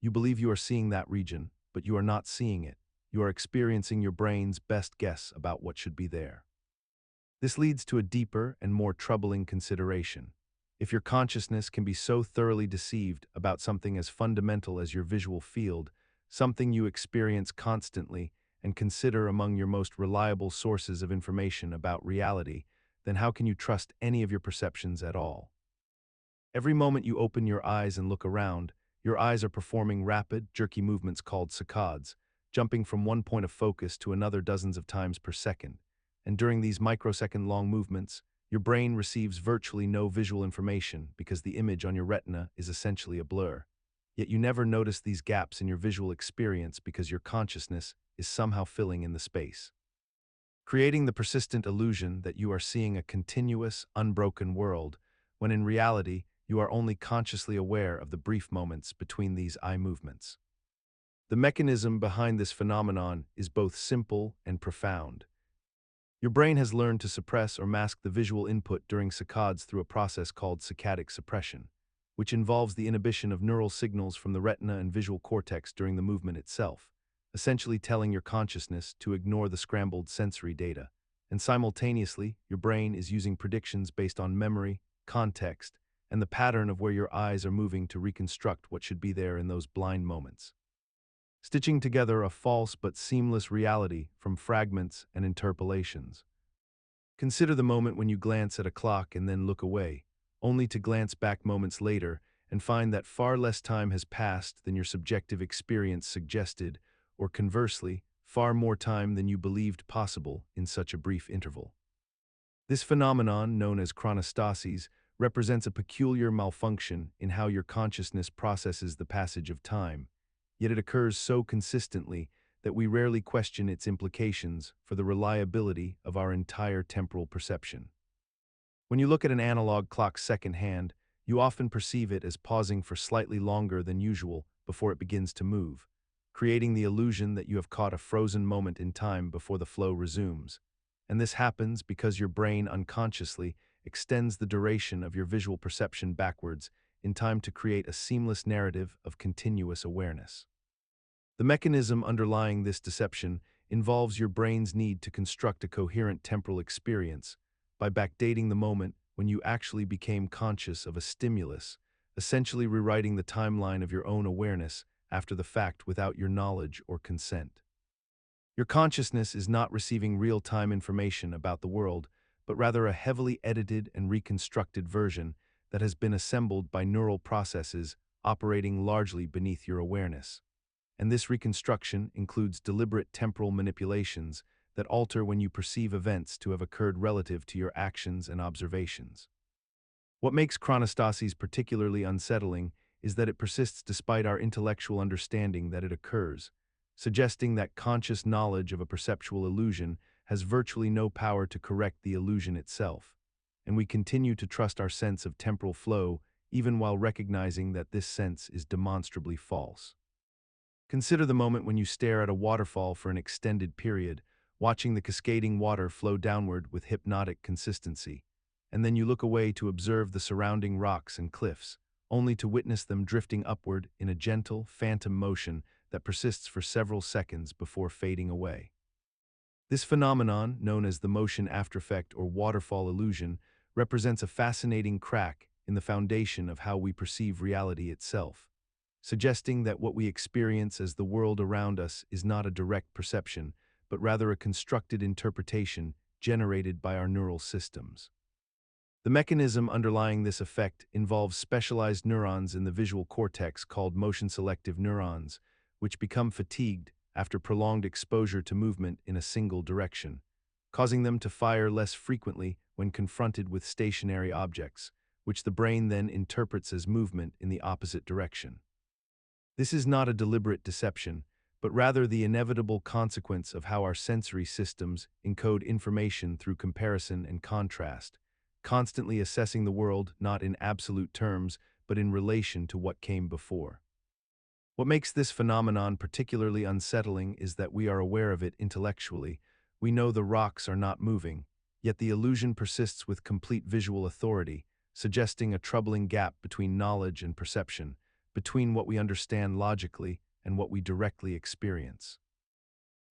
You believe you are seeing that region, but you are not seeing it. You are experiencing your brain's best guess about what should be there. This leads to a deeper and more troubling consideration. If your consciousness can be so thoroughly deceived about something as fundamental as your visual field, something you experience constantly and consider among your most reliable sources of information about reality, then how can you trust any of your perceptions at all? Every moment you open your eyes and look around, your eyes are performing rapid, jerky movements called saccades, jumping from one point of focus to another dozens of times per second. And during these microsecond-long movements, your brain receives virtually no visual information because the image on your retina is essentially a blur. Yet you never notice these gaps in your visual experience because your consciousness is somehow filling in the space, creating the persistent illusion that you are seeing a continuous, unbroken world, when in reality, you are only consciously aware of the brief moments between these eye movements. The mechanism behind this phenomenon is both simple and profound. Your brain has learned to suppress or mask the visual input during saccades through a process called saccadic suppression, which involves the inhibition of neural signals from the retina and visual cortex during the movement itself, essentially telling your consciousness to ignore the scrambled sensory data. And simultaneously, your brain is using predictions based on memory, context, and the pattern of where your eyes are moving to reconstruct what should be there in those blind moments, stitching together a false but seamless reality from fragments and interpolations. Consider the moment when you glance at a clock and then look away, only to glance back moments later and find that far less time has passed than your subjective experience suggested, or conversely, far more time than you believed possible in such a brief interval. This phenomenon, known as chronostasis, represents a peculiar malfunction in how your consciousness processes the passage of time, yet it occurs so consistently that we rarely question its implications for the reliability of our entire temporal perception. When you look at an analog clock secondhand, you often perceive it as pausing for slightly longer than usual before it begins to move, creating the illusion that you have caught a frozen moment in time before the flow resumes. And this happens because your brain unconsciously extends the duration of your visual perception backwards in time to create a seamless narrative of continuous awareness. The mechanism underlying this deception involves your brain's need to construct a coherent temporal experience by backdating the moment when you actually became conscious of a stimulus, essentially rewriting the timeline of your own awareness after the fact without your knowledge or consent. Your consciousness is not receiving real-time information about the world, but rather a heavily edited and reconstructed version that has been assembled by neural processes operating largely beneath your awareness. And this reconstruction includes deliberate temporal manipulations that alter when you perceive events to have occurred relative to your actions and observations. What makes chronostasis particularly unsettling is that it persists despite our intellectual understanding that it occurs, suggesting that conscious knowledge of a perceptual illusion has virtually no power to correct the illusion itself, and we continue to trust our sense of temporal flow even while recognizing that this sense is demonstrably false. Consider the moment when you stare at a waterfall for an extended period, watching the cascading water flow downward with hypnotic consistency, and then you look away to observe the surrounding rocks and cliffs, only to witness them drifting upward in a gentle, phantom motion that persists for several seconds before fading away. This phenomenon, known as the motion aftereffect or waterfall illusion, represents a fascinating crack in the foundation of how we perceive reality itself, suggesting that what we experience as the world around us is not a direct perception, but rather a constructed interpretation generated by our neural systems. The mechanism underlying this effect involves specialized neurons in the visual cortex called motion-selective neurons, which become fatigued after prolonged exposure to movement in a single direction, causing them to fire less frequently when confronted with stationary objects, which the brain then interprets as movement in the opposite direction. This is not a deliberate deception, but rather the inevitable consequence of how our sensory systems encode information through comparison and contrast, constantly assessing the world not in absolute terms, but in relation to what came before. What makes this phenomenon particularly unsettling is that we are aware of it intellectually. We know the rocks are not moving, yet the illusion persists with complete visual authority, suggesting a troubling gap between knowledge and perception, between what we understand logically and what we directly experience.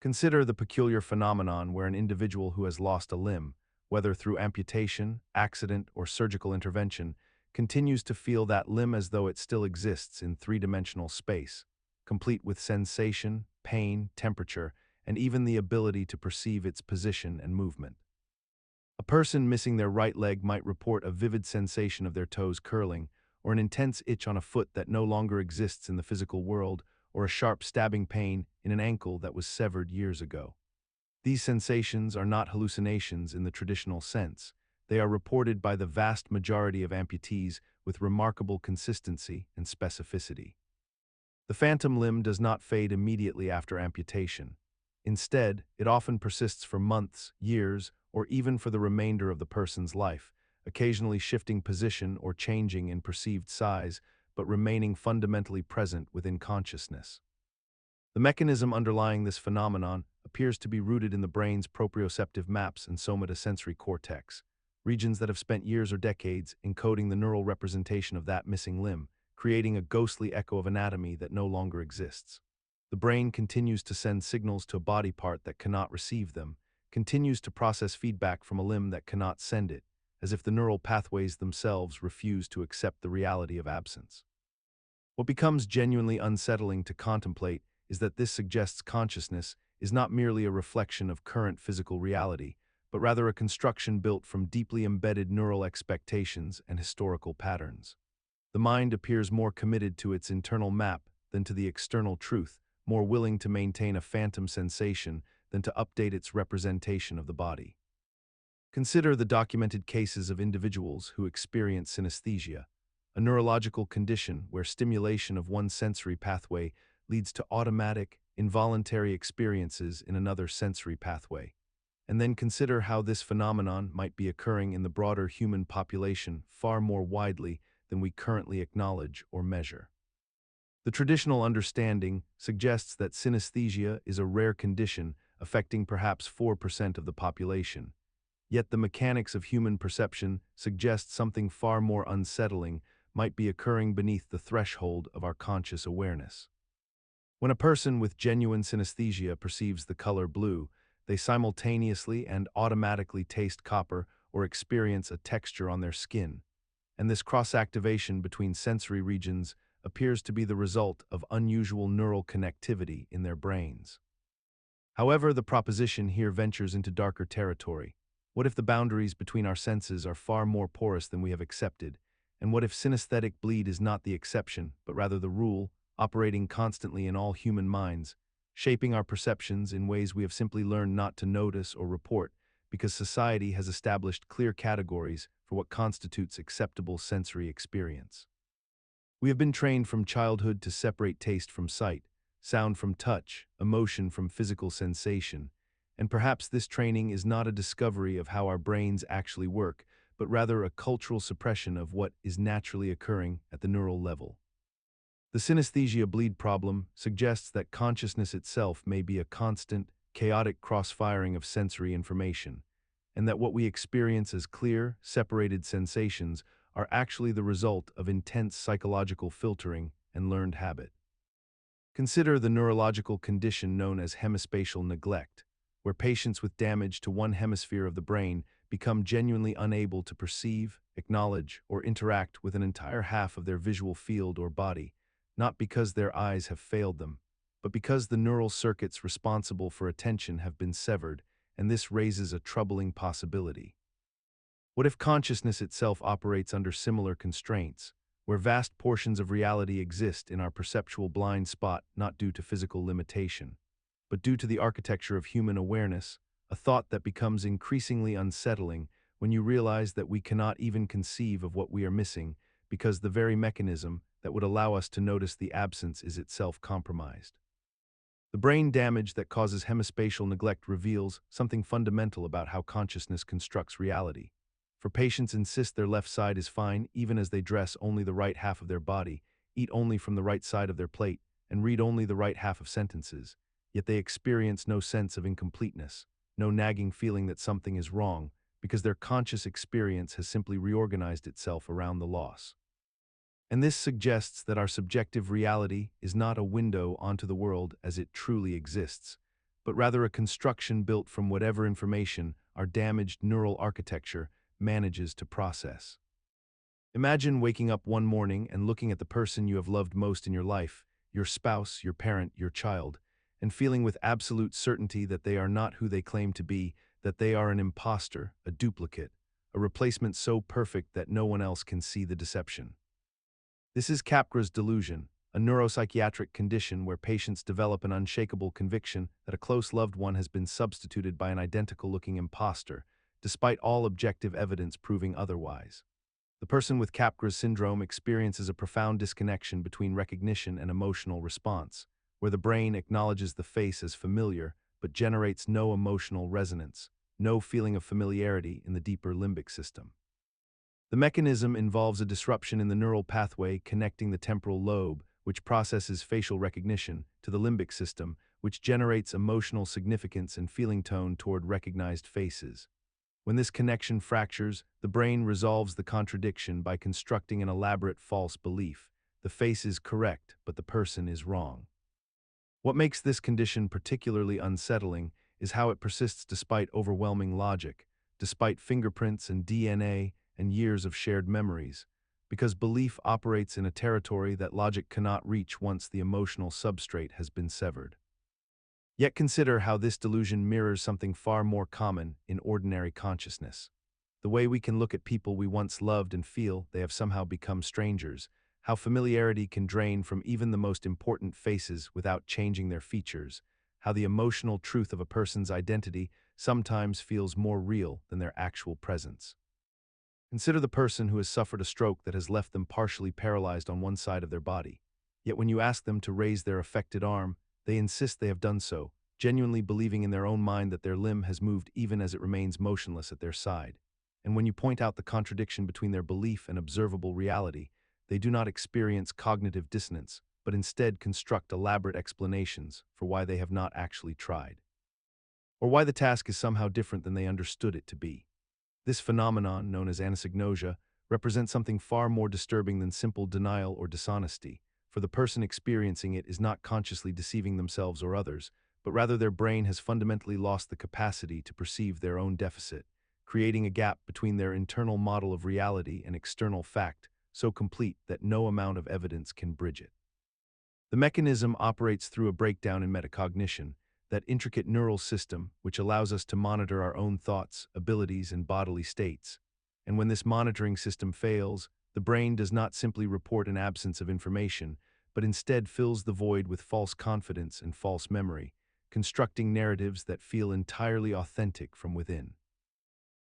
Consider the peculiar phenomenon where an individual who has lost a limb, whether through amputation, accident, or surgical intervention, continues to feel that limb as though it still exists in three-dimensional space, complete with sensation, pain, temperature, and even the ability to perceive its position and movement. A person missing their right leg might report a vivid sensation of their toes curling, or an intense itch on a foot that no longer exists in the physical world, or a sharp stabbing pain in an ankle that was severed years ago. These sensations are not hallucinations in the traditional sense. They are reported by the vast majority of amputees with remarkable consistency and specificity. The phantom limb does not fade immediately after amputation. Instead, it often persists for months, years, or even for the remainder of the person's life, occasionally shifting position or changing in perceived size, but remaining fundamentally present within consciousness. The mechanism underlying this phenomenon appears to be rooted in the brain's proprioceptive maps and somatosensory cortex, regions that have spent years or decades encoding the neural representation of that missing limb, creating a ghostly echo of anatomy that no longer exists. The brain continues to send signals to a body part that cannot receive them, continues to process feedback from a limb that cannot send it, as if the neural pathways themselves refuse to accept the reality of absence. What becomes genuinely unsettling to contemplate is that this suggests consciousness is not merely a reflection of current physical reality, but rather a construction built from deeply embedded neural expectations and historical patterns. The mind appears more committed to its internal map than to the external truth, more willing to maintain a phantom sensation than to update its representation of the body. Consider the documented cases of individuals who experience synesthesia, a neurological condition where stimulation of one sensory pathway leads to automatic, involuntary experiences in another sensory pathway. And then consider how this phenomenon might be occurring in the broader human population far more widely than we currently acknowledge or measure. The traditional understanding suggests that synesthesia is a rare condition affecting perhaps 4% of the population. Yet the mechanics of human perception suggest something far more unsettling might be occurring beneath the threshold of our conscious awareness. When a person with genuine synesthesia perceives the color blue, they simultaneously and automatically taste copper or experience a texture on their skin, and this cross-activation between sensory regions appears to be the result of unusual neural connectivity in their brains. However, the proposition here ventures into darker territory. What if the boundaries between our senses are far more porous than we have accepted? And what if synesthetic bleed is not the exception, but rather the rule, operating constantly in all human minds, shaping our perceptions in ways we have simply learned not to notice or report, because society has established clear categories for what constitutes acceptable sensory experience? We have been trained from childhood to separate taste from sight, sound from touch, emotion from physical sensation, and perhaps this training is not a discovery of how our brains actually work, but rather a cultural suppression of what is naturally occurring at the neural level. The synesthesia bleed problem suggests that consciousness itself may be a constant, chaotic cross-firing of sensory information, and that what we experience as clear, separated sensations are actually the result of intense psychological filtering and learned habit. Consider the neurological condition known as hemispatial neglect, where patients with damage to one hemisphere of the brain become genuinely unable to perceive, acknowledge, or interact with an entire half of their visual field or body, not because their eyes have failed them, but because the neural circuits responsible for attention have been severed, and this raises a troubling possibility. What if consciousness itself operates under similar constraints, where vast portions of reality exist in our perceptual blind spot not due to physical limitation, but due to the architecture of human awareness, a thought that becomes increasingly unsettling when you realize that we cannot even conceive of what we are missing because the very mechanism that would allow us to notice the absence is itself compromised. The brain damage that causes hemispatial neglect reveals something fundamental about how consciousness constructs reality. For patients insist their left side is fine even as they dress only the right half of their body, eat only from the right side of their plate, and read only the right half of sentences, yet they experience no sense of incompleteness, no nagging feeling that something is wrong, because their conscious experience has simply reorganized itself around the loss. And this suggests that our subjective reality is not a window onto the world as it truly exists, but rather a construction built from whatever information our damaged neural architecture manages to process. Imagine waking up one morning and looking at the person you have loved most in your life, your spouse, your parent, your child, and feeling with absolute certainty that they are not who they claim to be, that they are an imposter, a duplicate, a replacement so perfect that no one else can see the deception. This is Capgras delusion, a neuropsychiatric condition where patients develop an unshakable conviction that a close loved one has been substituted by an identical-looking imposter, despite all objective evidence proving otherwise. The person with Capgras syndrome experiences a profound disconnection between recognition and emotional response, where the brain acknowledges the face as familiar but generates no emotional resonance, no feeling of familiarity in the deeper limbic system. The mechanism involves a disruption in the neural pathway connecting the temporal lobe, which processes facial recognition, to the limbic system, which generates emotional significance and feeling tone toward recognized faces. When this connection fractures, the brain resolves the contradiction by constructing an elaborate false belief. The face is correct, but the person is wrong. What makes this condition particularly unsettling is how it persists despite overwhelming logic, despite fingerprints and DNA and years of shared memories, because belief operates in a territory that logic cannot reach once the emotional substrate has been severed. Yet consider how this delusion mirrors something far more common in ordinary consciousness. The way we can look at people we once loved and feel they have somehow become strangers, how familiarity can drain from even the most important faces without changing their features, how the emotional truth of a person's identity sometimes feels more real than their actual presence. Consider the person who has suffered a stroke that has left them partially paralyzed on one side of their body. Yet when you ask them to raise their affected arm, they insist they have done so, genuinely believing in their own mind that their limb has moved even as it remains motionless at their side. And when you point out the contradiction between their belief and observable reality, they do not experience cognitive dissonance, but instead construct elaborate explanations for why they have not actually tried, or why the task is somehow different than they understood it to be. This phenomenon, known as anosognosia, represents something far more disturbing than simple denial or dishonesty, for the person experiencing it is not consciously deceiving themselves or others, but rather their brain has fundamentally lost the capacity to perceive their own deficit, creating a gap between their internal model of reality and external fact, so complete that no amount of evidence can bridge it. The mechanism operates through a breakdown in metacognition, that intricate neural system which allows us to monitor our own thoughts, abilities, and bodily states. And when this monitoring system fails, the brain does not simply report an absence of information, but instead fills the void with false confidence and false memory, constructing narratives that feel entirely authentic from within.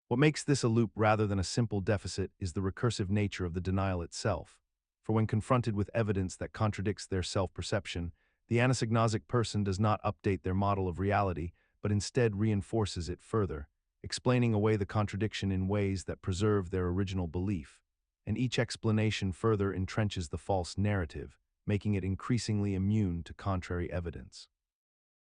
What makes this a loop rather than a simple deficit is the recursive nature of the denial itself. For when confronted with evidence that contradicts their self-perception, the anosognotic person does not update their model of reality, but instead reinforces it further, explaining away the contradiction in ways that preserve their original belief. And each explanation further entrenches the false narrative, making it increasingly immune to contrary evidence.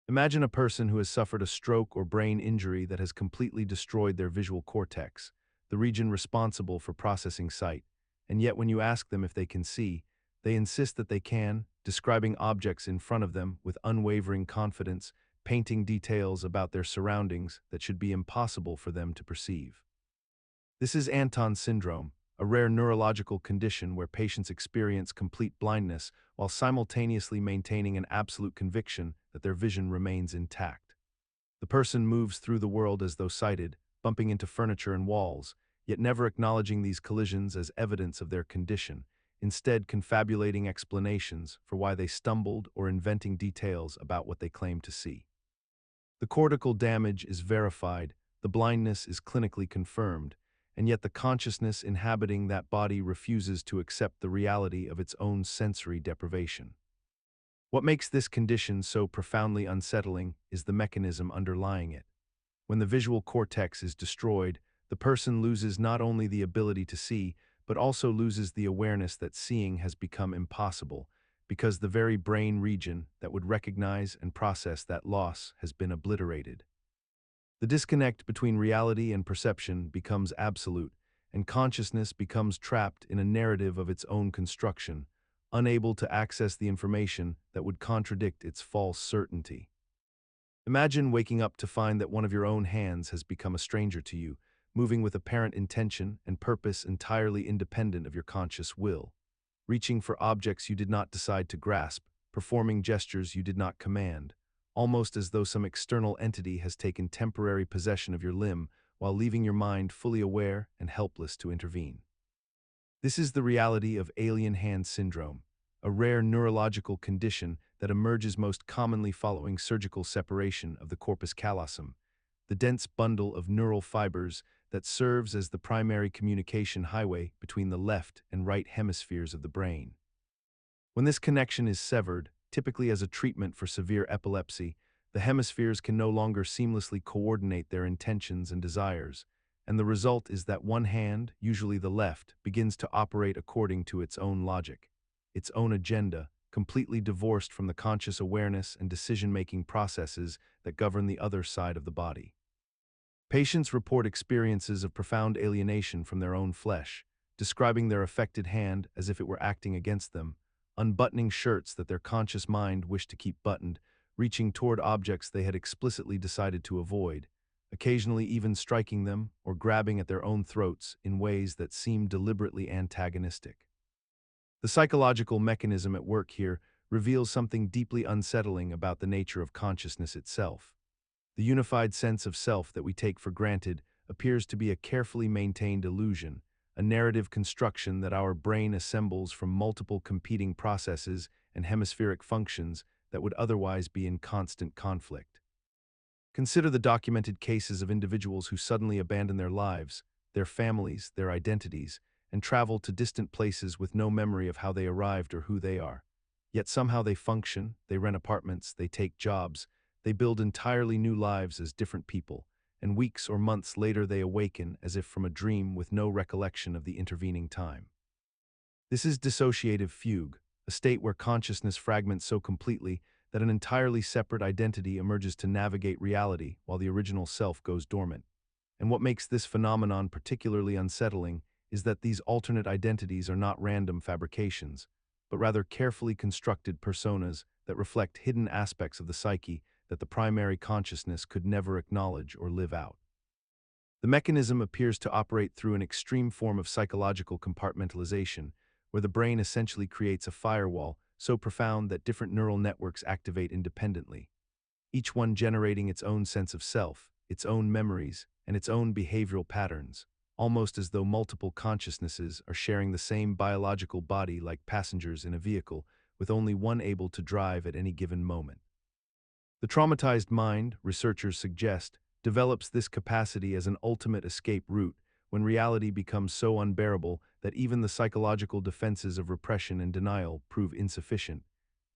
Imagine a person who has suffered a stroke or brain injury that has completely destroyed their visual cortex, the region responsible for processing sight, and yet when you ask them if they can see, they insist that they can, describing objects in front of them with unwavering confidence, painting details about their surroundings that should be impossible for them to perceive. This is Anton syndrome, a rare neurological condition where patients experience complete blindness while simultaneously maintaining an absolute conviction that their vision remains intact. The person moves through the world as though sighted, bumping into furniture and walls, yet never acknowledging these collisions as evidence of their condition, instead confabulating explanations for why they stumbled or inventing details about what they claim to see. The cortical damage is verified, the blindness is clinically confirmed, and yet the consciousness inhabiting that body refuses to accept the reality of its own sensory deprivation. What makes this condition so profoundly unsettling is the mechanism underlying it. When the visual cortex is destroyed, the person loses not only the ability to see, but also loses the awareness that seeing has become impossible, because the very brain region that would recognize and process that loss has been obliterated. The disconnect between reality and perception becomes absolute, and consciousness becomes trapped in a narrative of its own construction, unable to access the information that would contradict its false certainty. Imagine waking up to find that one of your own hands has become a stranger to you, moving with apparent intention and purpose entirely independent of your conscious will, reaching for objects you did not decide to grasp, performing gestures you did not command, almost as though some external entity has taken temporary possession of your limb while leaving your mind fully aware and helpless to intervene. This is the reality of alien hand syndrome, a rare neurological condition that emerges most commonly following surgical separation of the corpus callosum, the dense bundle of neural fibers that serves as the primary communication highway between the left and right hemispheres of the brain. When this connection is severed, typically as a treatment for severe epilepsy, the hemispheres can no longer seamlessly coordinate their intentions and desires, and the result is that one hand, usually the left, begins to operate according to its own logic, its own agenda, completely divorced from the conscious awareness and decision-making processes that govern the other side of the body. Patients report experiences of profound alienation from their own flesh, describing their affected hand as if it were acting against them, unbuttoning shirts that their conscious mind wished to keep buttoned, reaching toward objects they had explicitly decided to avoid, occasionally even striking them or grabbing at their own throats in ways that seemed deliberately antagonistic. The psychological mechanism at work here reveals something deeply unsettling about the nature of consciousness itself. The unified sense of self that we take for granted appears to be a carefully maintained illusion, a narrative construction that our brain assembles from multiple competing processes and hemispheric functions that would otherwise be in constant conflict. Consider the documented cases of individuals who suddenly abandon their lives, their families, their identities, and travel to distant places with no memory of how they arrived or who they are. Yet somehow they function, they rent apartments, they take jobs, they build entirely new lives as different people, and weeks or months later they awaken as if from a dream with no recollection of the intervening time. This is dissociative fugue, a state where consciousness fragments so completely that an entirely separate identity emerges to navigate reality while the original self goes dormant. And what makes this phenomenon particularly unsettling is that these alternate identities are not random fabrications, but rather carefully constructed personas that reflect hidden aspects of the psyche that the primary consciousness could never acknowledge or live out. The mechanism appears to operate through an extreme form of psychological compartmentalization, where the brain essentially creates a firewall so profound that different neural networks activate independently, each one generating its own sense of self, its own memories, and its own behavioral patterns, almost as though multiple consciousnesses are sharing the same biological body like passengers in a vehicle, with only one able to drive at any given moment. The traumatized mind, researchers suggest, develops this capacity as an ultimate escape route when reality becomes so unbearable that even the psychological defenses of repression and denial prove insufficient,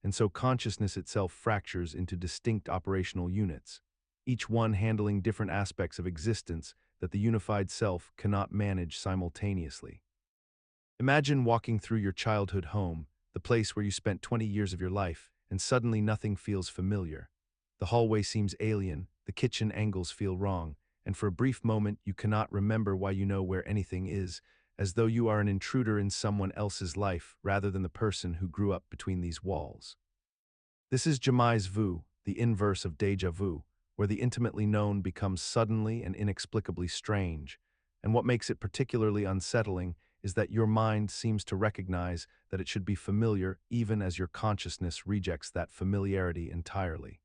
and so consciousness itself fractures into distinct operational units, each one handling different aspects of existence that the unified self cannot manage simultaneously. Imagine walking through your childhood home, the place where you spent 20 years of your life, and suddenly nothing feels familiar. The hallway seems alien, the kitchen angles feel wrong, and for a brief moment you cannot remember why you know where anything is, as though you are an intruder in someone else's life rather than the person who grew up between these walls. This is jamais vu, the inverse of déjà vu, where the intimately known becomes suddenly and inexplicably strange, and what makes it particularly unsettling is that your mind seems to recognize that it should be familiar even as your consciousness rejects that familiarity entirely.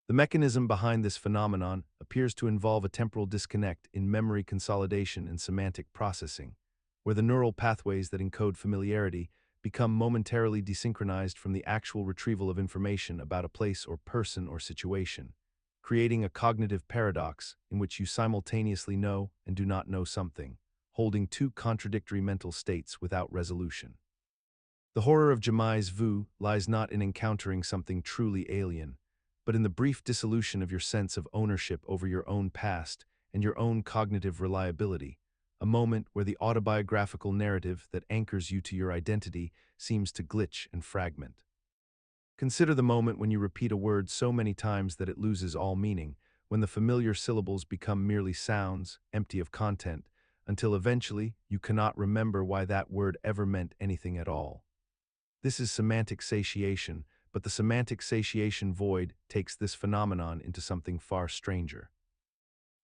The mechanism behind this phenomenon appears to involve a temporal disconnect in memory consolidation and semantic processing, where the neural pathways that encode familiarity become momentarily desynchronized from the actual retrieval of information about a place or person or situation, creating a cognitive paradox in which you simultaneously know and do not know something, holding two contradictory mental states without resolution. The horror of jamais vu lies not in encountering something truly alien, but in the brief dissolution of your sense of ownership over your own past and your own cognitive reliability, a moment where the autobiographical narrative that anchors you to your identity seems to glitch and fragment. Consider the moment when you repeat a word so many times that it loses all meaning, when the familiar syllables become merely sounds, empty of content, until eventually you cannot remember why that word ever meant anything at all. This is semantic satiation, but the semantic satiation void takes this phenomenon into something far stranger.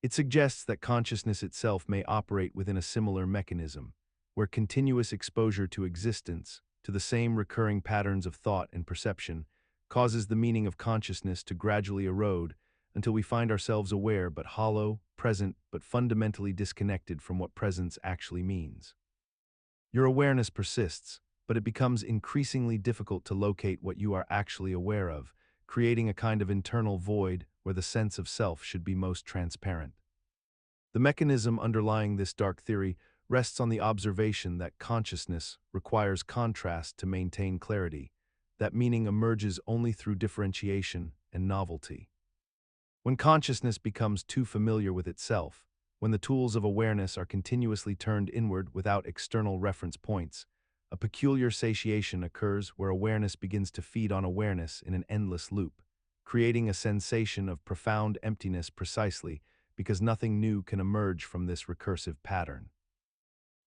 It suggests that consciousness itself may operate within a similar mechanism, where continuous exposure to existence, to the same recurring patterns of thought and perception, causes the meaning of consciousness to gradually erode until we find ourselves aware but hollow, present but fundamentally disconnected from what presence actually means. Your awareness persists, but it becomes increasingly difficult to locate what you are actually aware of, creating a kind of internal void where the sense of self should be most transparent. The mechanism underlying this dark theory rests on the observation that consciousness requires contrast to maintain clarity, that meaning emerges only through differentiation and novelty. When consciousness becomes too familiar with itself, when the tools of awareness are continuously turned inward without external reference points, a peculiar satiation occurs where awareness begins to feed on awareness in an endless loop, creating a sensation of profound emptiness precisely because nothing new can emerge from this recursive pattern.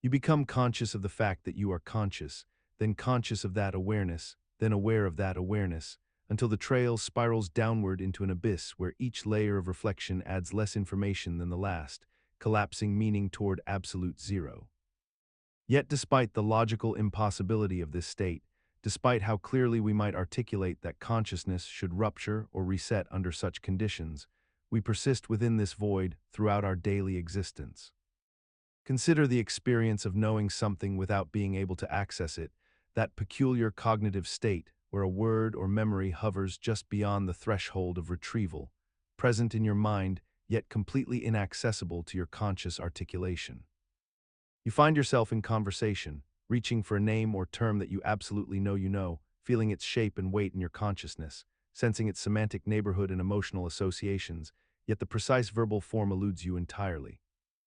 You become conscious of the fact that you are conscious, then conscious of that awareness, then aware of that awareness, until the trail spirals downward into an abyss where each layer of reflection adds less information than the last, collapsing meaning toward absolute zero. Yet despite the logical impossibility of this state, despite how clearly we might articulate that consciousness should rupture or reset under such conditions, we persist within this void throughout our daily existence. Consider the experience of knowing something without being able to access it, that peculiar cognitive state where a word or memory hovers just beyond the threshold of retrieval, present in your mind yet completely inaccessible to your conscious articulation. You find yourself in conversation, reaching for a name or term that you absolutely know you know, feeling its shape and weight in your consciousness, sensing its semantic neighborhood and emotional associations, yet the precise verbal form eludes you entirely.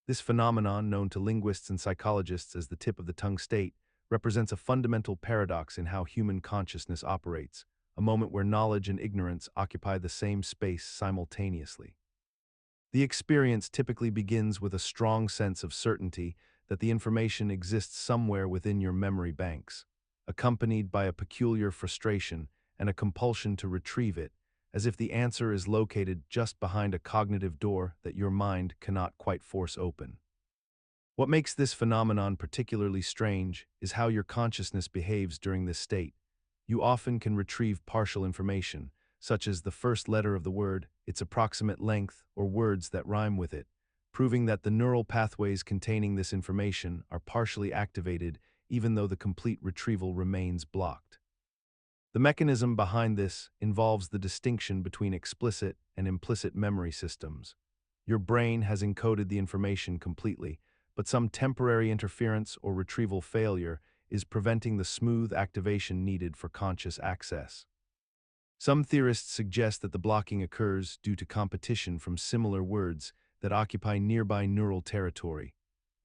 This phenomenon, known to linguists and psychologists as the tip of the tongue state, represents a fundamental paradox in how human consciousness operates, a moment where knowledge and ignorance occupy the same space simultaneously. The experience typically begins with a strong sense of certainty that the information exists somewhere within your memory banks, accompanied by a peculiar frustration and a compulsion to retrieve it, as if the answer is located just behind a cognitive door that your mind cannot quite force open. What makes this phenomenon particularly strange is how your consciousness behaves during this state. You often can retrieve partial information, such as the first letter of the word, its approximate length, or words that rhyme with it, proving that the neural pathways containing this information are partially activated even though the complete retrieval remains blocked. The mechanism behind this involves the distinction between explicit and implicit memory systems. Your brain has encoded the information completely, but some temporary interference or retrieval failure is preventing the smooth activation needed for conscious access. Some theorists suggest that the blocking occurs due to competition from similar words that occupy nearby neural territory,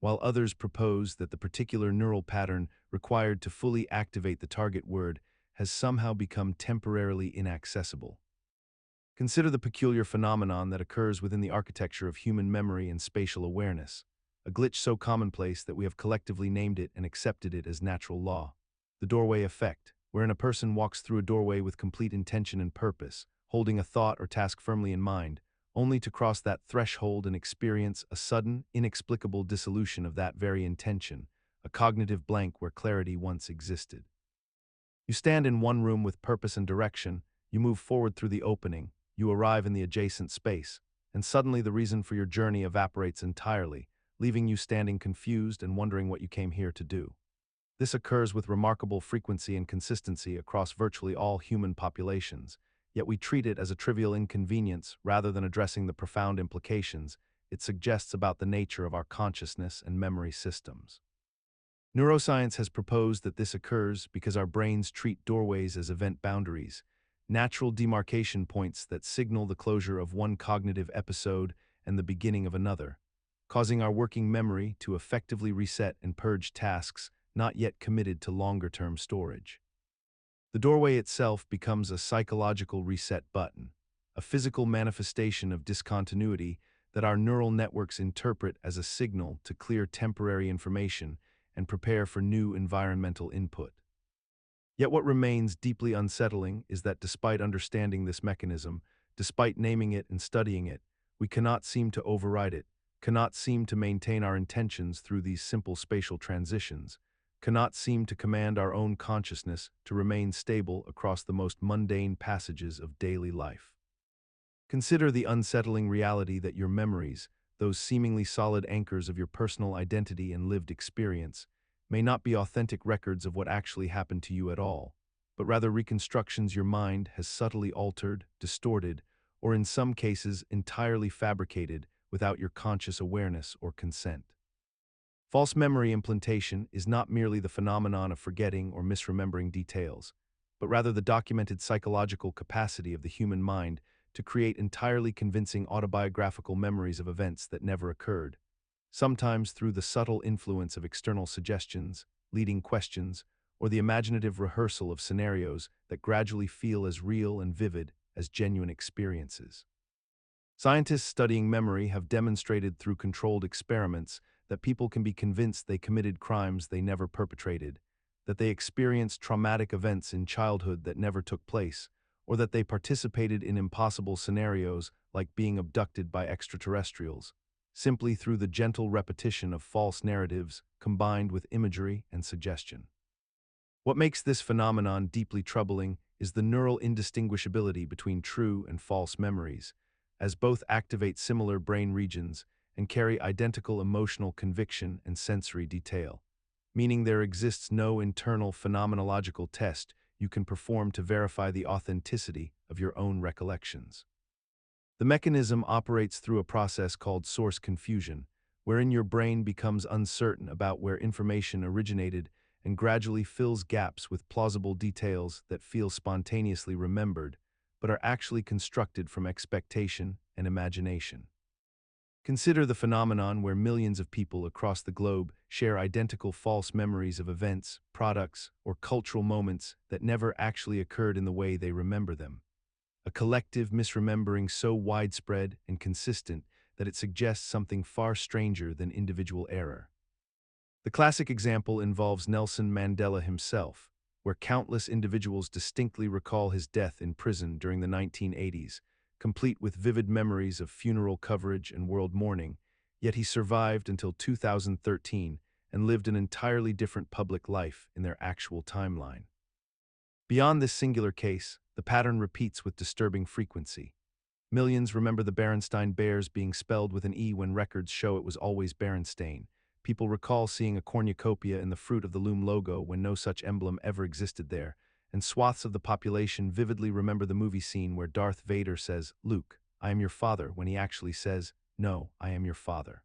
while others propose that the particular neural pattern required to fully activate the target word has somehow become temporarily inaccessible. Consider the peculiar phenomenon that occurs within the architecture of human memory and spatial awareness, a glitch so commonplace that we have collectively named it and accepted it as natural law. The doorway effect, wherein a person walks through a doorway with complete intention and purpose, holding a thought or task firmly in mind, only to cross that threshold and experience a sudden, inexplicable dissolution of that very intention, a cognitive blank where clarity once existed. You stand in one room with purpose and direction, you move forward through the opening, you arrive in the adjacent space, and suddenly the reason for your journey evaporates entirely, leaving you standing confused and wondering what you came here to do. This occurs with remarkable frequency and consistency across virtually all human populations, yet we treat it as a trivial inconvenience rather than addressing the profound implications it suggests about the nature of our consciousness and memory systems. Neuroscience has proposed that this occurs because our brains treat doorways as event boundaries, natural demarcation points that signal the closure of one cognitive episode and the beginning of another, causing our working memory to effectively reset and purge tasks not yet committed to longer-term storage. The doorway itself becomes a psychological reset button, a physical manifestation of discontinuity that our neural networks interpret as a signal to clear temporary information and prepare for new environmental input. Yet what remains deeply unsettling is that despite understanding this mechanism, despite naming it and studying it, we cannot seem to override it, cannot seem to maintain our intentions through these simple spatial transitions, cannot seem to command our own consciousness to remain stable across the most mundane passages of daily life. Consider the unsettling reality that your memories, those seemingly solid anchors of your personal identity and lived experience, may not be authentic records of what actually happened to you at all, but rather reconstructions your mind has subtly altered, distorted, or in some cases entirely fabricated without your conscious awareness or consent. False memory implantation is not merely the phenomenon of forgetting or misremembering details, but rather the documented psychological capacity of the human mind to create entirely convincing autobiographical memories of events that never occurred, sometimes through the subtle influence of external suggestions, leading questions, or the imaginative rehearsal of scenarios that gradually feel as real and vivid as genuine experiences. Scientists studying memory have demonstrated through controlled experiments that people can be convinced they committed crimes they never perpetrated, that they experienced traumatic events in childhood that never took place, or that they participated in impossible scenarios like being abducted by extraterrestrials, simply through the gentle repetition of false narratives combined with imagery and suggestion. What makes this phenomenon deeply troubling is the neural indistinguishability between true and false memories, as both activate similar brain regions and carry identical emotional conviction and sensory detail, meaning there exists no internal phenomenological test you can perform to verify the authenticity of your own recollections. The mechanism operates through a process called source confusion, wherein your brain becomes uncertain about where information originated and gradually fills gaps with plausible details that feel spontaneously remembered, but are actually constructed from expectation and imagination. Consider the phenomenon where millions of people across the globe share identical false memories of events, products, or cultural moments that never actually occurred in the way they remember them. A collective misremembering so widespread and consistent that it suggests something far stranger than individual error. The classic example involves Nelson Mandela himself, where countless individuals distinctly recall his death in prison during the 1980s, complete with vivid memories of funeral coverage and world mourning, yet he survived until 2013 and lived an entirely different public life in their actual timeline. Beyond this singular case, the pattern repeats with disturbing frequency. Millions remember the Berenstain Bears being spelled with an E when records show it was always Berenstain. People recall seeing a cornucopia in the fruit of the loom logo when no such emblem ever existed there, and swaths of the population vividly remember the movie scene where Darth Vader says, "Luke, I am your father," when he actually says, "No, I am your father."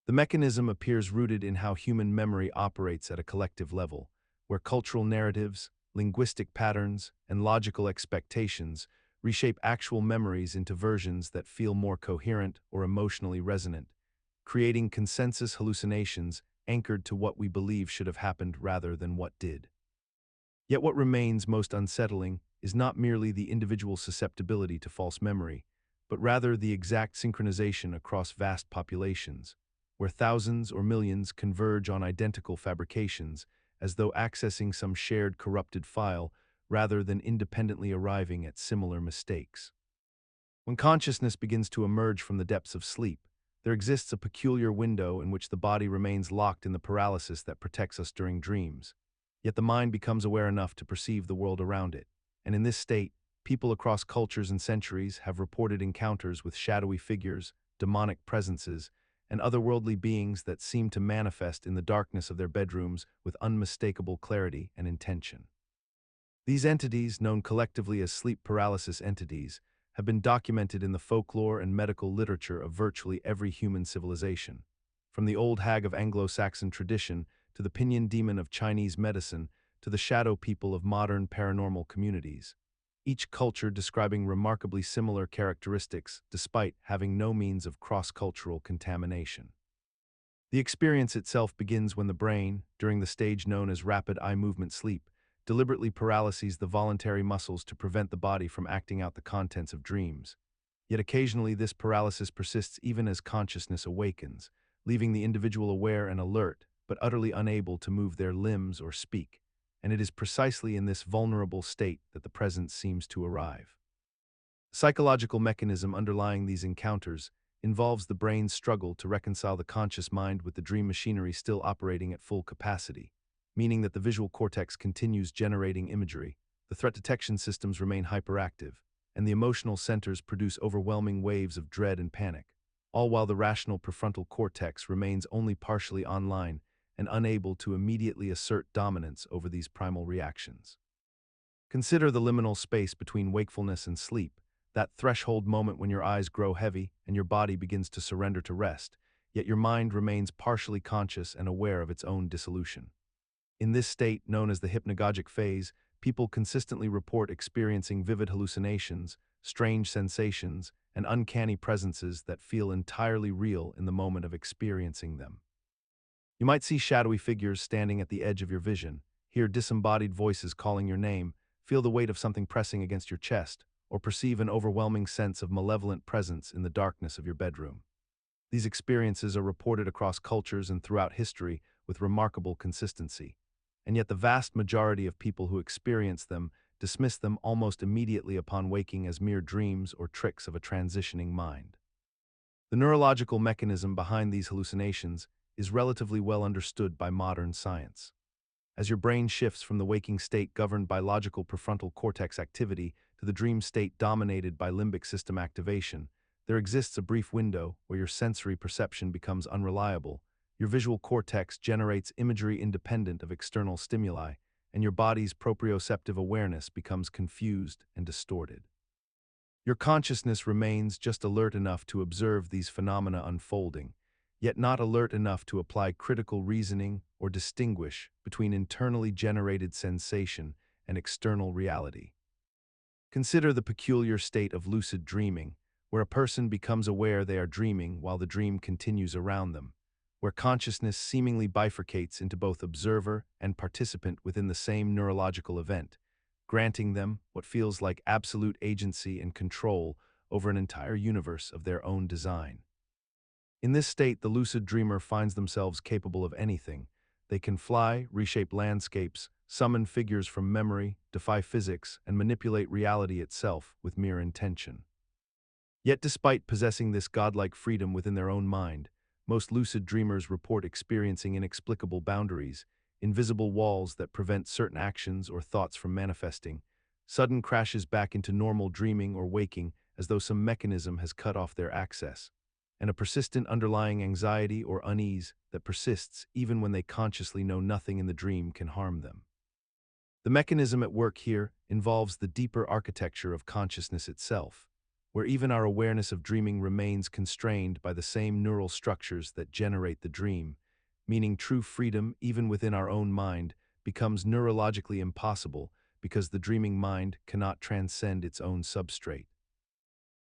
The mechanism appears rooted in how human memory operates at a collective level, where cultural narratives, linguistic patterns, and logical expectations reshape actual memories into versions that feel more coherent or emotionally resonant, creating consensus hallucinations anchored to what we believe should have happened rather than what did. Yet what remains most unsettling is not merely the individual susceptibility to false memory, but rather the exact synchronization across vast populations, where thousands or millions converge on identical fabrications, as though accessing some shared corrupted file rather than independently arriving at similar mistakes. When consciousness begins to emerge from the depths of sleep, there exists a peculiar window in which the body remains locked in the paralysis that protects us during dreams. Yet the mind becomes aware enough to perceive the world around it, and in this state, people across cultures and centuries have reported encounters with shadowy figures, demonic presences, and otherworldly beings that seem to manifest in the darkness of their bedrooms with unmistakable clarity and intention. These entities, known collectively as sleep paralysis entities, have been documented in the folklore and medical literature of virtually every human civilization. From the old hag of Anglo-Saxon tradition to the pinyon demon of Chinese medicine to the shadow people of modern paranormal communities, each culture describing remarkably similar characteristics despite having no means of cross-cultural contamination. The experience itself begins when the brain, during the stage known as rapid eye movement sleep, deliberately paralyses the voluntary muscles to prevent the body from acting out the contents of dreams. Yet occasionally this paralysis persists even as consciousness awakens, leaving the individual aware and alert, but utterly unable to move their limbs or speak. And it is precisely in this vulnerable state that the presence seems to arrive. The psychological mechanism underlying these encounters involves the brain's struggle to reconcile the conscious mind with the dream machinery still operating at full capacity, meaning that the visual cortex continues generating imagery, the threat detection systems remain hyperactive, and the emotional centers produce overwhelming waves of dread and panic, all while the rational prefrontal cortex remains only partially online and unable to immediately assert dominance over these primal reactions. Consider the liminal space between wakefulness and sleep, that threshold moment when your eyes grow heavy and your body begins to surrender to rest, yet your mind remains partially conscious and aware of its own dissolution. In this state, known as the hypnagogic phase, people consistently report experiencing vivid hallucinations, strange sensations, and uncanny presences that feel entirely real in the moment of experiencing them. You might see shadowy figures standing at the edge of your vision, hear disembodied voices calling your name, feel the weight of something pressing against your chest, or perceive an overwhelming sense of malevolent presence in the darkness of your bedroom. These experiences are reported across cultures and throughout history with remarkable consistency, and yet the vast majority of people who experience them dismiss them almost immediately upon waking as mere dreams or tricks of a transitioning mind. The neurological mechanism behind these hallucinations is relatively well understood by modern science. As your brain shifts from the waking state governed by logical prefrontal cortex activity to the dream state dominated by limbic system activation, there exists a brief window where your sensory perception becomes unreliable, your visual cortex generates imagery independent of external stimuli, and your body's proprioceptive awareness becomes confused and distorted. Your consciousness remains just alert enough to observe these phenomena unfolding, yet not alert enough to apply critical reasoning or distinguish between internally generated sensation and external reality. Consider the peculiar state of lucid dreaming, where a person becomes aware they are dreaming while the dream continues around them, where consciousness seemingly bifurcates into both observer and participant within the same neurological event, granting them what feels like absolute agency and control over an entire universe of their own design. In this state, the lucid dreamer finds themselves capable of anything. They can fly, reshape landscapes, summon figures from memory, defy physics, and manipulate reality itself with mere intention. Yet despite possessing this godlike freedom within their own mind, most lucid dreamers report experiencing inexplicable boundaries, invisible walls that prevent certain actions or thoughts from manifesting, sudden crashes back into normal dreaming or waking as though some mechanism has cut off their access, and a persistent underlying anxiety or unease that persists even when they consciously know nothing in the dream can harm them. The mechanism at work here involves the deeper architecture of consciousness itself, where even our awareness of dreaming remains constrained by the same neural structures that generate the dream, meaning true freedom, even within our own mind, becomes neurologically impossible because the dreaming mind cannot transcend its own substrate.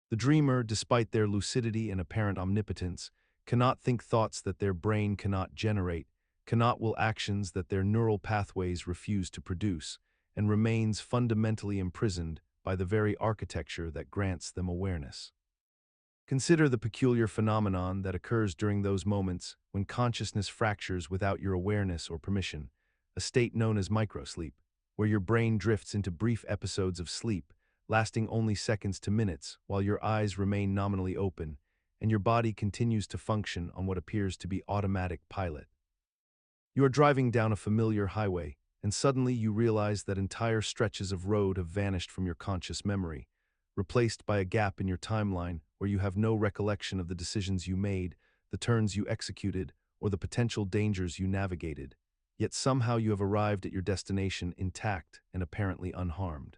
The dreamer, despite their lucidity and apparent omnipotence, cannot think thoughts that their brain cannot generate, cannot will actions that their neural pathways refuse to produce, and remains fundamentally imprisoned by the very architecture that grants them awareness. Consider the peculiar phenomenon that occurs during those moments when consciousness fractures without your awareness or permission, a state known as microsleep, where your brain drifts into brief episodes of sleep, lasting only seconds to minutes while your eyes remain nominally open, and your body continues to function on what appears to be automatic pilot. You are driving down a familiar highway, and suddenly you realize that entire stretches of road have vanished from your conscious memory, replaced by a gap in your timeline where you have no recollection of the decisions you made, the turns you executed, or the potential dangers you navigated, yet somehow you have arrived at your destination intact and apparently unharmed.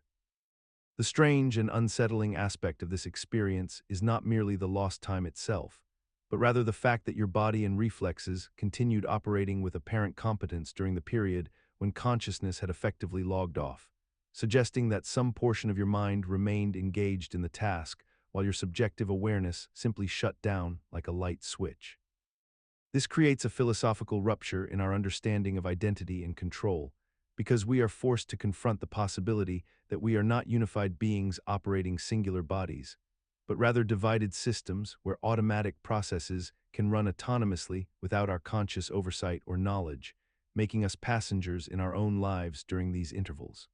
The strange and unsettling aspect of this experience is not merely the lost time itself, but rather the fact that your body and reflexes continued operating with apparent competence during the period when consciousness had effectively logged off, suggesting that some portion of your mind remained engaged in the task while your subjective awareness simply shut down like a light switch. This creates a philosophical rupture in our understanding of identity and control, because we are forced to confront the possibility that we are not unified beings operating singular bodies, but rather divided systems where automatic processes can run autonomously without our conscious oversight or knowledge, making us passengers in our own lives during these intervals.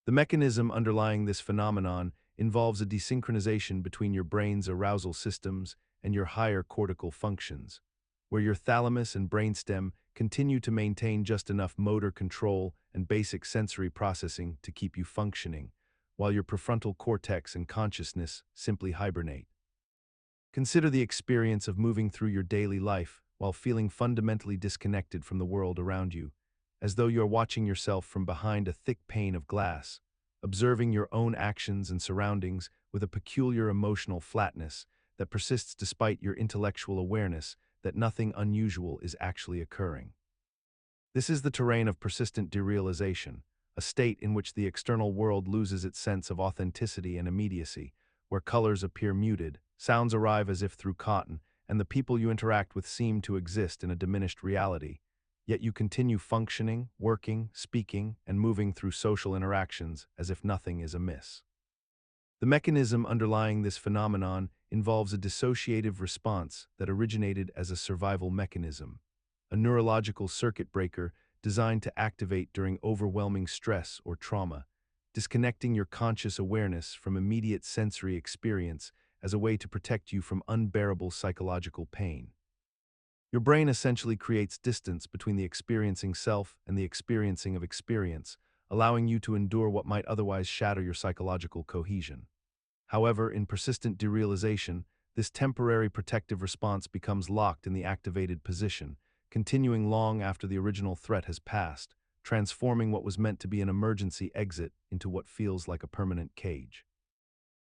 The mechanism underlying this phenomenon involves a desynchronization between your brain's arousal systems and your higher cortical functions, where your thalamus and brainstem continue to maintain just enough motor control and basic sensory processing to keep you functioning, while your prefrontal cortex and consciousness simply hibernate. Consider the experience of moving through your daily life while feeling fundamentally disconnected from the world around you, as though you are watching yourself from behind a thick pane of glass, observing your own actions and surroundings with a peculiar emotional flatness that persists despite your intellectual awareness that nothing unusual is actually occurring. This is the terrain of persistent derealization, a state in which the external world loses its sense of authenticity and immediacy, where colors appear muted, sounds arrive as if through cotton, and the people you interact with seem to exist in a diminished reality, yet you continue functioning, working, speaking, and moving through social interactions as if nothing is amiss. The mechanism underlying this phenomenon involves a dissociative response that originated as a survival mechanism, a neurological circuit breaker designed to activate during overwhelming stress or trauma, disconnecting your conscious awareness from immediate sensory experience as a way to protect you from unbearable psychological pain. Your brain essentially creates distance between the experiencing self and the experiencing of experience, allowing you to endure what might otherwise shatter your psychological cohesion. However, in persistent derealization, this temporary protective response becomes locked in the activated position, continuing long after the original threat has passed, transforming what was meant to be an emergency exit into what feels like a permanent cage.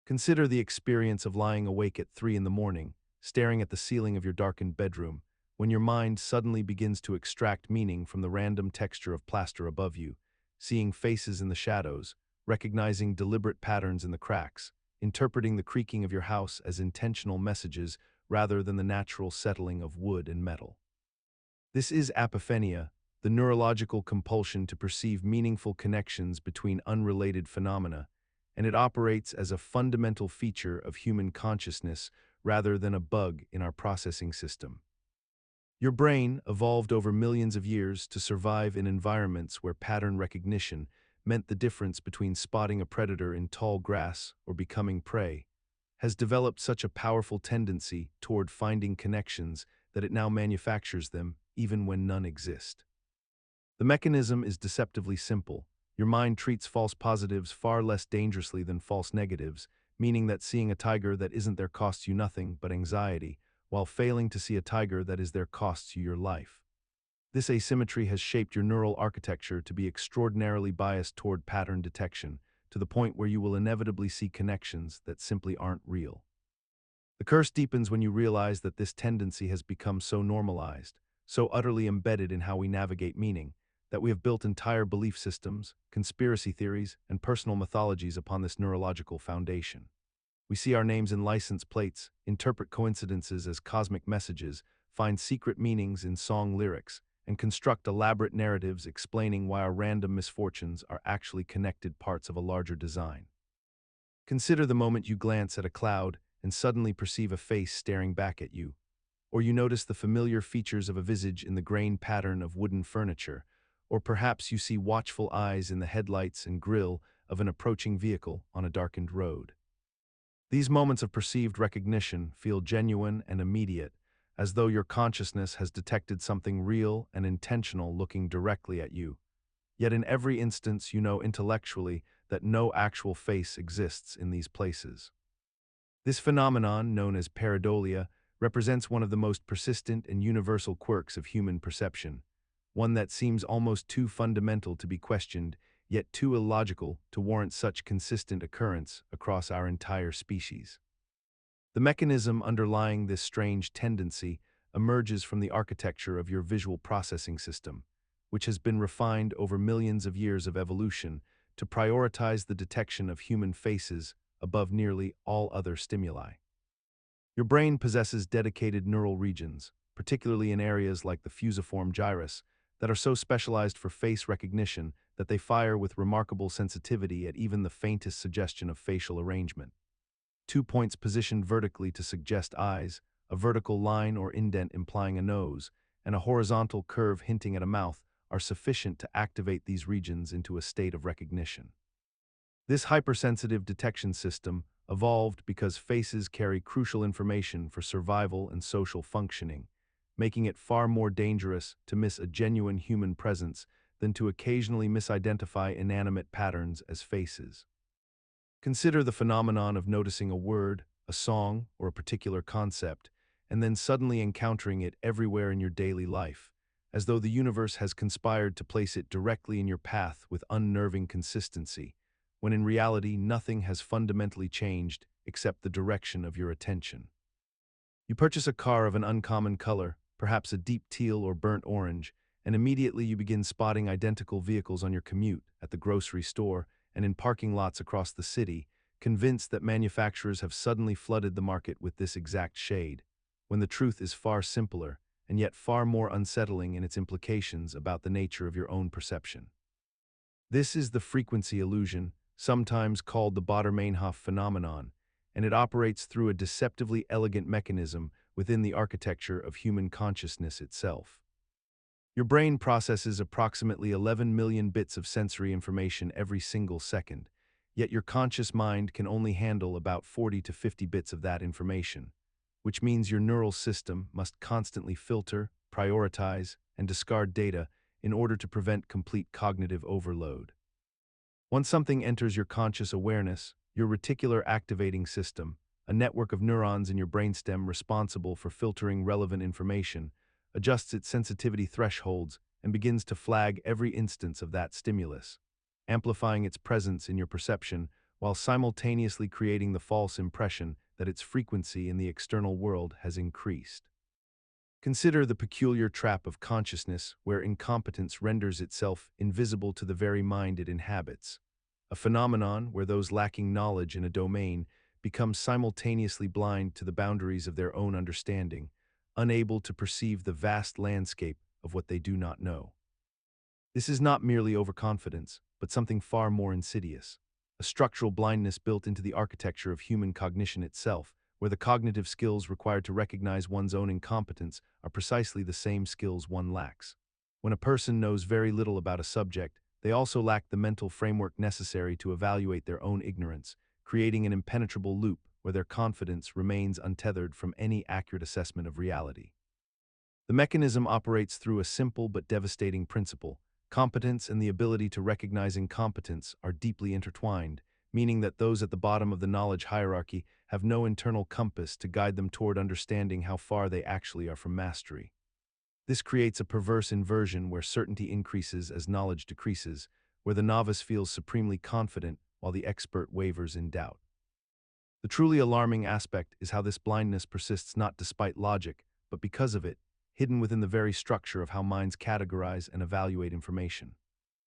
Consider the experience of lying awake at 3 in the morning, staring at the ceiling of your darkened bedroom, when your mind suddenly begins to extract meaning from the random texture of plaster above you, seeing faces in the shadows, recognizing deliberate patterns in the cracks, interpreting the creaking of your house as intentional messages rather than the natural settling of wood and metal. This is apophenia, the neurological compulsion to perceive meaningful connections between unrelated phenomena, and it operates as a fundamental feature of human consciousness rather than a bug in our processing system. Your brain evolved over millions of years to survive in environments where pattern recognition meant the difference between spotting a predator in tall grass or becoming prey, has developed such a powerful tendency toward finding connections that it now manufactures them even when none exist. The mechanism is deceptively simple. Your mind treats false positives far less dangerously than false negatives, meaning that seeing a tiger that isn't there costs you nothing but anxiety, while failing to see a tiger that is there costs you your life. This asymmetry has shaped your neural architecture to be extraordinarily biased toward pattern detection, to the point where you will inevitably see connections that simply aren't real. The curse deepens when you realize that this tendency has become so normalized, so utterly embedded in how we navigate meaning, that we have built entire belief systems, conspiracy theories, and personal mythologies upon this neurological foundation. We see our names in license plates, interpret coincidences as cosmic messages, find secret meanings in song lyrics, and construct elaborate narratives explaining why our random misfortunes are actually connected parts of a larger design. Consider the moment you glance at a cloud and suddenly perceive a face staring back at you, or you notice the familiar features of a visage in the grain pattern of wooden furniture, or perhaps you see watchful eyes in the headlights and grille of an approaching vehicle on a darkened road. These moments of perceived recognition feel genuine and immediate, as though your consciousness has detected something real and intentional looking directly at you. Yet in every instance you know intellectually that no actual face exists in these places. This phenomenon, known as pareidolia, represents one of the most persistent and universal quirks of human perception, one that seems almost too fundamental to be questioned, yet too illogical to warrant such consistent occurrence across our entire species. The mechanism underlying this strange tendency emerges from the architecture of your visual processing system, which has been refined over millions of years of evolution to prioritize the detection of human faces above nearly all other stimuli. Your brain possesses dedicated neural regions, particularly in areas like the fusiform gyrus, that are so specialized for face recognition that they fire with remarkable sensitivity at even the faintest suggestion of facial arrangement. 2 points positioned vertically to suggest eyes, a vertical line or indent implying a nose, and a horizontal curve hinting at a mouth are sufficient to activate these regions into a state of recognition. This hypersensitive detection system evolved because faces carry crucial information for survival and social functioning, making it far more dangerous to miss a genuine human presence than to occasionally misidentify inanimate patterns as faces. Consider the phenomenon of noticing a word, a song, or a particular concept, and then suddenly encountering it everywhere in your daily life, as though the universe has conspired to place it directly in your path with unnerving consistency, when in reality nothing has fundamentally changed except the direction of your attention. You purchase a car of an uncommon color, perhaps a deep teal or burnt orange, and immediately you begin spotting identical vehicles on your commute, at the grocery store, and in parking lots across the city, convinced that manufacturers have suddenly flooded the market with this exact shade, when the truth is far simpler, and yet far more unsettling in its implications about the nature of your own perception. This is the frequency illusion, sometimes called the Baader-Meinhof phenomenon, and it operates through a deceptively elegant mechanism within the architecture of human consciousness itself. Your brain processes approximately 11 million bits of sensory information every single second, yet your conscious mind can only handle about 40 to 50 bits of that information, which means your neural system must constantly filter, prioritize, and discard data in order to prevent complete cognitive overload. Once something enters your conscious awareness, your reticular activating system, A network of neurons in your brainstem responsible for filtering relevant information adjusts its sensitivity thresholds and begins to flag every instance of that stimulus, amplifying its presence in your perception while simultaneously creating the false impression that its frequency in the external world has increased. Consider the peculiar trap of consciousness where incompetence renders itself invisible to the very mind it inhabits, a phenomenon where those lacking knowledge in a domain become simultaneously blind to the boundaries of their own understanding, unable to perceive the vast landscape of what they do not know. This is not merely overconfidence, but something far more insidious, a structural blindness built into the architecture of human cognition itself, where the cognitive skills required to recognize one's own incompetence are precisely the same skills one lacks. When a person knows very little about a subject, they also lack the mental framework necessary to evaluate their own ignorance, creating an impenetrable loop where their confidence remains untethered from any accurate assessment of reality. The mechanism operates through a simple but devastating principle. Competence and the ability to recognize incompetence are deeply intertwined, meaning that those at the bottom of the knowledge hierarchy have no internal compass to guide them toward understanding how far they actually are from mastery. This creates a perverse inversion where certainty increases as knowledge decreases, where the novice feels supremely confident while the expert wavers in doubt. The truly alarming aspect is how this blindness persists not despite logic, but because of it, hidden within the very structure of how minds categorize and evaluate information.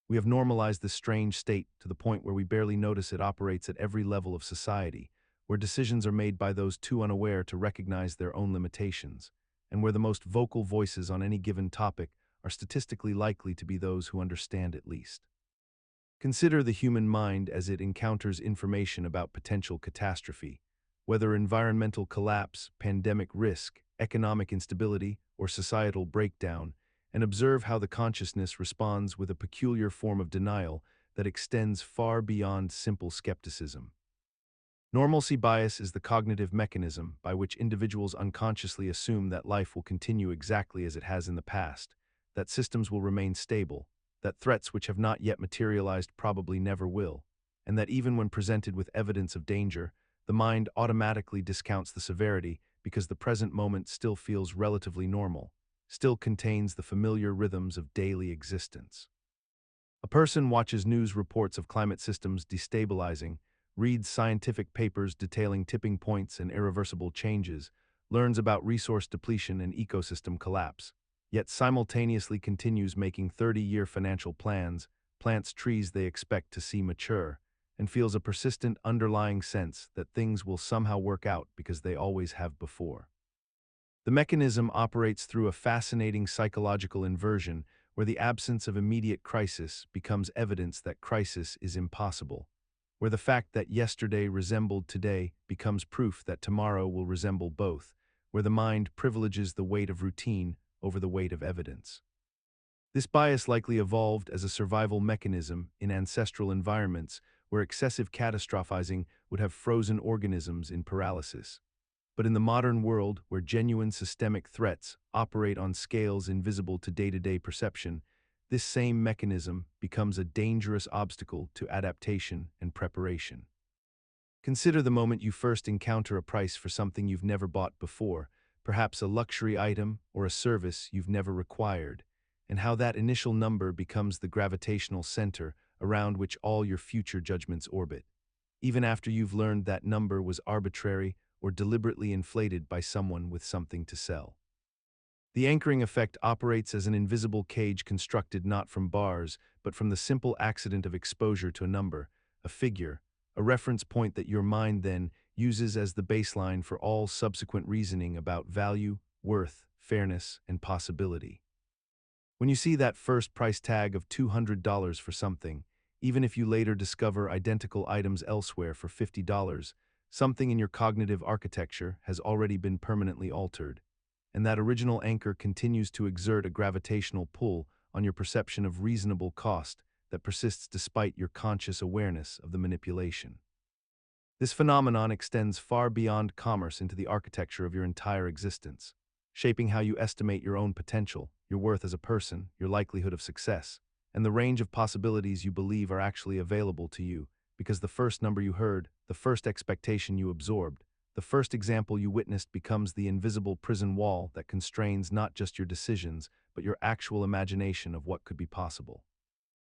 We have normalized this strange state to the point where we barely notice it operates at every level of society, where decisions are made by those too unaware to recognize their own limitations, and where the most vocal voices on any given topic are statistically likely to be those who understand it least. Consider the human mind as it encounters information about potential catastrophe, whether environmental collapse, pandemic risk, economic instability, or societal breakdown, and observe how the consciousness responds with a peculiar form of denial that extends far beyond simple skepticism. Normalcy bias is the cognitive mechanism by which individuals unconsciously assume that life will continue exactly as it has in the past, that systems will remain stable, that threats which have not yet materialized probably never will, and that even when presented with evidence of danger, the mind automatically discounts the severity because the present moment still feels relatively normal, still contains the familiar rhythms of daily existence. A person watches news reports of climate systems destabilizing, reads scientific papers detailing tipping points and irreversible changes, learns about resource depletion and ecosystem collapse, yet simultaneously continues making 30-year financial plans, plants trees they expect to see mature, and feels a persistent underlying sense that things will somehow work out because they always have before. The mechanism operates through a fascinating psychological inversion where the absence of immediate crisis becomes evidence that crisis is impossible, where the fact that yesterday resembled today becomes proof that tomorrow will resemble both, where the mind privileges the weight of routine over the weight of evidence. This bias likely evolved as a survival mechanism in ancestral environments where excessive catastrophizing would have frozen organisms in paralysis. But in the modern world, where genuine systemic threats operate on scales invisible to day-to-day perception, this same mechanism becomes a dangerous obstacle to adaptation and preparation. Consider the moment you first encounter a price for something you've never bought before, perhaps a luxury item or a service you've never required, and how that initial number becomes the gravitational center around which all your future judgments orbit, even after you've learned that number was arbitrary or deliberately inflated by someone with something to sell. The anchoring effect operates as an invisible cage constructed not from bars, but from the simple accident of exposure to a number, a figure, a reference point that your mind then uses as the baseline for all subsequent reasoning about value, worth, fairness, and possibility. When you see that first price tag of $200 for something, even if you later discover identical items elsewhere for $50, something in your cognitive architecture has already been permanently altered, and that original anchor continues to exert a gravitational pull on your perception of reasonable cost that persists despite your conscious awareness of the manipulation. This phenomenon extends far beyond commerce into the architecture of your entire existence, shaping how you estimate your own potential, your worth as a person, your likelihood of success, and the range of possibilities you believe are actually available to you, because the first number you heard, the first expectation you absorbed, the first example you witnessed becomes the invisible prison wall that constrains not just your decisions, but your actual imagination of what could be possible.